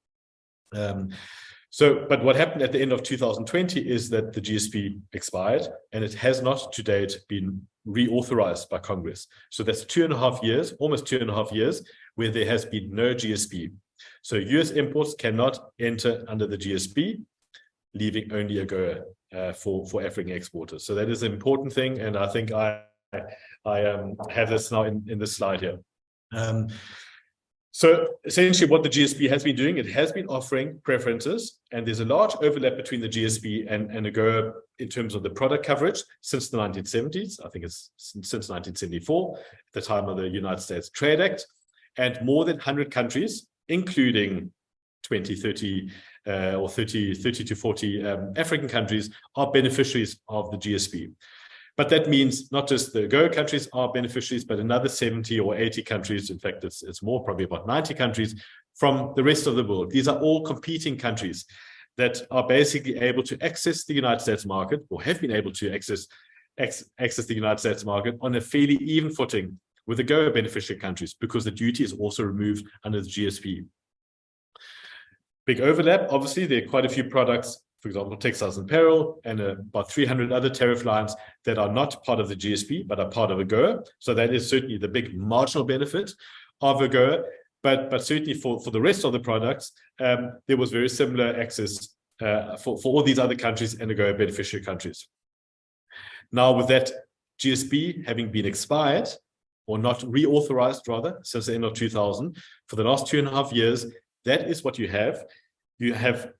But what happened at the end of 2020 is that the GSP expired, and it has not to date been reauthorized by Congress. So that's 2.5 years, almost 2.5 years, where there has been no GSP. So US imports cannot enter under the GSP, leaving only AGOA for African exporters. So that is an important thing, and I think I have this now in this slide here. So essentially what the GSP has been doing, it has been offering preferences, and there's a large overlap between the GSP and AGOA in terms of the product coverage since the 1970s. I think it's since 1974, at the time of the United States Trade Act, and more than 100 countries, including 20, 30 or 30 to 40 African countries, are beneficiaries of the GSP. But that means not just the AGOA countries are beneficiaries, but another 70 or 80 countries, in fact, it's more, probably about 90 countries from the rest of the world. These are all competing countries that are basically able to access the United States market, or have been able to access the United States market on a fairly even footing with the AGOA beneficiary countries, because the duty is also removed under the GSP. Big overlap, obviously, there are quite a few products for example, textiles and apparel, and about 300 other tariff lines that are not part of the GSP, but are part of AGOA. So that is certainly the big marginal benefit of AGOA. But certainly for the rest of the products, there was very similar access for all these other countries and AGOA beneficiary countries. Now, with that GSP having been expired, or not reauthorized rather, since the end of 2000, for the last 2.5 years, that is what you have. You have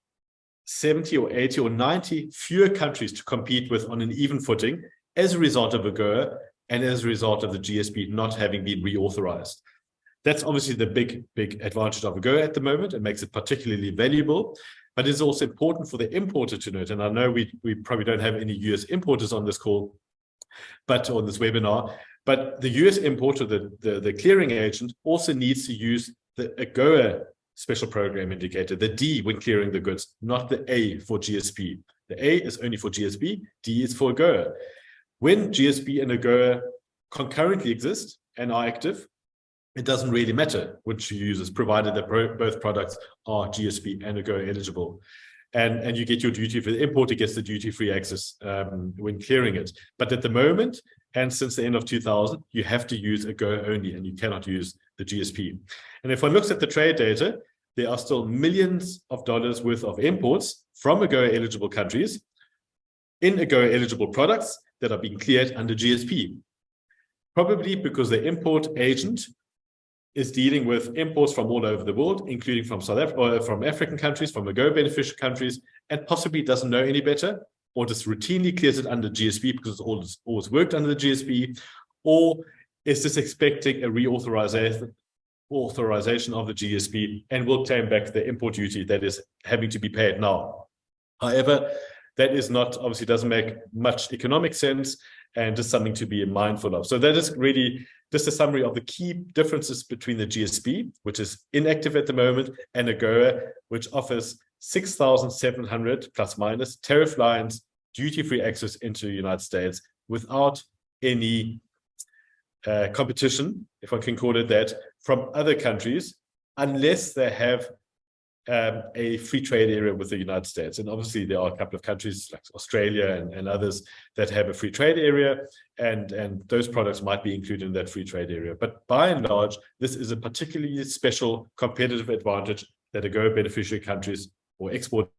70 or 80 or 90 fewer countries to compete with on an even footing as a result of AGOA and as a result of the GSP not having been reauthorized. That's obviously the big advantage of AGOA at the moment. It makes it particularly valuable, but it's also important for the importer to note, and I know we probably don't have any US importers on this call, but on this webinar, but the US importer, the clearing agent, also needs to use the AGOA special program indicator, the D when clearing the goods, not the A for GSP. The A is only for GSP, D is for AGOA. When GSP and AGOA concurrently exist and are active, it doesn't really matter which you use, provided that both products are GSP and AGOA eligible. And you get your duty for the importer gets the duty-free access when clearing it. But at the moment, and since the end of 2000, you have to use AGOA only, and you cannot use the GSP. And if one looks at the trade data, there are still millions of dollars worth of imports from AGOA eligible countries in AGOA eligible products that are being cleared under GSP. Probably because the import agent is dealing with imports from all over the world, including from South Africa, or from African countries, from AGOA beneficiary countries, and possibly doesn't know any better, or just routinely clears it under GSP because it's always worked under the GSP, or is just expecting a reauthorization of the GSP and will claim back the import duty that is having to be paid now. However, that is not, obviously doesn't make much economic sense, and just something to be mindful of. So that is really just a summary of the key differences between the GSP, which is inactive at the moment, and AGOA, which offers 6,700 plus minus tariff lines, duty-free access into the United States without any competition, if I can call it that, from other countries, unless they have a free trade area with the United States. And obviously there are a couple of countries like Australia and others that have a free trade area, and those products might be included in that free trade area. But by and large, this is a particularly special competitive advantage that AGOA beneficiary countries or exporters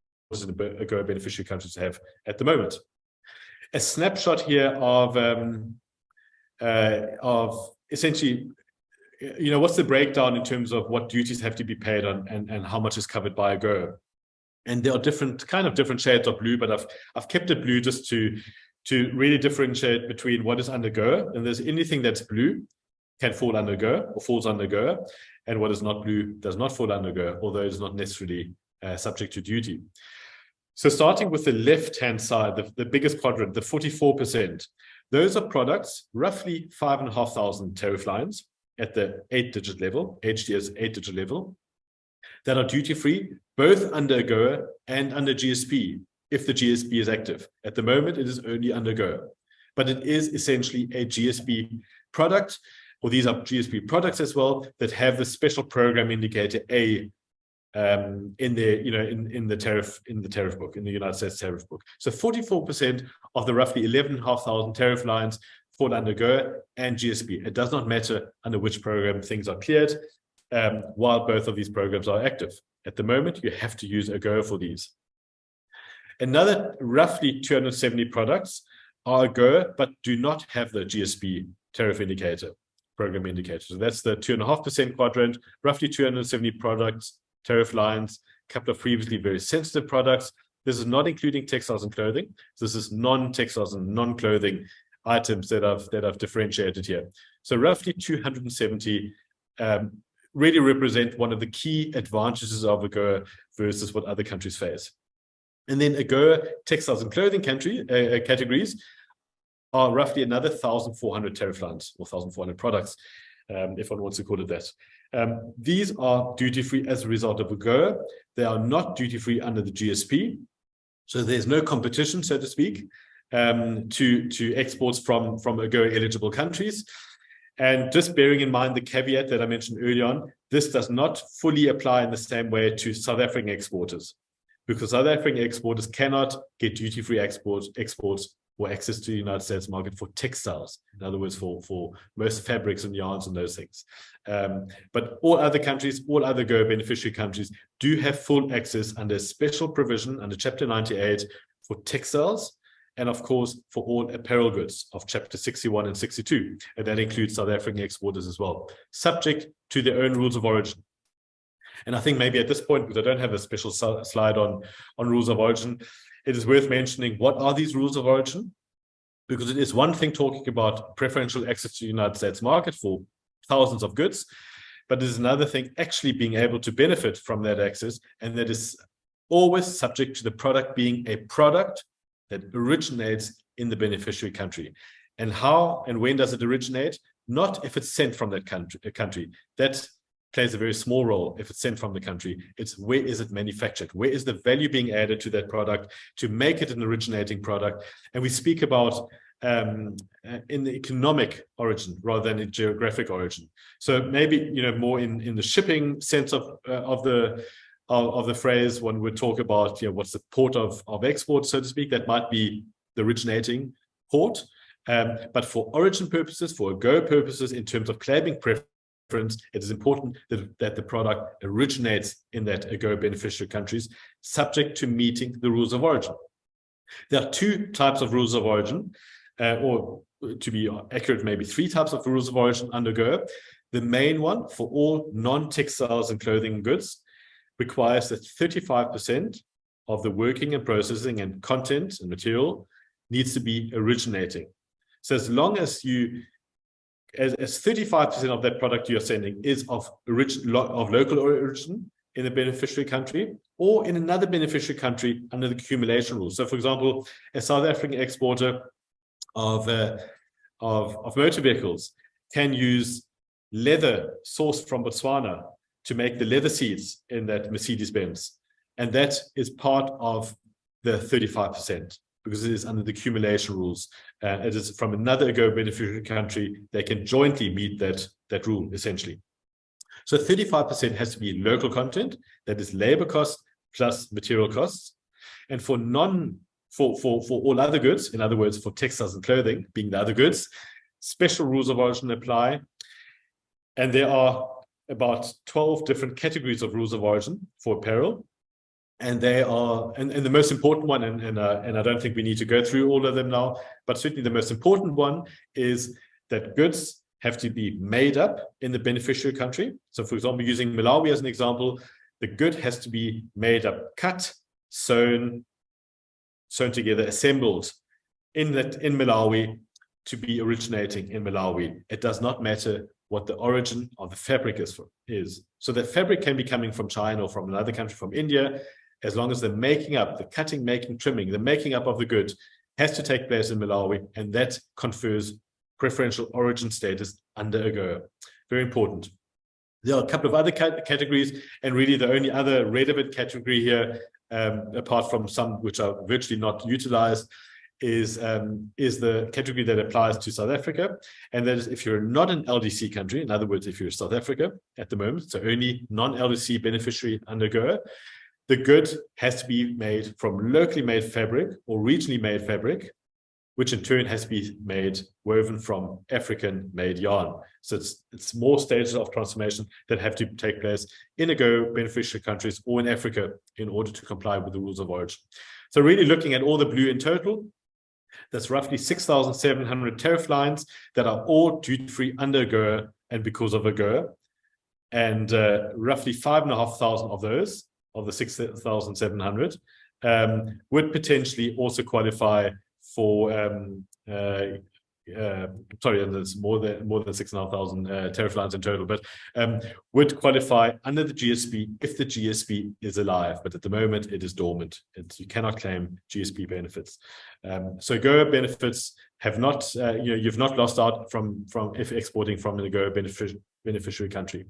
in AGOA beneficiary countries have at the moment. A snapshot here of essentially, you know, what's the breakdown in terms of what duties have to be paid on and how much is covered by AGOA. And there are different shades of blue, but I've kept it blue just to really differentiate between what is under AGOA, and there's anything that's blue can fall under AGOA or falls under AGOA, and what is not blue does not fall under AGOA, although it's not necessarily subject to duty. So starting with the left-hand side, the biggest quadrant, the 44%, those are products, roughly 5,500 tariff lines at the 8-digit level, HDS 8-digit level, that are duty-free, both under AGOA and under GSP, if the GSP is active. At the moment, it is only under AGOA, but it is essentially a GSP product, or these are GSP products as well, that have the special program indicator A in their, you know, in the tariff book, in the United States tariff book. So 44% of the roughly 11,500 tariff lines fall under AGOA and GSP. It does not matter under which program things are cleared, while both of these programs are active. At the moment, you have to use AGOA for these. Another roughly 270 products are AGOA, but do not have the GSP tariff indicator, program indicator. So that's the 2.5% quadrant, roughly 270 products, tariff lines, a couple of previously very sensitive products. This is not including textiles and clothing. This is non-textiles and non-clothing items that I've differentiated here. So roughly 270 really represent one of the key advantages of AGOA versus what other countries face. And then AGOA textiles and clothing categories are roughly another 1,400 tariff lines or 1,400 products, if one wants to call it that. These are duty-free as a result of AGOA. They are not duty-free under the GSP. So there's no competition, so to speak, to exports from AGOA eligible countries. And just bearing in mind the caveat that I mentioned earlier on, this does not fully apply in the same way to South African exporters. because South African exporters cannot get duty-free exports or access to the United States market for textiles. In other words, for most fabrics and yarns and those things. But all other countries, all other AGOA beneficiary countries do have full access under a special provision under Chapter 98 for textiles, and of course for all apparel goods of Chapter 61 and 62. And that includes South African exporters as well, subject to their own rules of origin. And I think maybe at this point, because I don't have a special slide on rules of origin, it is worth mentioning what are these rules of origin, because it is one thing talking about preferential access to the United States market for thousands of goods, but it is another thing actually being able to benefit from that access, and that is always subject to the product being a product that originates in the beneficiary country. And how and when does it originate? Not if it's sent from that country. That plays a very small role if it's sent from the country. It's where is it manufactured? Where is the value being added to that product to make it an originating product? And we speak about in the economic origin rather than a geographic origin. So maybe, you know, more in the shipping sense of the phrase, when we talk about, you know, what's the port of export, so to speak, that might be the originating port. But for origin purposes, for AGOA purposes, in terms of claiming preference, it is important that the product originates in that AGOA beneficiary countries, subject to meeting the rules of origin. There are two types of rules of origin, or to be accurate, maybe three types of rules of origin under AGOA. The main one for all non-textiles and clothing goods requires that 35% of the working and processing and content and material needs to be originating. So as long as you, as 35% of that product you're sending is of local origin in the beneficiary country or in another beneficiary country under the accumulation rules. So for example, a South African exporter of motor vehicles can use leather sourced from Botswana to make the leather seats in that Mercedes-Benz. And that is part of the 35%, because it is under the accumulation rules. It is from another AGOA beneficiary country, they can jointly meet that rule, essentially. So 35% has to be local content, that is labor cost plus material costs. And for all other goods, in other words, for textiles and clothing, being the other goods, special rules of origin apply. And there are about 12 different categories of rules of origin for apparel. And they are, and the most important one, and I don't think we need to go through all of them now, but certainly the most important one is that goods have to be made up in the beneficiary country. So for example, using Malawi as an example, the good has to be made up, cut, sewn together, assembled in Malawi to be originating in Malawi. It does not matter what the origin of the fabric is. So the fabric can be coming from China or from another country, from India, as long as the making up, the cutting, making, trimming, the making up of the good has to take place in Malawi, and that confers preferential origin status under AGOA. Very important. There are a couple of other categories, and really the only other relevant category here, apart from some which are virtually not utilized, is the category that applies to South Africa. And that is if you're not an LDC country, in other words, if you're South Africa at the moment, so only non-LDC beneficiary under AGOA, the good has to be made from locally made fabric or regionally made fabric, which in turn has to be woven from African-made yarn. So it's more stages of transformation that have to take place in AGOA beneficiary countries or in Africa in order to comply with the rules of origin. So really looking at all the blue in total, that's roughly 6,700 tariff lines that are all duty-free under AGOA and because of AGOA. And roughly 5,500 of those, of the 6,700, would potentially also qualify for, sorry, and there's more than 6,500 tariff lines in total, but would qualify under the GSP if the GSP is alive. But at the moment, it is dormant. You cannot claim GSP benefits. So AGOA benefits have not, you've not lost out from if exporting from an AGOA beneficiary country.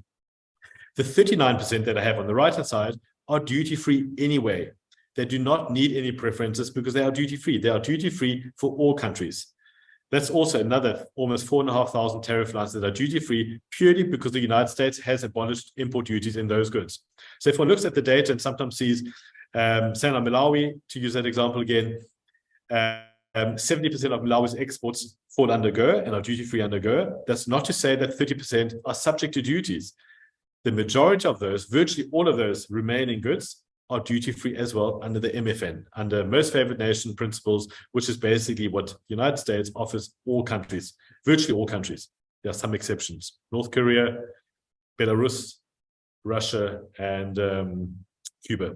The 39% that I have on the right-hand side are duty-free anyway. They do not need any preferences because they are duty-free. They are duty-free for all countries. That's also another almost 4,500 tariff lines that are duty-free purely because the United States has abolished import duties in those goods. So if one looks at the data and sometimes sees Say now Malawi, to use that example again, 70% of Malawi's exports fall under GO and are duty-free under GO. That's not to say that 30% are subject to duties. The majority of those, virtually all of those remaining goods, are duty-free as well under the MFN, under most favored nation principles, which is basically what the United States offers all countries, virtually all countries. There are some exceptions. North Korea, Belarus, Russia, and Cuba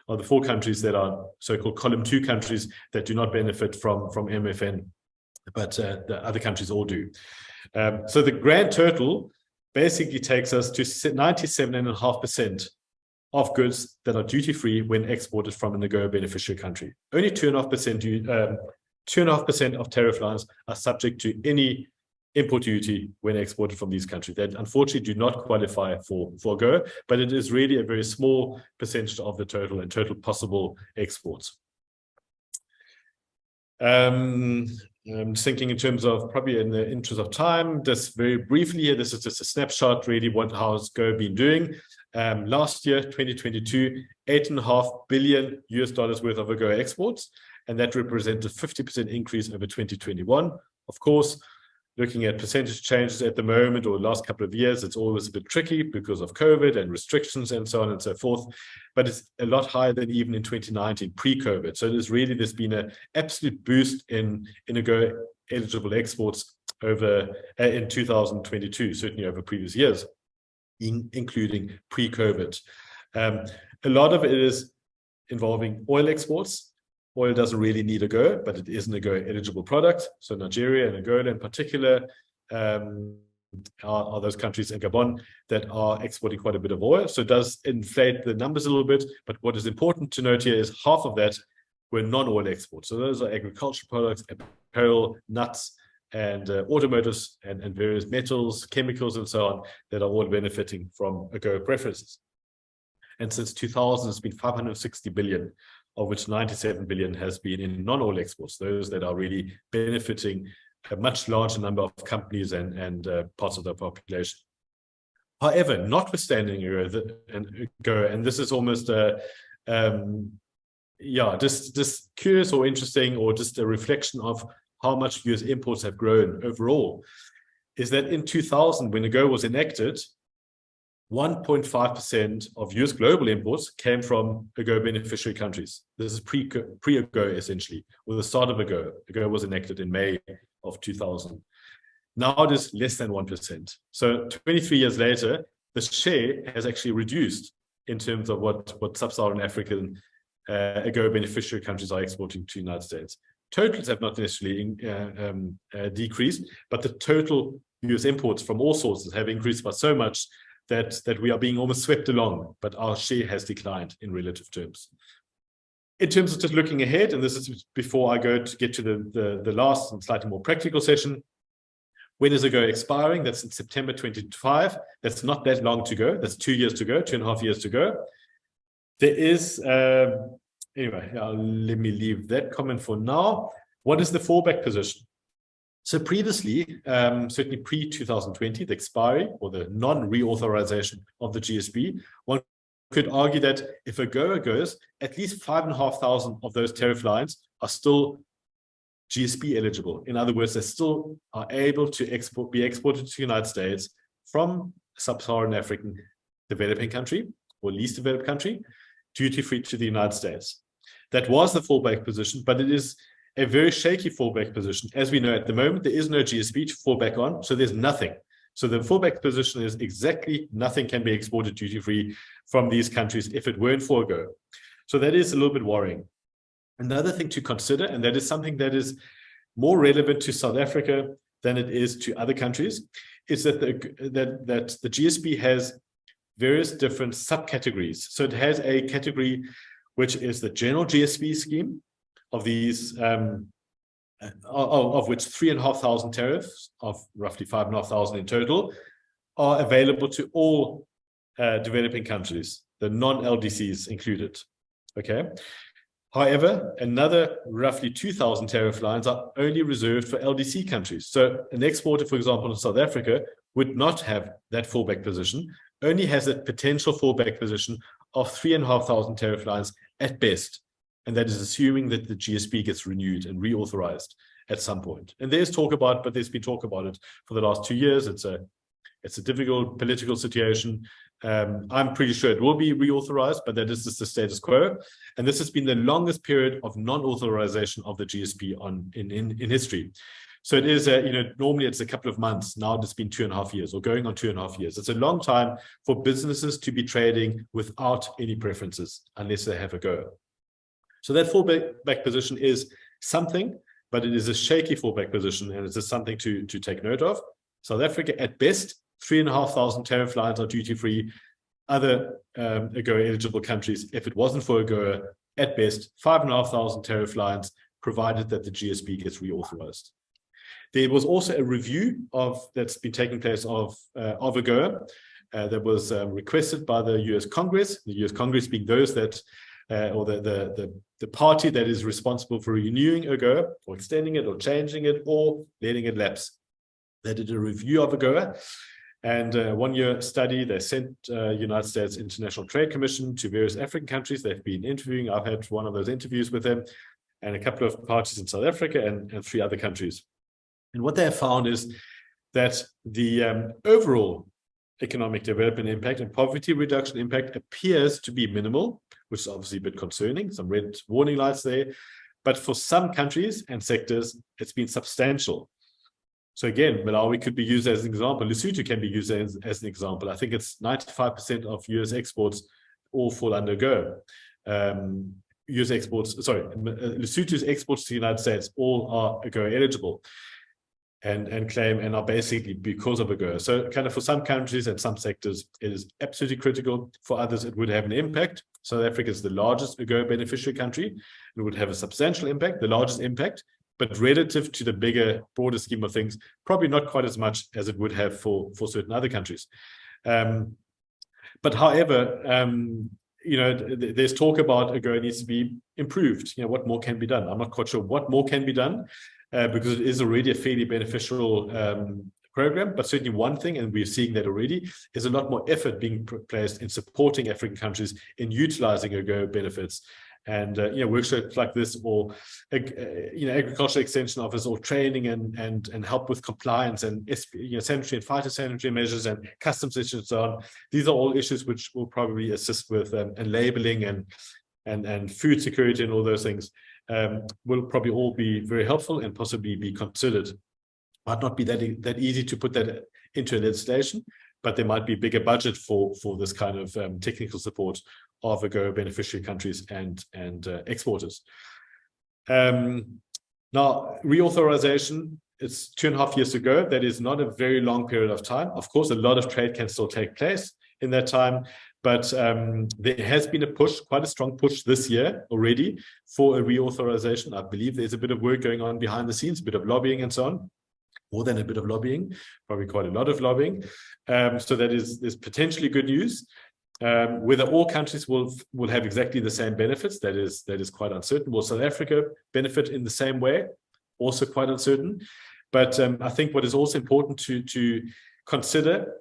are the 4 countries that are so-called column 2 countries that do not benefit from MFN, but the other countries all do. So the grand total basically takes us to 97.5% of goods that are duty-free when exported from an AGOA beneficiary country. Only 2.5% of tariff lines are subject to any import duty when exported from these countries. That unfortunately do not qualify for AGOA, but it is really a very small percentage of the total and total possible exports. I'm just thinking in terms of, probably in the interest of time, just very briefly here, this is just a snapshot really how's GO been doing. Last year, 2022, $8.5 billion worth of AGOA exports, and that represented a 50% increase over 2021. Of course, looking at percentage changes at the moment or the last couple of years, it's always a bit tricky because of COVID and restrictions and so on and so forth, but it's a lot higher than even in 2019, pre-COVID. So there's been an absolute boost in AGOA eligible exports over in 2022, certainly over previous years, including pre-COVID. A lot of it is involving oil exports. Oil doesn't really need AGOA, but it is an AGOA eligible product. So Nigeria and Angola in particular are those countries, in Gabon, that are exporting quite a bit of oil. So it does inflate the numbers a little bit. But what is important to note here is half of that were non-oil exports. So those are agricultural products, apparel, nuts, and automotives and various metals, chemicals, and so on that are all benefiting from AGOA preferences. And since 2000, it's been 560 billion, of which 97 billion has been in non-oil exports, those that are really benefiting a much larger number of companies and parts of the population. However, notwithstanding AGOA, and this is almost just curious or interesting, or just a reflection of how much US imports have grown overall, is that in 2000, when AGOA was enacted, 1.5% of US global imports came from AGOA beneficiary countries. This is pre-AGOA, essentially, or the start of AGOA. AGOA was enacted in May of 2000. Now it is less than 1%. So 23 years later, the share has actually reduced in terms of what sub-Saharan African AGOA beneficiary countries are exporting to the United States. Totals have not necessarily decreased, but the total US imports from all sources have increased by so much that we are being almost swept along, but our share has declined in relative terms. In terms of just looking ahead, and this is before I get to the last and slightly more practical session, when is AGOA expiring? That's in September 2025. That's not that long to go. That's 2 years to go, 2.5 years to go. There is, anyway, let me leave that comment for now. What is the fallback position? So previously, certainly pre-2020, the expiry or the non-reauthorization of the GSP, one could argue that if AGOA goes, at least 5,500 of those tariff lines are still GSP eligible. In other words, they still are able to be exported to the United States from sub-Saharan African developing country or least developed country, duty-free to the United States. That was the fallback position, but it is a very shaky fallback position. As we know, at the moment, there is no GSP to fall back on, so there's nothing. So the fallback position is exactly nothing can be exported duty-free from these countries if it weren't for AGOA. So that is a little bit worrying. Another thing to consider, and that is something that is more relevant to South Africa than it is to other countries, is that the GSP has various different subcategories. So it has a category which is the general GSP scheme, of these, of which 3,500 tariffs, of roughly 5,500 in total, are available to all developing countries, the non-LDCs included. Okay. However, another roughly 2,000 tariff lines are only reserved for LDC countries. So an exporter, for example, in South Africa would not have that fallback position, only has a potential fallback position of 3,500 tariff lines at best. And that is assuming that the GSP gets renewed and reauthorized at some point. And there's talk about, but there's been talk about it for the last 2 years. It's a difficult political situation. I'm pretty sure it will be reauthorized, but that is just the status quo. And this has been the longest period of non-authorization of the GSP in history. So it is, normally it's a couple of months. Now it's been 2.5 years or going on 2.5 years. It's a long time for businesses to be trading without any preferences unless they have a go. So that fallback position is something, but it is a shaky fallback position, and it's just something to take note of. South Africa, at best, 3,500 tariff lines are duty-free. Other AGOA-eligible countries, if it wasn't for AGOA, at best, 5,500 tariff lines, provided that the GSP gets reauthorized. There was also a review that's been taking place of AGOA that was requested by the US Congress, the US Congress being those that or the party that is responsible for renewing AGOA or extending it or changing it or letting it lapse. They did a review of AGOA, and a 1-year study. They sent United States International Trade Commission to various African countries. They've been interviewing. I've had one of those interviews with them, and a couple of parties in South Africa and 3 other countries. And what they have found is that the overall economic development impact and poverty reduction impact appears to be minimal, which is obviously a bit concerning, some red warning lights there. But for some countries and sectors, it's been substantial. So again, Malawi could be used as an example. Lesotho can be used as an example. I think it's 95% of US exports all fall under AGOA. US exports, sorry, Lesotho's exports to the United States all are AGOA eligible and claim and are basically because of AGOA. So kind of for some countries and some sectors, it is absolutely critical. For others, it would have an impact. South Africa is the largest AGOA beneficiary country. It would have a substantial impact, the largest impact, but relative to the bigger, broader scheme of things, probably not quite as much as it would have for certain other countries. But however, there's talk about AGOA needs to be improved. What more can be done? I'm not quite sure what more can be done because it is already a fairly beneficial program. But certainly one thing, and we're seeing that already, is a lot more effort being placed in supporting African countries in utilizing AGOA benefits. And workshops like this, or agricultural extension office, or training and help with compliance and sanitary and phytosanitary measures and customs issues and so on. These are all issues which will probably assist with and labeling and food security and all those things will probably all be very helpful and possibly be considered. Might not be that easy to put that into legislation, but there might be a bigger budget for this kind of technical support of AGOA beneficiary countries and exporters. Now, reauthorization, it's 2.5 years to go. That is not a very long period of time. Of course, a lot of trade can still take place in that time, but there has been a push, quite a strong push this year already for a reauthorization. I believe there's a bit of work going on behind the scenes, a bit of lobbying and so on. More than a bit of lobbying, probably quite a lot of lobbying. So that is potentially good news. Whether all countries will have exactly the same benefits, that is quite uncertain. Will South Africa benefit in the same way? Also quite uncertain. But I think what is also important to consider,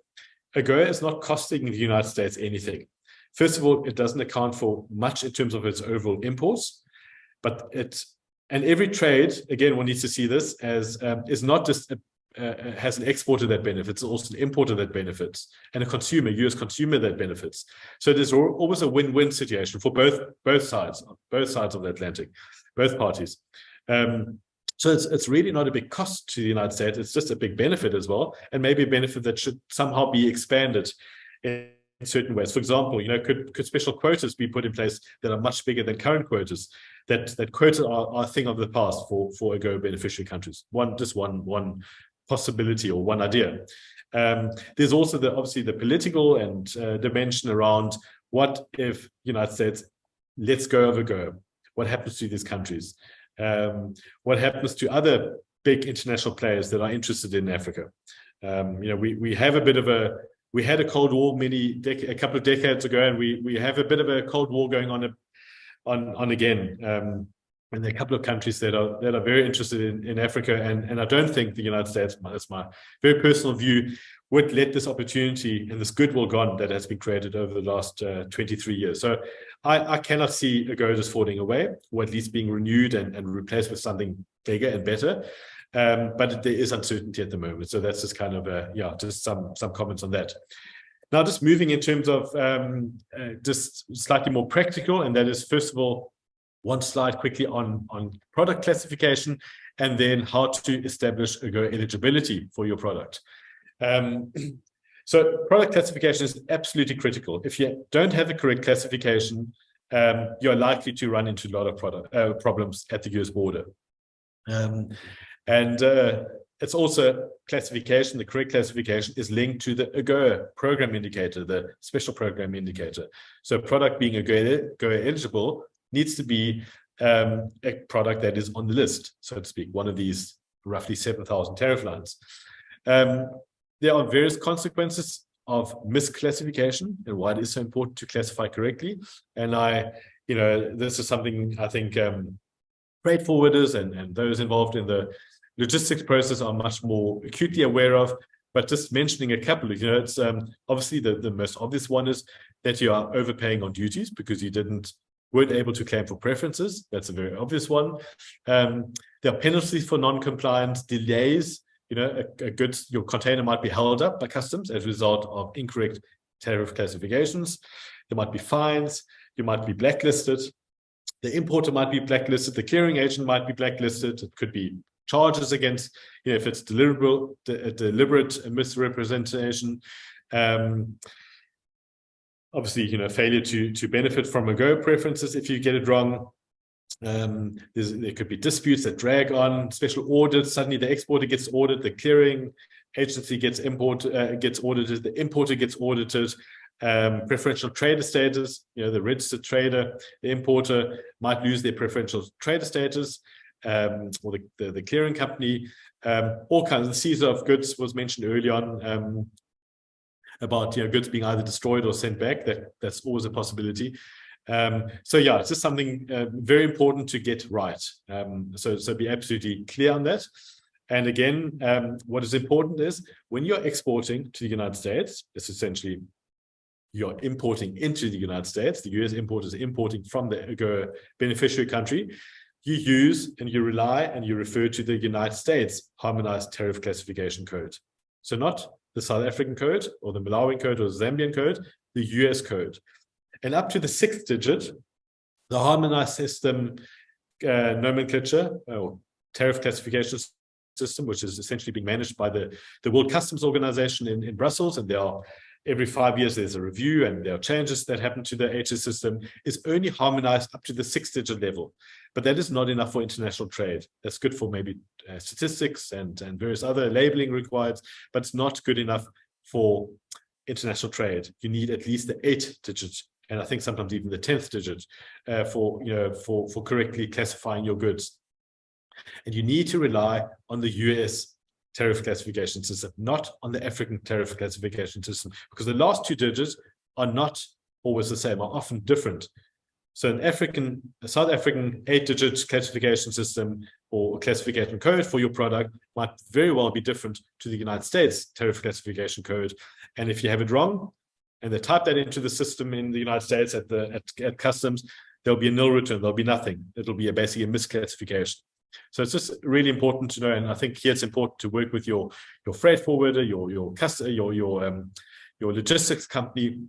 AGOA is not costing the United States anything. First of all, it doesn't account for much in terms of its overall imports, but and every trade, again, one needs to see this as is not just has an exporter that benefits, also an importer that benefits, and a consumer, US consumer that benefits. So there's always a win-win situation for both sides of the Atlantic, both parties. So it's really not a big cost to the United States. It's just a big benefit as well, and maybe a benefit that should somehow be expanded in certain ways. For example, could special quotas be put in place that are much bigger than current quotas? That quotas are a thing of the past for AGOA beneficiary countries. One possibility or one idea. There's also obviously the political and dimension around what if United States lets go of AGOA? What happens to these countries? What happens to other big international players that are interested in Africa? We have a bit of we had a Cold War a couple of decades ago, and we have a bit of a Cold War going on again. And there are a couple of countries that are very interested in Africa, and I don't think the United States, that's my very personal view, would let this opportunity and this goodwill gone that has been created over the last 23 years. So I cannot see AGOA just falling away, or at least being renewed and replaced with something bigger and better. But there is uncertainty at the moment. So that's just kind of just some comments on that. Now, just moving in terms of just slightly more practical, and that is, first of all, one slide quickly on product classification, and then how to establish AGOA eligibility for your product. So product classification is absolutely critical. If you don't have a correct classification, you're likely to run into a lot of problems at the US border. It's also classification. The correct classification is linked to the AGOA program indicator, the special program indicator. So product being AGOA eligible needs to be a product that is on the list, so to speak, one of these roughly 7,000 tariff lines. There are various consequences of misclassification and why it is so important to classify correctly. And this is something I think freight forwarders and those involved in the logistics process are much more acutely aware of. But just mentioning a couple of, it's obviously the most obvious one is that you are overpaying on duties because you weren't able to claim for preferences. That's a very obvious one. There are penalties for non-compliance, delays. Your container might be held up by customs as a result of incorrect tariff classifications. There might be fines. You might be blacklisted. The importer might be blacklisted. The clearing agent might be blacklisted. It could be charges against, if it's deliberate misrepresentation. Obviously, failure to benefit from AGOA preferences if you get it wrong. There could be disputes that drag on, special audits. Suddenly the exporter gets audited, the clearing agency gets audited, the importer gets audited. Preferential trader status, the registered trader, the importer might lose their preferential trader status, or the clearing company. All kinds of seizure of goods was mentioned early on, about goods being either destroyed or sent back. That's always a possibility. So it's just something very important to get right. So be absolutely clear on that. And again, what is important is when you're exporting to the United States, it's essentially you're importing into the United States. The US importer is importing from the AGOA beneficiary country. You use and you rely and you refer to the United States Harmonized Tariff Classification Code. So not the South African code or the Malawian code or the Zambian code, the US code. And up to the 6th digit, the harmonized system nomenclature or tariff classification system, which is essentially being managed by the World Customs Organization in Brussels, and every 5 years there's a review and there are changes that happen to the HS system, is only harmonized up to the 6th digit level. But that is not enough for international trade. That's good for maybe statistics and various other labeling required, but it's not good enough for international trade. You need at least the 8th digit, and I think sometimes even the 10th digit for correctly classifying your goods. And you need to rely on the US tariff classification system, not on the African tariff classification system, because the last 2 digits are not always the same, are often different. So a South African 8-digit classification system or classification code for your product might very well be different to the United States tariff classification code. And if you have it wrong, and they type that into the system in the United States at customs, there'll be a nil return. There'll be nothing. It'll be basically a misclassification. So it's just really important to know, and I think here it's important to work with your freight forwarder, your logistics company,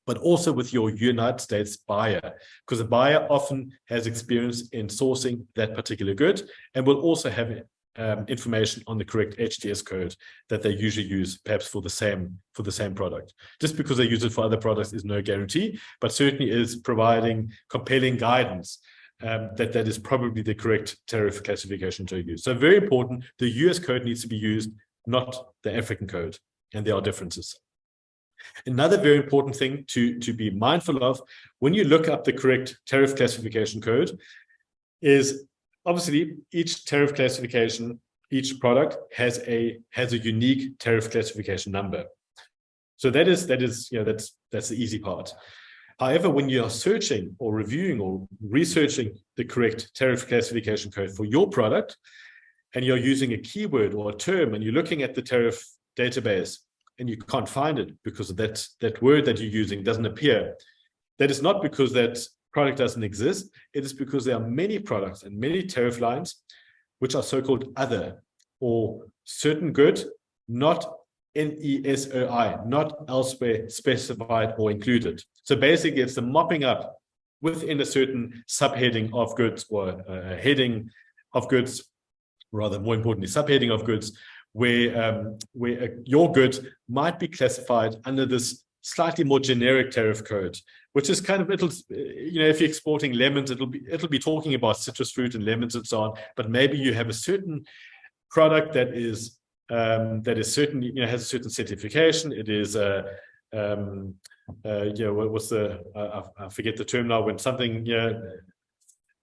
but also with your United States buyer, because the buyer often has experience in sourcing that particular good and will also have information on the correct HTS code that they usually use, perhaps for the same product. Just because they use it for other products is no guarantee, but certainly is providing compelling guidance that is probably the correct tariff classification to use. So very important, the US code needs to be used, not the African code, and there are differences. Another very important thing to be mindful of when you look up the correct tariff classification code is obviously each tariff classification, each product has a unique tariff classification number. So that's the easy part. However, when you are searching or reviewing or researching the correct tariff classification code for your product, and you're using a keyword or a term, and you're looking at the tariff database and you can't find it because of that word that you're using doesn't appear, that is not because that product doesn't exist. It is because there are many products and many tariff lines which are so-called other, or certain good, not NESOI, not elsewhere specified or included. So basically, it's the mopping up within a certain subheading of goods, or a heading of goods, rather more importantly, subheading of goods, where your good might be classified under this slightly more generic tariff code, which is kind of, if you're exporting lemons, it'll be talking about citrus fruit and lemons and so on. But maybe you have a certain product that is certain, has a certain certification. It is what's the I forget the term now, when something,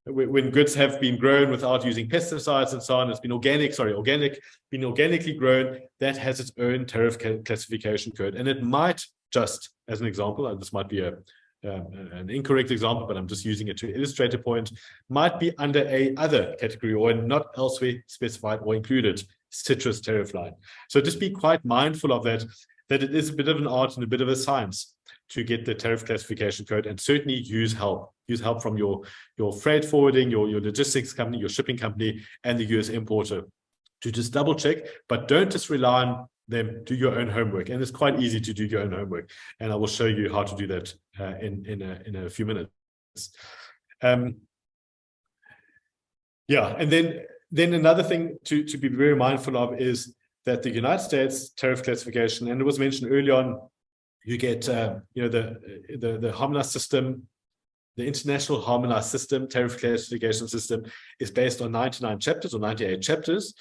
when goods have been grown without using pesticides and so on, it's been been organically grown, that has its own tariff classification code. And it might, just as an example, and this might be an incorrect example, but I'm just using it to illustrate a point, might be under a other category, or not elsewhere specified or included citrus tariff line. So just be quite mindful of that it is a bit of an art and a bit of a science to get the tariff classification code, and certainly use help from your freight forwarding, your logistics company, your shipping company, and the US importer to just double check, but don't just rely on them. Do your own homework, and it's quite easy to do your own homework, and I will show you how to do that in a few minutes. And then another thing to be very mindful of is that the United States tariff classification, and it was mentioned early on, you get the harmonized system, the international harmonized system, tariff classification system, is based on 99 chapters or 98 chapters.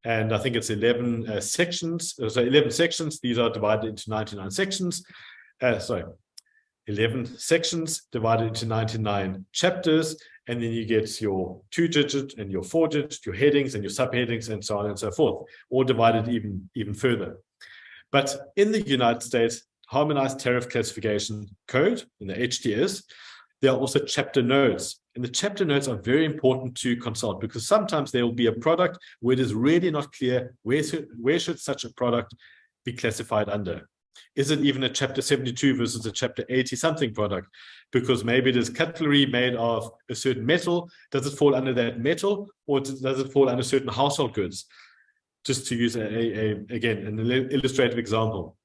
And I think it's 11 sections. So 11 sections, these are divided into 99 sections. 11 sections divided into 99 chapters. And then you get your 2-digit and your 4-digit, your headings and your subheadings, and so on and so forth, all divided even further. But in the United States Harmonized Tariff Classification Code, in the HTS, there are also chapter notes. And the chapter notes are very important to consult, because sometimes there will be a product where it is really not clear where should such a product be classified under. Is it even a chapter 72 versus a chapter 80 something product? Because maybe it is cutlery made of a certain metal. Does it fall under that metal, or does it fall under certain household goods? Just to use again an illustrative example.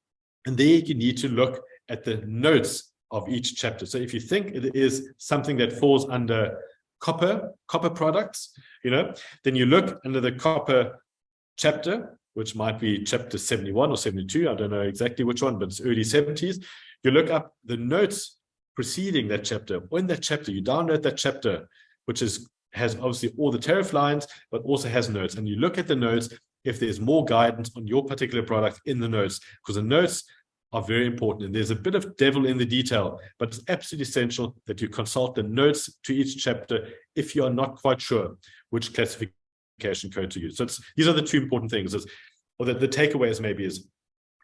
And there you need to look at the notes of each chapter. So if you think it is something that falls under copper products, then you look under the copper chapter, which might be chapter 71 or 72. I don't know exactly which one, but it's early 70s. You look up the notes preceding that chapter. Or in that chapter, you download that chapter, which has obviously all the tariff lines, but also has notes. And you look at the notes if there's more guidance on your particular product in the notes, because the notes are very important. And there's a bit of devil in the detail, but it's absolutely essential that you consult the notes to each chapter if you are not quite sure which classification code to use. So these are the two important things. Or the takeaways maybe is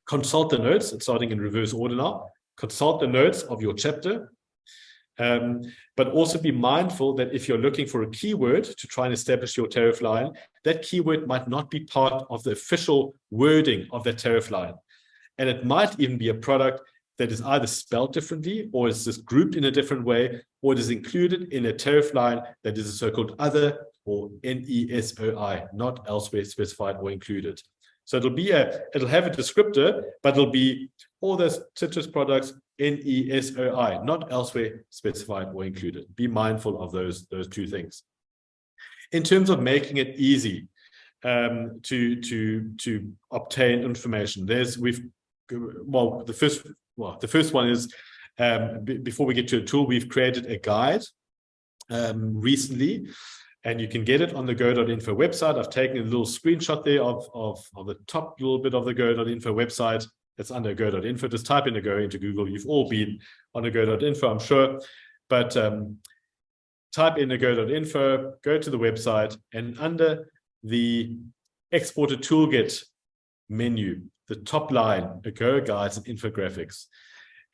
consult the notes, and starting in reverse order now, consult the notes of your chapter, but also be mindful that if you're looking for a keyword to try and establish your tariff line, that keyword might not be part of the official wording of that tariff line. And it might even be a product that is either spelled differently, or is just grouped in a different way, or it is included in a tariff line that is a so-called other, or NESOI, not elsewhere specified or included. So it'll have a descriptor, but it'll be all those citrus products, NESOI, not elsewhere specified or included. Be mindful of those two things. In terms of making it easy to obtain information, the first one is, before we get to a tool, we've created a guide recently. And you can get it on the go.info website. I've taken a little screenshot there of the top little bit of the go.info website. It's under go.info. Just type in a go into Google. You've all been on a go.info, I'm sure. But type in a go.info, go to the website, and under the Exporter Toolkit menu, the top line, Go Guides and Infographics.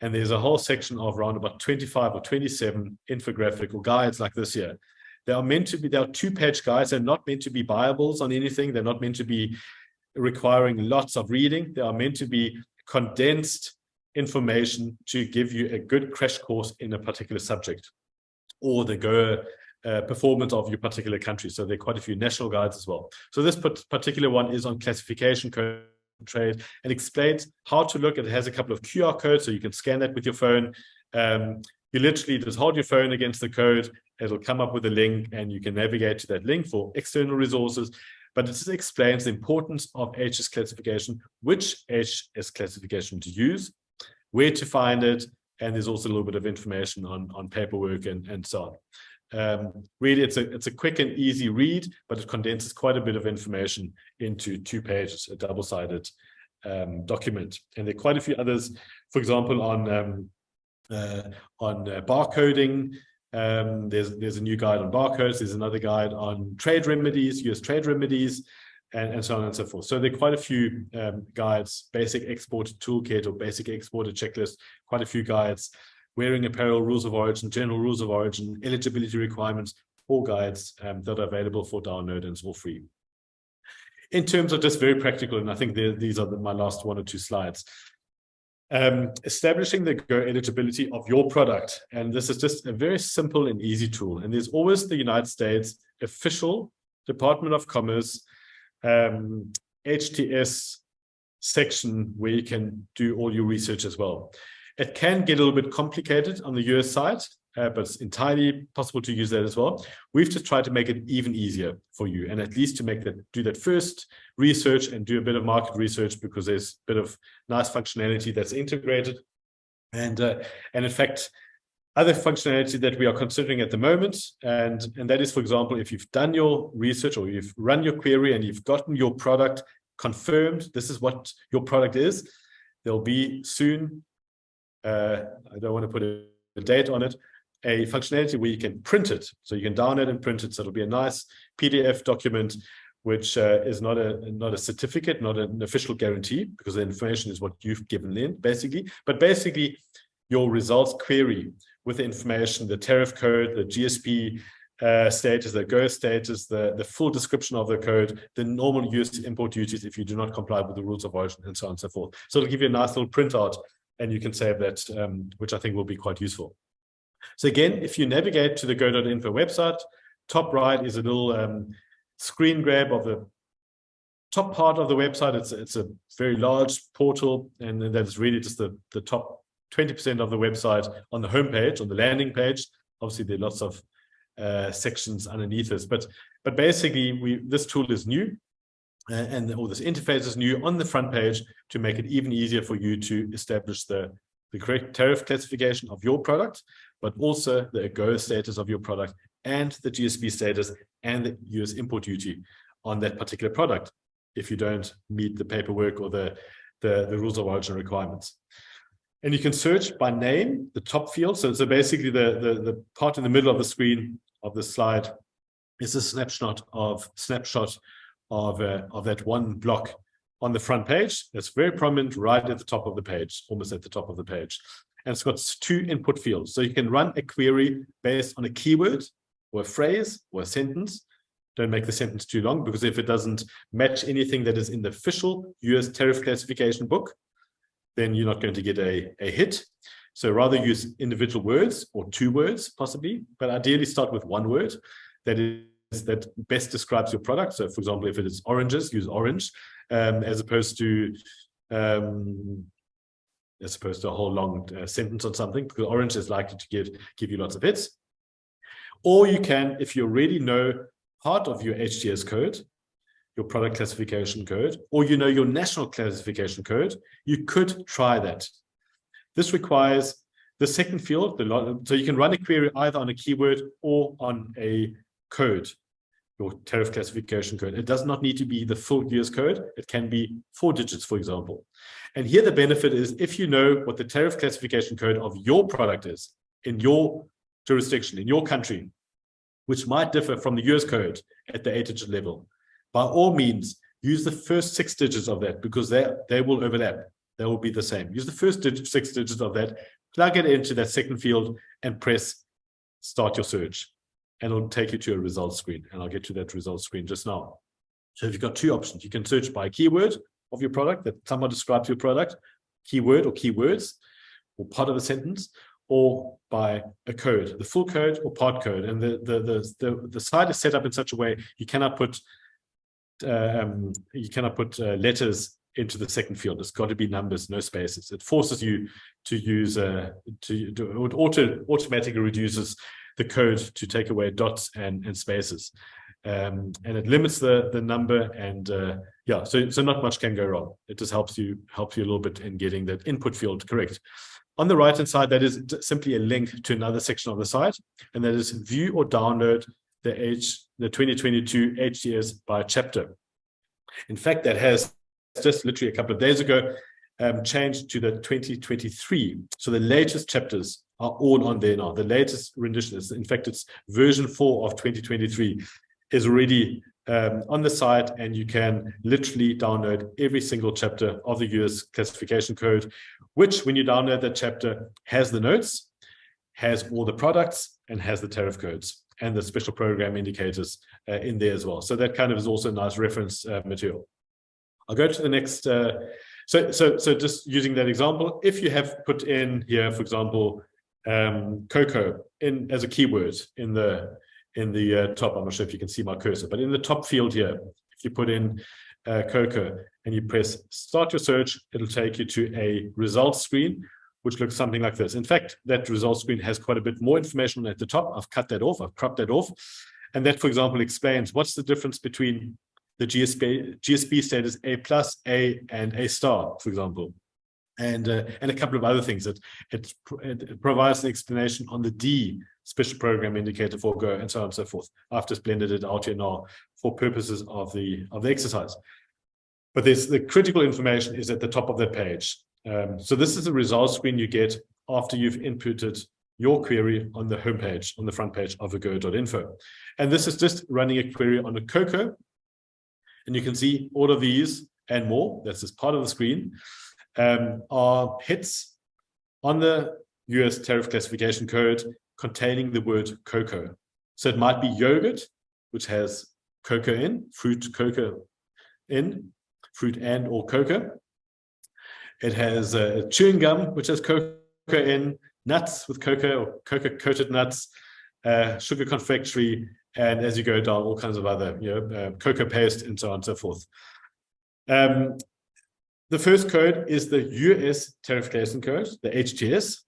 And there's a whole section of around about 25 or 27 infographic or guides like this here. They are 2-page guides. They're not meant to be Bibles on anything. They're not meant to be requiring lots of reading. They are meant to be condensed information to give you a good crash course in a particular subject, or the Go performance of your particular country. So there are quite a few national guides as well. So this particular one is on classification code trade and explains how to look. It has a couple of QR codes, so you can scan that with your phone. You literally just hold your phone against the code, it'll come up with a link, and you can navigate to that link for external resources. But it just explains the importance of HS classification, which HS classification to use, where to find it, and there's also a little bit of information on paperwork and so on. Really, it's a quick and easy read, but it condenses quite a bit of information into 2 pages, a double-sided document. And there are quite a few others, for example, on barcoding. There's a new guide on barcodes. There's another guide on trade remedies, US trade remedies, and so on and so forth. So there are quite a few guides, basic exporter toolkit or basic exporter checklist, quite a few guides, wearing apparel, rules of origin, general rules of origin, eligibility requirements, all guides that are available for download and it's all free. In terms of just very practical, and I think these are my last 1 or 2 slides. Establishing the Go eligibility of your product. And this is just a very simple and easy tool. And there's always the United States official Department of Commerce HTS section where you can do all your research as well. It can get a little bit complicated on the US side, but it's entirely possible to use that as well. We've just tried to make it even easier for you, and at least to do that first research and do a bit of market research, because there's a bit of nice functionality that's integrated. And in fact, other functionality that we are considering at the moment, and that is, for example, if you've done your research or you've run your query and you've gotten your product confirmed, this is what your product is, there'll be soon, I don't want to put a date on it, a functionality where you can print it. So you can download and print it. So it'll be a nice PDF document, which is not a certificate, not an official guarantee, because the information is what you've given in, basically. But basically, your results query with the information, the tariff code, the GSP status, the Go status, the full description of the code, the normal US import duties if you do not comply with the rules of origin, and so on and so forth. So it'll give you a nice little printout, and you can save that, which I think will be quite useful. So again, if you navigate to the go.info website, top right is a little screen grab of the top part of the website. It's a very large portal, and that is really just the top 20% of the website on the homepage, on the landing page. Obviously, there are lots of sections underneath this, but basically, this tool is new, and all this interface is new on the front page to make it even easier for you to establish the correct tariff classification of your product, but also the Go status of your product and the GSP status and the US import duty on that particular product if you don't meet the paperwork or the rules of origin requirements. And you can search by name, the top field. So basically the part in the middle of the screen of the slide is a snapshot of that one block on the front page. That's very prominent right at the top of the page, almost at the top of the page. And it's got 2 input fields. So you can run a query based on a keyword or a phrase or a sentence. Don't make the sentence too long, because if it doesn't match anything that is in the official US tariff classification book, then you're not going to get a hit. So rather use individual words or 2 words possibly, but ideally start with 1 word that best describes your product. So for example, if it is oranges, use orange, as opposed to a whole long sentence on something, because orange is likely to give you lots of hits. Or you can, if you already know part of your HTS code, your product classification code, or you know your national classification code, you could try that. This requires the second field, so you can run a query either on a keyword or on a code, your tariff classification code. It does not need to be the full US code. It can be 4 digits, for example. And here the benefit is, if you know what the tariff classification code of your product is in your jurisdiction, in your country, which might differ from the US code at the 8-digit level, by all means, use the first 6 digits of that, because they will overlap. They will be the same. Use the first 6 digits of that, plug it into that second field, and press start your search. And it'll take you to a results screen. And I'll get to that results screen just now. So if you've got 2 options, you can search by keyword of your product that someone describes your product, keyword or keywords, or part of a sentence, or by a code, the full code or part code. And the site is set up in such a way you cannot put letters into the second field. It's got to be numbers, no spaces. It forces you to use it automatically reduces the code to take away dots and spaces, and it limits the number. And yeah, so not much can go wrong. It just helps you a little bit in getting that input field correct. On the right hand side, that is simply a link to another section of the site, and that is view or download the 2022 HTS by chapter. In fact, that has just literally a couple of days ago changed to the 2023. So the latest chapters are all on there now. The latest rendition is, in fact, it's version 4 of 2023 is already on the site, and you can literally download every single chapter of the US classification code, which, when you download that chapter, has the notes, has all the products, and has the tariff codes and the special program indicators in there as well. So that kind of is also a nice reference material. I'll go to the next. So just using that example, if you have put in here, for example, cocoa in as a keyword in the top, I'm not sure if you can see my cursor, but in the top field here, if you put in cocoa and you press start your search, it'll take you to a results screen, which looks something like this. In fact, that results screen has quite a bit more information at the top. I've cut that off, I've cropped that off. And that, for example, explains what's the difference between the GSP status A+, A, and A star, for example. And a couple of other things. It provides an explanation on the D special program indicator for Go, and so on and so forth. I've just blended it out here now for purposes of the exercise. But the critical information is at the top of that page. So this is the results screen you get after you've inputted your query on the homepage, on the front page of ago.info. And this is just running a query on a cocoa. And you can see all of these and more, that's just part of the screen, are hits on the US tariff classification code containing the word cocoa. So it might be yogurt, which has cocoa in, fruit cocoa in, fruit and or cocoa. It has chewing gum, which has cocoa in, nuts with cocoa or cocoa coated nuts, sugar confectionery, and as you go down, all kinds of other, cocoa paste and so on and so forth. The first code is the US tarification code, the HTS,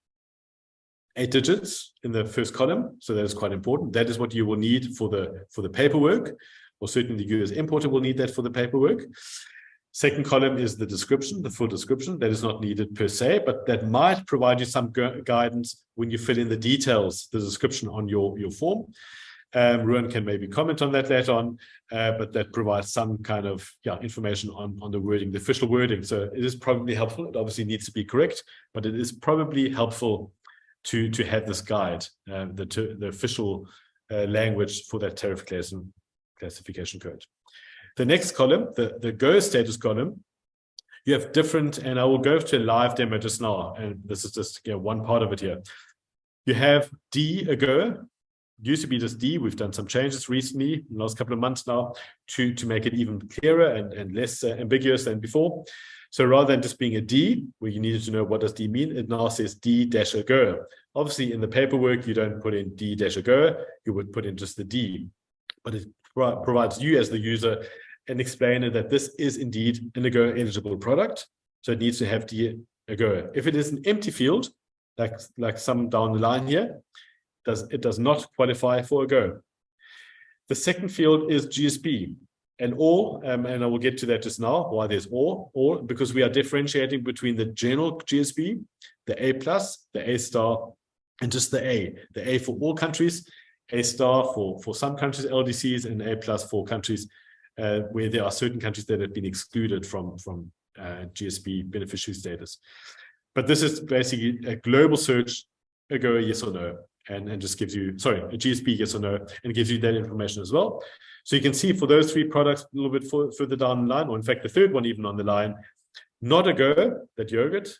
8 digits in the first column. So that is quite important. That is what you will need for the paperwork, or certainly the US importer will need that for the paperwork. Second column is the description, the full description. That is not needed per se, but that might provide you some guidance when you fill in the details, the description on your form. Ruan can maybe comment on that later on, but that provides some kind of information on the wording, the official wording. So it is probably helpful. It obviously needs to be correct, but it is probably helpful to have this guide, the official language for that tariff classification code. The next column, the Go status column, you have different, and I will go to a live demo just now, and this is just one part of it here. You have D ago. Used to be just D. We've done some changes recently, in the last couple of months now, to make it even clearer and less ambiguous than before. So rather than just being a D, where you needed to know what does D mean, it now says D-ago. Obviously, in the paperwork, you don't put in D-ago, you would put in just the D. But it provides you as the user an explainer that this is indeed an ago eligible product. So it needs to have D-ago. If it is an empty field, like some down the line here, it does not qualify for ago. The second field is GSP, and and I will get to that just now, why there's or, because we are differentiating between the general GSP, the A+, the A star, and just the A. The A for all countries, A star for some countries, LDCs, and A+ for countries where there are certain countries that have been excluded from GSP beneficiary status. But this is basically a global search, ago yes or no. And just gives you, a GSP yes or no, and gives you that information as well. So you can see for those 3 products a little bit further down the line, or in fact the third one even on the line, not ago, that yogurt,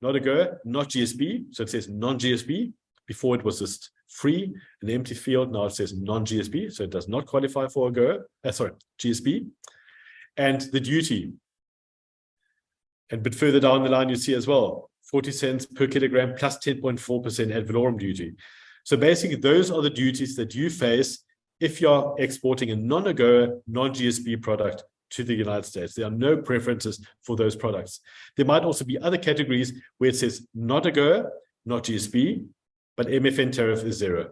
not ago, not GSP. So it says non-GSP. Before it was just free, an empty field. Now it says non-GSP. So it does not qualify for ago, GSP. And the duty. And a bit further down the line, you see as well, 40 cents per kilogram plus 10.4% ad valorem duty. So basically, those are the duties that you face if you're exporting a non-AGOA, non-GSP product to the United States. There are no preferences for those products. There might also be other categories where it says not AGOA, not GSP, but MFN tariff is 0.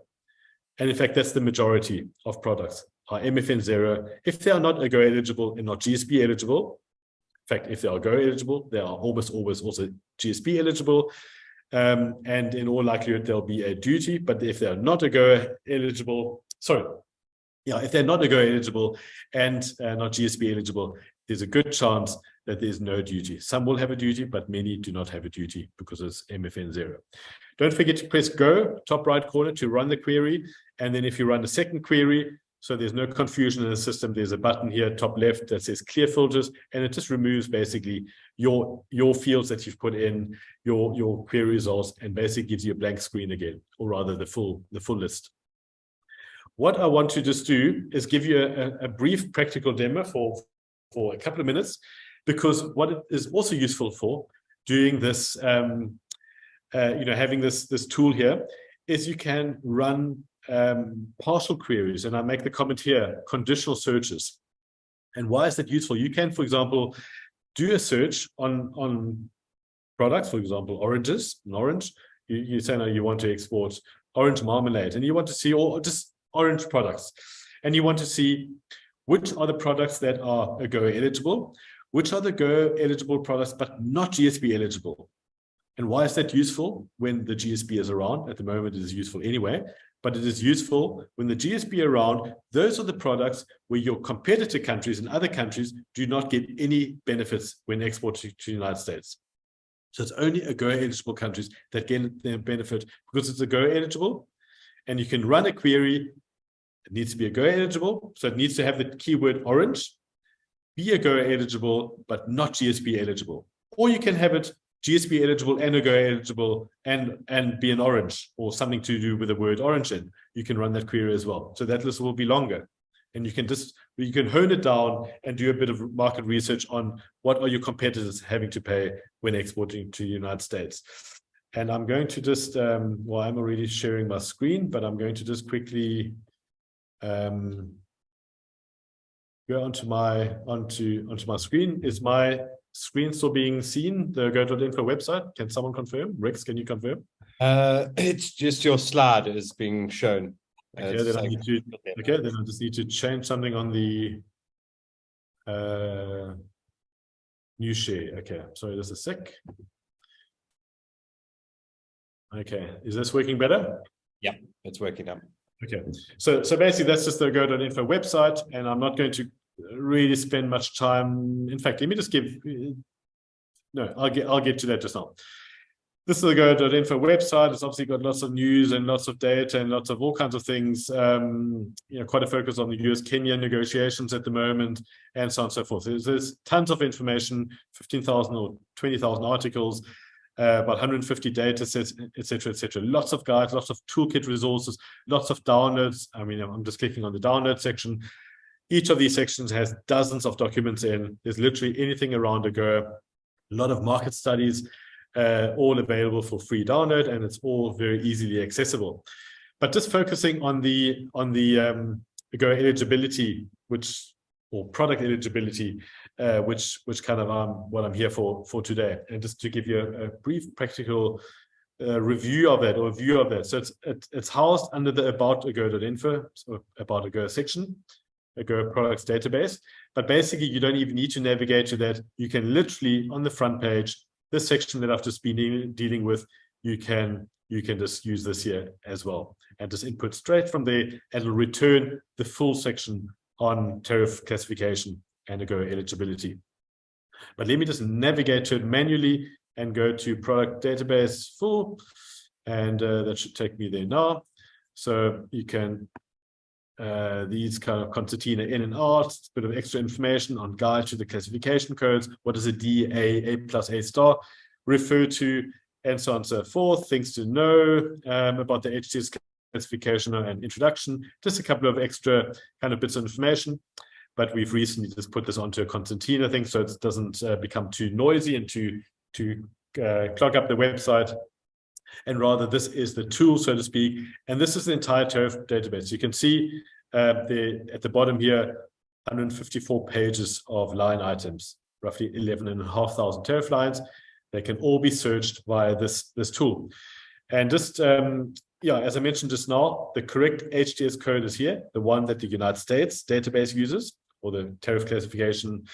And in fact, that's the majority of products are MFN 0. If they are not AGOA eligible and not GSP eligible, in fact, if they are AGOA eligible, they are almost always also GSP eligible. And in all likelihood, there'll be a duty. But if they're not AGOA eligible, if they're not AGOA eligible and not GSP eligible, there's a good chance that there's no duty. Some will have a duty, but many do not have a duty because it's MFN 0. Don't forget to press go, top right corner, to run the query. And then if you run the second query, so there's no confusion in the system, there's a button here, top left, that says clear filters, and it just removes basically your fields that you've put in, your query results, and basically gives you a blank screen again, or rather the full list. What I want to just do is give you a brief practical demo for a couple of minutes, because what it is also useful for doing this, having this tool here, is you can run partial queries, and I make the comment here, conditional searches. And why is that useful? You can, for example, do a search on products, for example, oranges, an orange. You say now you want to export orange marmalade, and you want to see, or just orange products, and you want to see which are the products that are AGOA eligible, which are the AGOA eligible products but not GSP eligible. And why is that useful when the GSP is around? At the moment, it is useful anyway, but it is useful when the GSP are around. Those are the products where your competitor countries and other countries do not get any benefits when exporting to the United States. So it's only AGOA eligible countries that get their benefit because it's AGOA eligible. And you can run a query. It needs to be AGOA eligible, so it needs to have the keyword orange, be AGOA eligible, but not GSP eligible. Or you can have it GSP eligible and AGOA eligible and be an orange, or something to do with the word orange in. You can run that query as well. So that list will be longer. And you can hone it down and do a bit of market research on what are your competitors having to pay when exporting to the United States. And I'm going to just, I'm already sharing my screen, but I'm going to just quickly go onto my screen. Is my screen still being seen? The go.info website. Can someone confirm? Rex, can you confirm? It's just your slide is being shown. Okay, then I just need to change something on the new share. Okay, sorry, just a sec. Okay, is this working better? Yeah, it's working now. Okay, so basically that's just the go.info website, and I'm not going to really spend much time. In fact, let me just I'll get to that just now. This is the go.info website. It's obviously got lots of news and lots of data and lots of all kinds of things. Quite a focus on the US-Kenya negotiations at the moment, and so on and so forth. There's tons of information, 15,000 or 20,000 articles, about 150 data sets, etc., etc. Lots of guides, lots of toolkit resources, lots of downloads. I mean, I'm just clicking on the download section. Each of these sections has dozens of documents in. There's literally anything around AGOA. A lot of market studies, all available for free download, and it's all very easily accessible. But just focusing on the AGOA eligibility, or product eligibility, which kind of what I'm here for today, and just to give you a brief practical review of that, or view of that. So it's housed under the about AGOA.info, so about AGOA section, AGOA products database. But basically, you don't even need to navigate to that. You can literally on the front page, this section that I've just been dealing with, you can just use this here as well, and just input straight from there, and it'll return the full section on tariff classification and AGOA eligibility. But let me just navigate to it manually and go to product database full, and that should take me there now. So you can these kind of concertina in and out, a bit of extra information on guide to the classification codes. What does a D, A plus, A star refer to, and so on and so forth. Things to know about the HTS classification and introduction. Just a couple of extra kind of bits of information. but we've recently just put this onto a concertina thing so it doesn't become too noisy and to clog up the website. And rather, this is the tool, so to speak. And this is the entire tariff database. You can see at the bottom here, 154 pages of line items, roughly 11,500 tariff lines. They can all be searched via this tool. And just, as I mentioned just now, the correct HTS code is here, the one that the United States database uses, or the tariff classification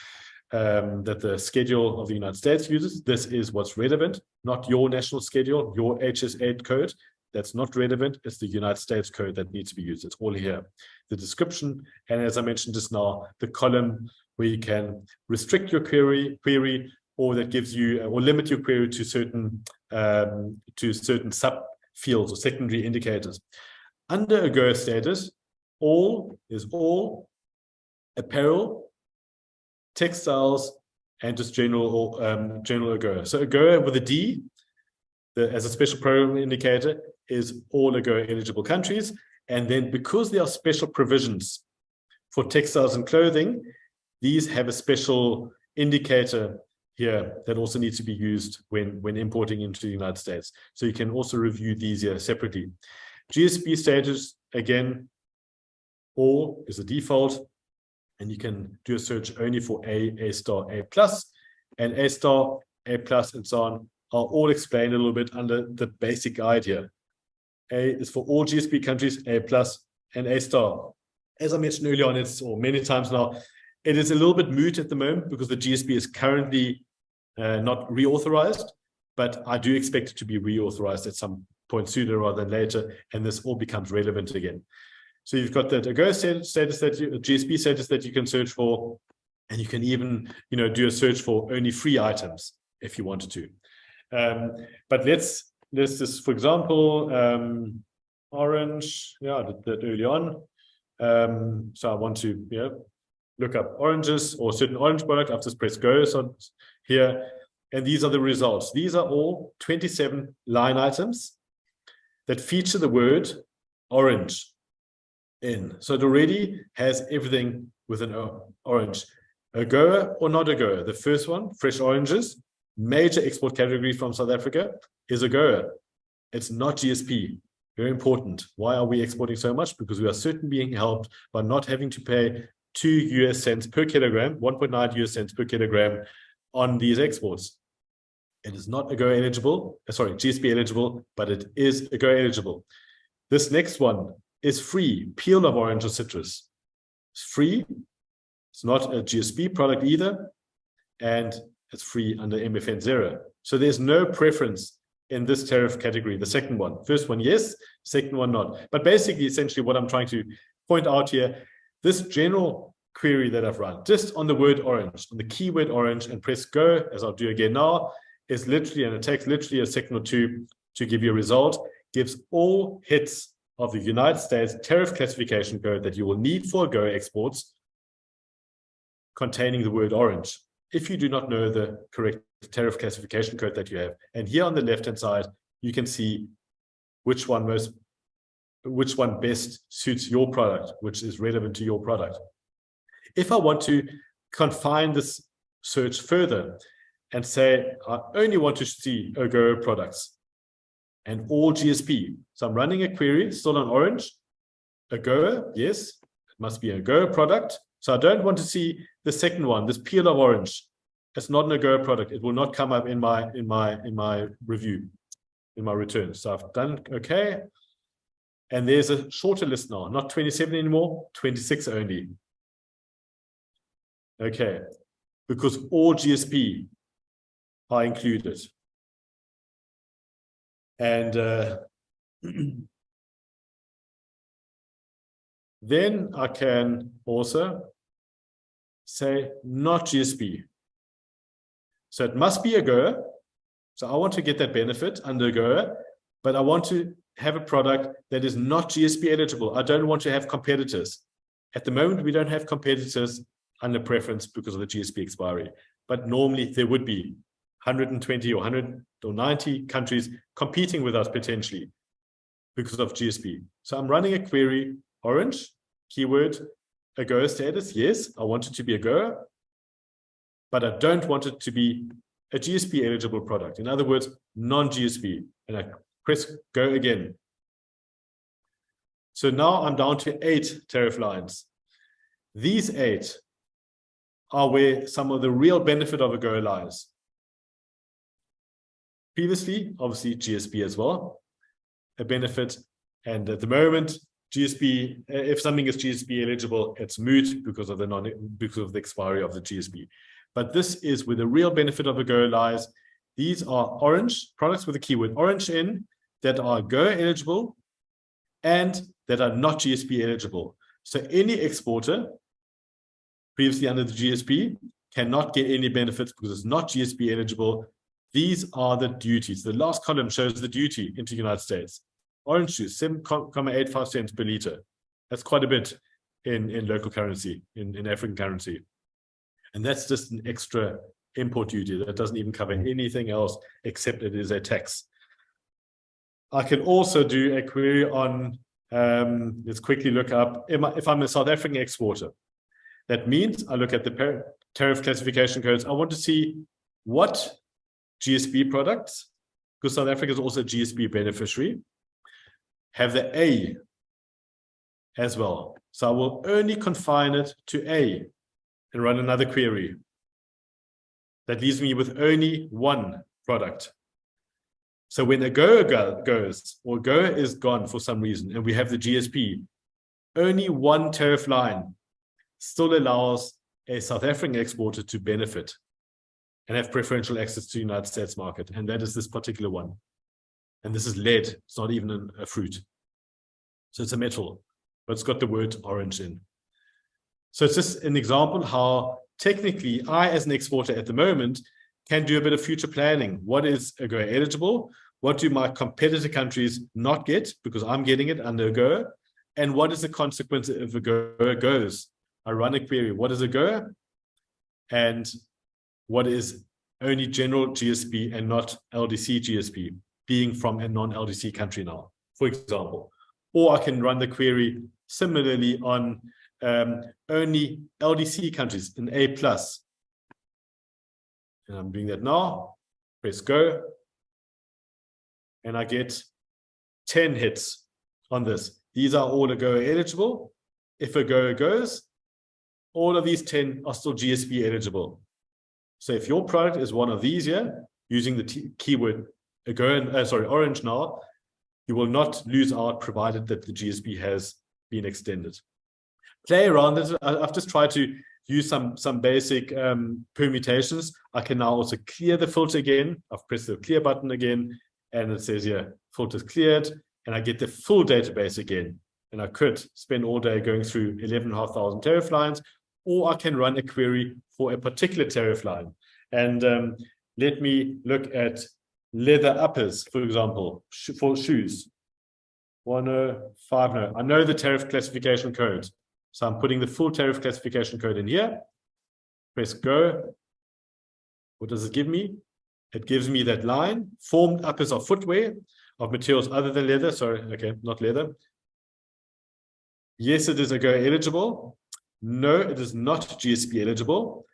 that the schedule of the United States uses. This is what's relevant, not your national schedule, your HS8 code. That's not relevant. It's the United States code that needs to be used. It's all here. The description, and as I mentioned just now, the column where you can restrict your query, or that gives you, or limit your query to certain subfields or secondary indicators. Under AGOA status, all is all, apparel, textiles, and just general AGOA. So AGOA with a D, as a special program indicator, is all AGOA eligible countries. And then because there are special provisions for textiles and clothing, these have a special indicator here that also needs to be used when importing into the United States. So you can also review these here separately. GSP status, again, all is a default, and you can do a search only for A star, A plus, and A star, A plus, and so on are all explained a little bit under the basic guide here. A is for all GSP countries, A plus, and A star. As I mentioned earlier on, or many times now, it is a little bit moot at the moment because the GSP is currently not reauthorized, but I do expect it to be reauthorized at some point sooner rather than later, and this all becomes relevant again. So you've got that AGOA status that GSP status that you can search for, and you can even do a search for only free items if you wanted to. But let's just, for example, orange. Yeah, I did that early on. So I want to look up oranges or certain orange product. I've just pressed go here, and these are the results. These are all 27 line items that feature the word orange in. So it already has everything with an orange. AGOA or not AGOA. The first one, fresh oranges, major export category from South Africa, is AGOA. It's not GSP. Very important. Why are we exporting so much? Because we are certainly being helped by not having to pay 2 US cents per kilogram, 1.9 US cents per kilogram on these exports. It is not AGOA eligible, GSP eligible, but it is AGOA eligible. This next one is free, peel of orange or citrus. It's free. It's not a GSP product either, and it's free under MFN 0. So there's no preference in this tariff category. The second one, first one, yes, second one, not. But basically, essentially what I'm trying to point out here, this general query that I've run, just on the word orange, on the keyword orange, and press go, as I'll do again now, is literally, and it takes literally a second or two to give you a result, gives all hits of the United States tariff classification code that you will need for AGOA exports containing the word orange, if you do not know the correct tariff classification code that you have. And here on the left-hand side, you can see which one best suits your product, which is relevant to your product. If I want to confine this search further and say, I only want to see AGOA products and all GSP. So I'm running a query, still on orange, AGOA, yes, it must be an AGOA product. So I don't want to see the second one, this peel of orange. It's not an AGOA product. It will not come up in my review, in my return. So I've done okay. And there's a shorter list now, not 27 anymore, 26 only. Okay, because all GSP are included. And then I can also say not GSP. So it must be AGOA. So I want to get that benefit under AGOA, but I want to have a product that is not GSP eligible. I don't want to have competitors. At the moment, we don't have competitors under preference because of the GSP expiry. But normally there would be 120 or 190 countries competing with us potentially because of GSP. So I'm running a query, orange, keyword, AGOA status. Yes, I want it to be AGOA, but I don't want it to be a GSP eligible product. In other words, non-GSP. And I press go again. So now I'm down to 8 tariff lines. These 8 are where some of the real benefit of AGOA lies. Previously, obviously GSP as well, a benefit. And at the moment, GSP, if something is GSP eligible, it's moot because of the expiry of the GSP. But this is where the real benefit of AGOA lies. These are orange products with the keyword orange in that are AGOA eligible and that are not GSP eligible. So any exporter previously under the GSP cannot get any benefits because it's not GSP eligible. These are the duties. The last column shows the duty into the United States. Orange juice, 7.85 cents per liter. That's quite a bit in local currency, in African currency. And that's just an extra import duty that doesn't even cover anything else except it is a tax. I can also do a query on, let's quickly look up, if I'm a South African exporter. That means I look at the tariff classification codes. I want to see what GSP products, because South Africa is also a GSP beneficiary, have the A as well. So I will only confine it to A and run another query. That leaves me with only one product. So when AGOA goes, or AGOA is gone for some reason, and we have the GSP, only one tariff line still allows a South African exporter to benefit and have preferential access to the United States market. And that is this particular one. And this is lead. It's not even a fruit. So it's a metal, but it's got the word orange in. So it's just an example how technically I, as an exporter at the moment, can do a bit of future planning. What is AGOA eligible? What do my competitor countries not get because I'm getting it under AGOA? And what is the consequence if AGOA goes? I run a query. What is AGOA? And what is only general GSP and not LDC GSP, being from a non-LDC country now, for example. Or I can run the query similarly on only LDC countries in A+. And I'm doing that now. Press go. And I get 10 hits on this. These are all AGOA eligible. If AGOA goes, all of these 10 are still GSP eligible. So if your product is one of these here, using the keyword AGOA, orange now, you will not lose out provided that the GSP has been extended. Play around this. I've just tried to use some basic permutations. I can now also clear the filter again. I've pressed the clear button again, and it says here, filter's cleared, and I get the full database again. And I could spend all day going through 11,500 tariff lines, or I can run a query for a particular tariff line. And let me look at leather uppers, for example, for shoes. 1050. I know the tariff classification code. So I'm putting the full tariff classification code in here. Press go. What does it give me? It gives me that line. Formed uppers of footwear of materials other than leather. Sorry, okay, not leather. Yes, it is AGOA eligible. No, it is not GSP eligible.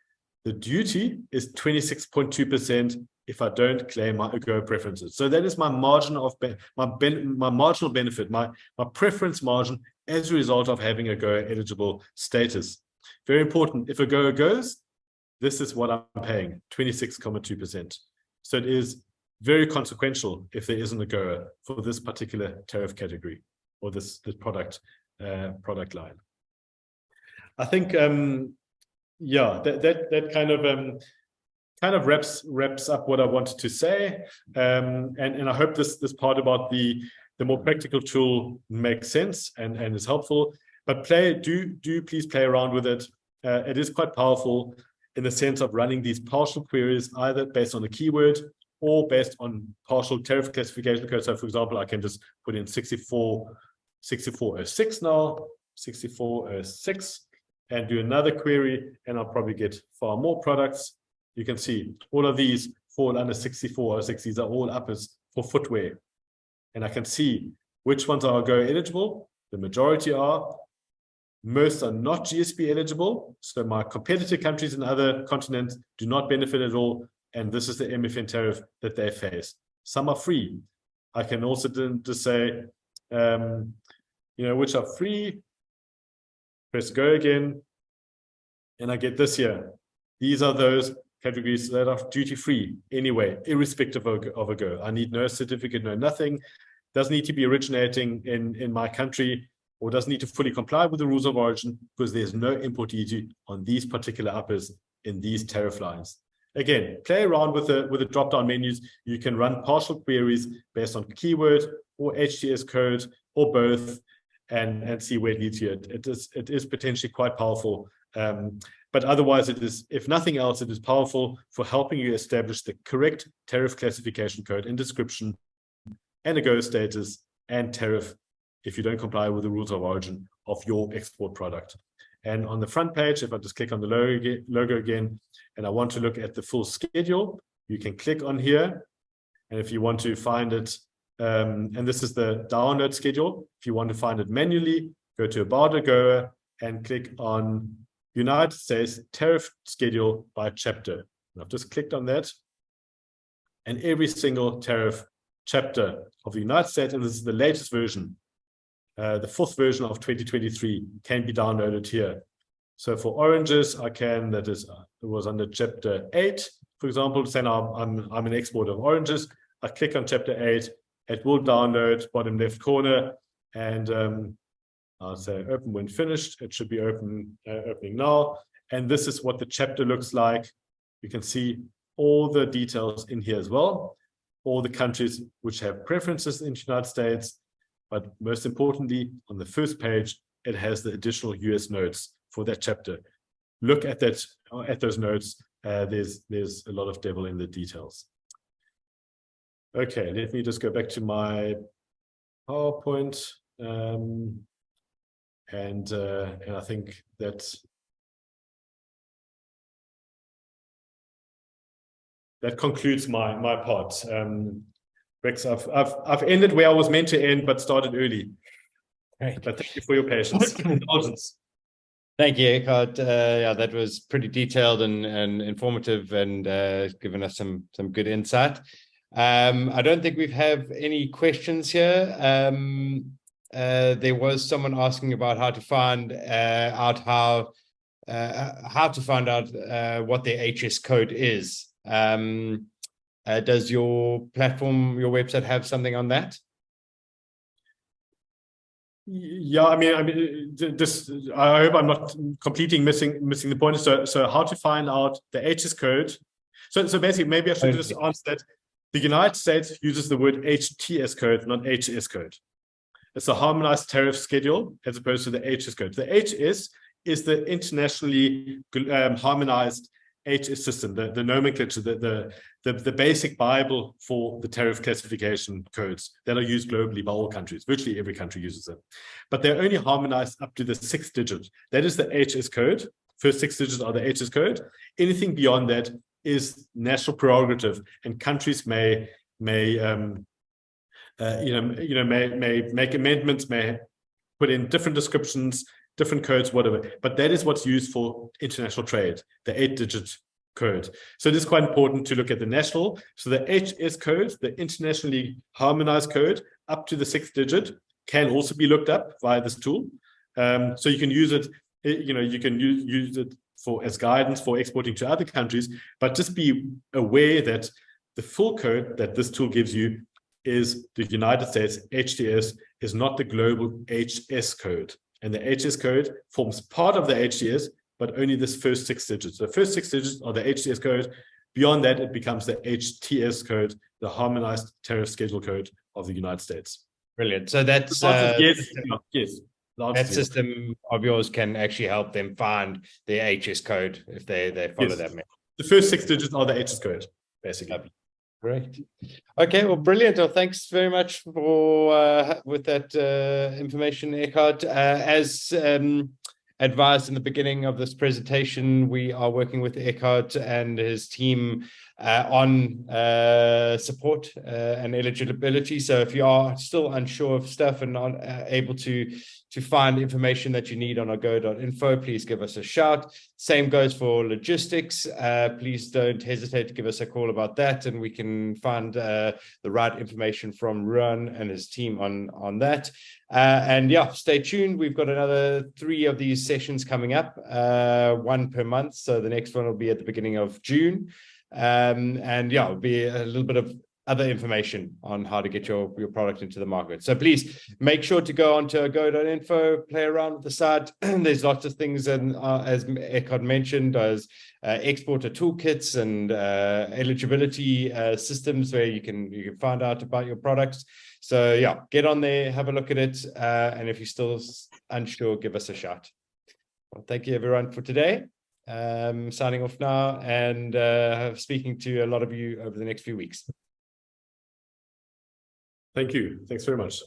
The duty is 26.2% if I don't claim my AGOA preferences. So that is my margin of my marginal benefit, my preference margin as a result of having AGOA eligible status. Very important. If AGOA goes, this is what I'm paying, 26.2%. So it is very consequential if there isn't AGOA for this particular tariff category or this product line. I think yeah, that kind of wraps up what I wanted to say, and I hope this part about the more practical tool makes sense and is helpful. But do please play around with it. It is quite powerful in the sense of running these partial queries either based on the keyword or based on partial tariff classification code. So, for example, I can just put in 6406 now, 6406. And do another query, and I'll probably get far more products. You can see all of these fall under 6406. These are all uppers for footwear. And I can see which ones are AGOA eligible. The majority are. Most are not GSP eligible. So my competitor countries in other continents do not benefit at all. And this is the MFN tariff that they face. Some are free. I can also just say, which are free. Press go again. And I get this here. These are those categories that are duty-free anyway, irrespective of a go. I need no certificate, no nothing. Doesn't need to be originating in my country, or doesn't need to fully comply with the rules of origin, because there's no import duty on these particular uppers in these tariff lines. Again, play around with the drop-down menus. You can run partial queries based on keyword or HTS code or both, and see where it leads you. It is potentially quite powerful. But otherwise, it is, if nothing else, it is powerful for helping you establish the correct tariff classification code and description and a go status and tariff if you don't comply with the rules of origin of your export product. And on the front page, if I just click on the logo again, and I want to look at the full schedule, you can click on here. And if you want to find it, and this is the download schedule, if you want to find it manually, go to About AGOA and click on United States tariff schedule by chapter. And I've just clicked on that. And every single tariff chapter of the United States, and this is the latest version, the 4th version of 2023, can be downloaded here. So for oranges, I can, it was under chapter 8, for example, say now I'm an exporter of oranges. I click on chapter 8, it will download bottom left corner, and I'll say open when finished. It should be opening now. And this is what the chapter looks like. You can see all the details in here as well, all the countries which have preferences in the United States. But most importantly, on the first page, it has the additional US notes for that chapter. Look at that, at those notes. There's a lot of devil in the details. Okay, let me just go back to my PowerPoint. And I think that concludes my part. Rex, I've ended where I was meant to end, but started early. Great. But thank you for your patience. Indulgence. Thank you, Eckhard. Yeah, that was pretty detailed and informative, and given us some good insight. I don't think we have any questions here. There was someone asking about how to find out what their HS code is. Does your platform, your website, have something on that? Yeah, I mean, just I hope I'm not completely missing the point. So how to find out the HS code? So basically, maybe I should just answer that. The United States uses the word HTS code, not HS code. It's a harmonized tariff schedule as opposed to the HS code. The HS is the internationally harmonized HS system, the nomenclature, the basic Bible for the tariff classification codes that are used globally by all countries. Virtually every country uses them. But they're only harmonized up to the 6th digit. That is the HS code. First 6 digits are the HS code. Anything beyond that is national prerogative, and countries may make amendments, may put in different descriptions, different codes, whatever. But that is what's used for international trade, the 8-digit code. So it is quite important to look at the national. So the HS code, the internationally harmonized code, up to the 6th digit, can also be looked up via this tool. So you can use it. You can use it as guidance for exporting to other countries. But just be aware that the full code that this tool gives you is the United States HTS, is not the global HS code. And the HS code forms part of the HTS, but only this first 6 digits. The first 6 digits are the HTS code. Beyond that, it becomes the HTS code, the harmonized tariff schedule code of the United States. Brilliant. So that's yes. That system of yours can actually help them find their HS code if they follow that method. The first 6 digits are the HS code, basically. Great. Okay, well, brilliant. Well, thanks very much for with that information, Eckhard. As advised in the beginning of this presentation, we are working with Eckhard and his team on support and eligibility. So if you are still unsure of stuff and not able to find information that you need on our go.info, please give us a shout. Same goes for logistics. Please don't hesitate to give us a call about that, and we can find the right information from Ruan and his team on that. And yeah, stay tuned. We've got another 3 of these sessions coming up, 1 per month. So the next one will be at the beginning of June. And yeah, it'll be a little bit of other information on how to get your product into the market. So please make sure to go onto go.info, play around with the site. There's lots of things, and as Eckhard mentioned, as exporter toolkits and eligibility systems where you can find out about your products. So yeah, get on there, have a look at it, and if you're still unsure, give us a shout. Well, thank you everyone for today. Signing off now, and speaking to a lot of you over the next few weeks. Thank you. Thanks very much.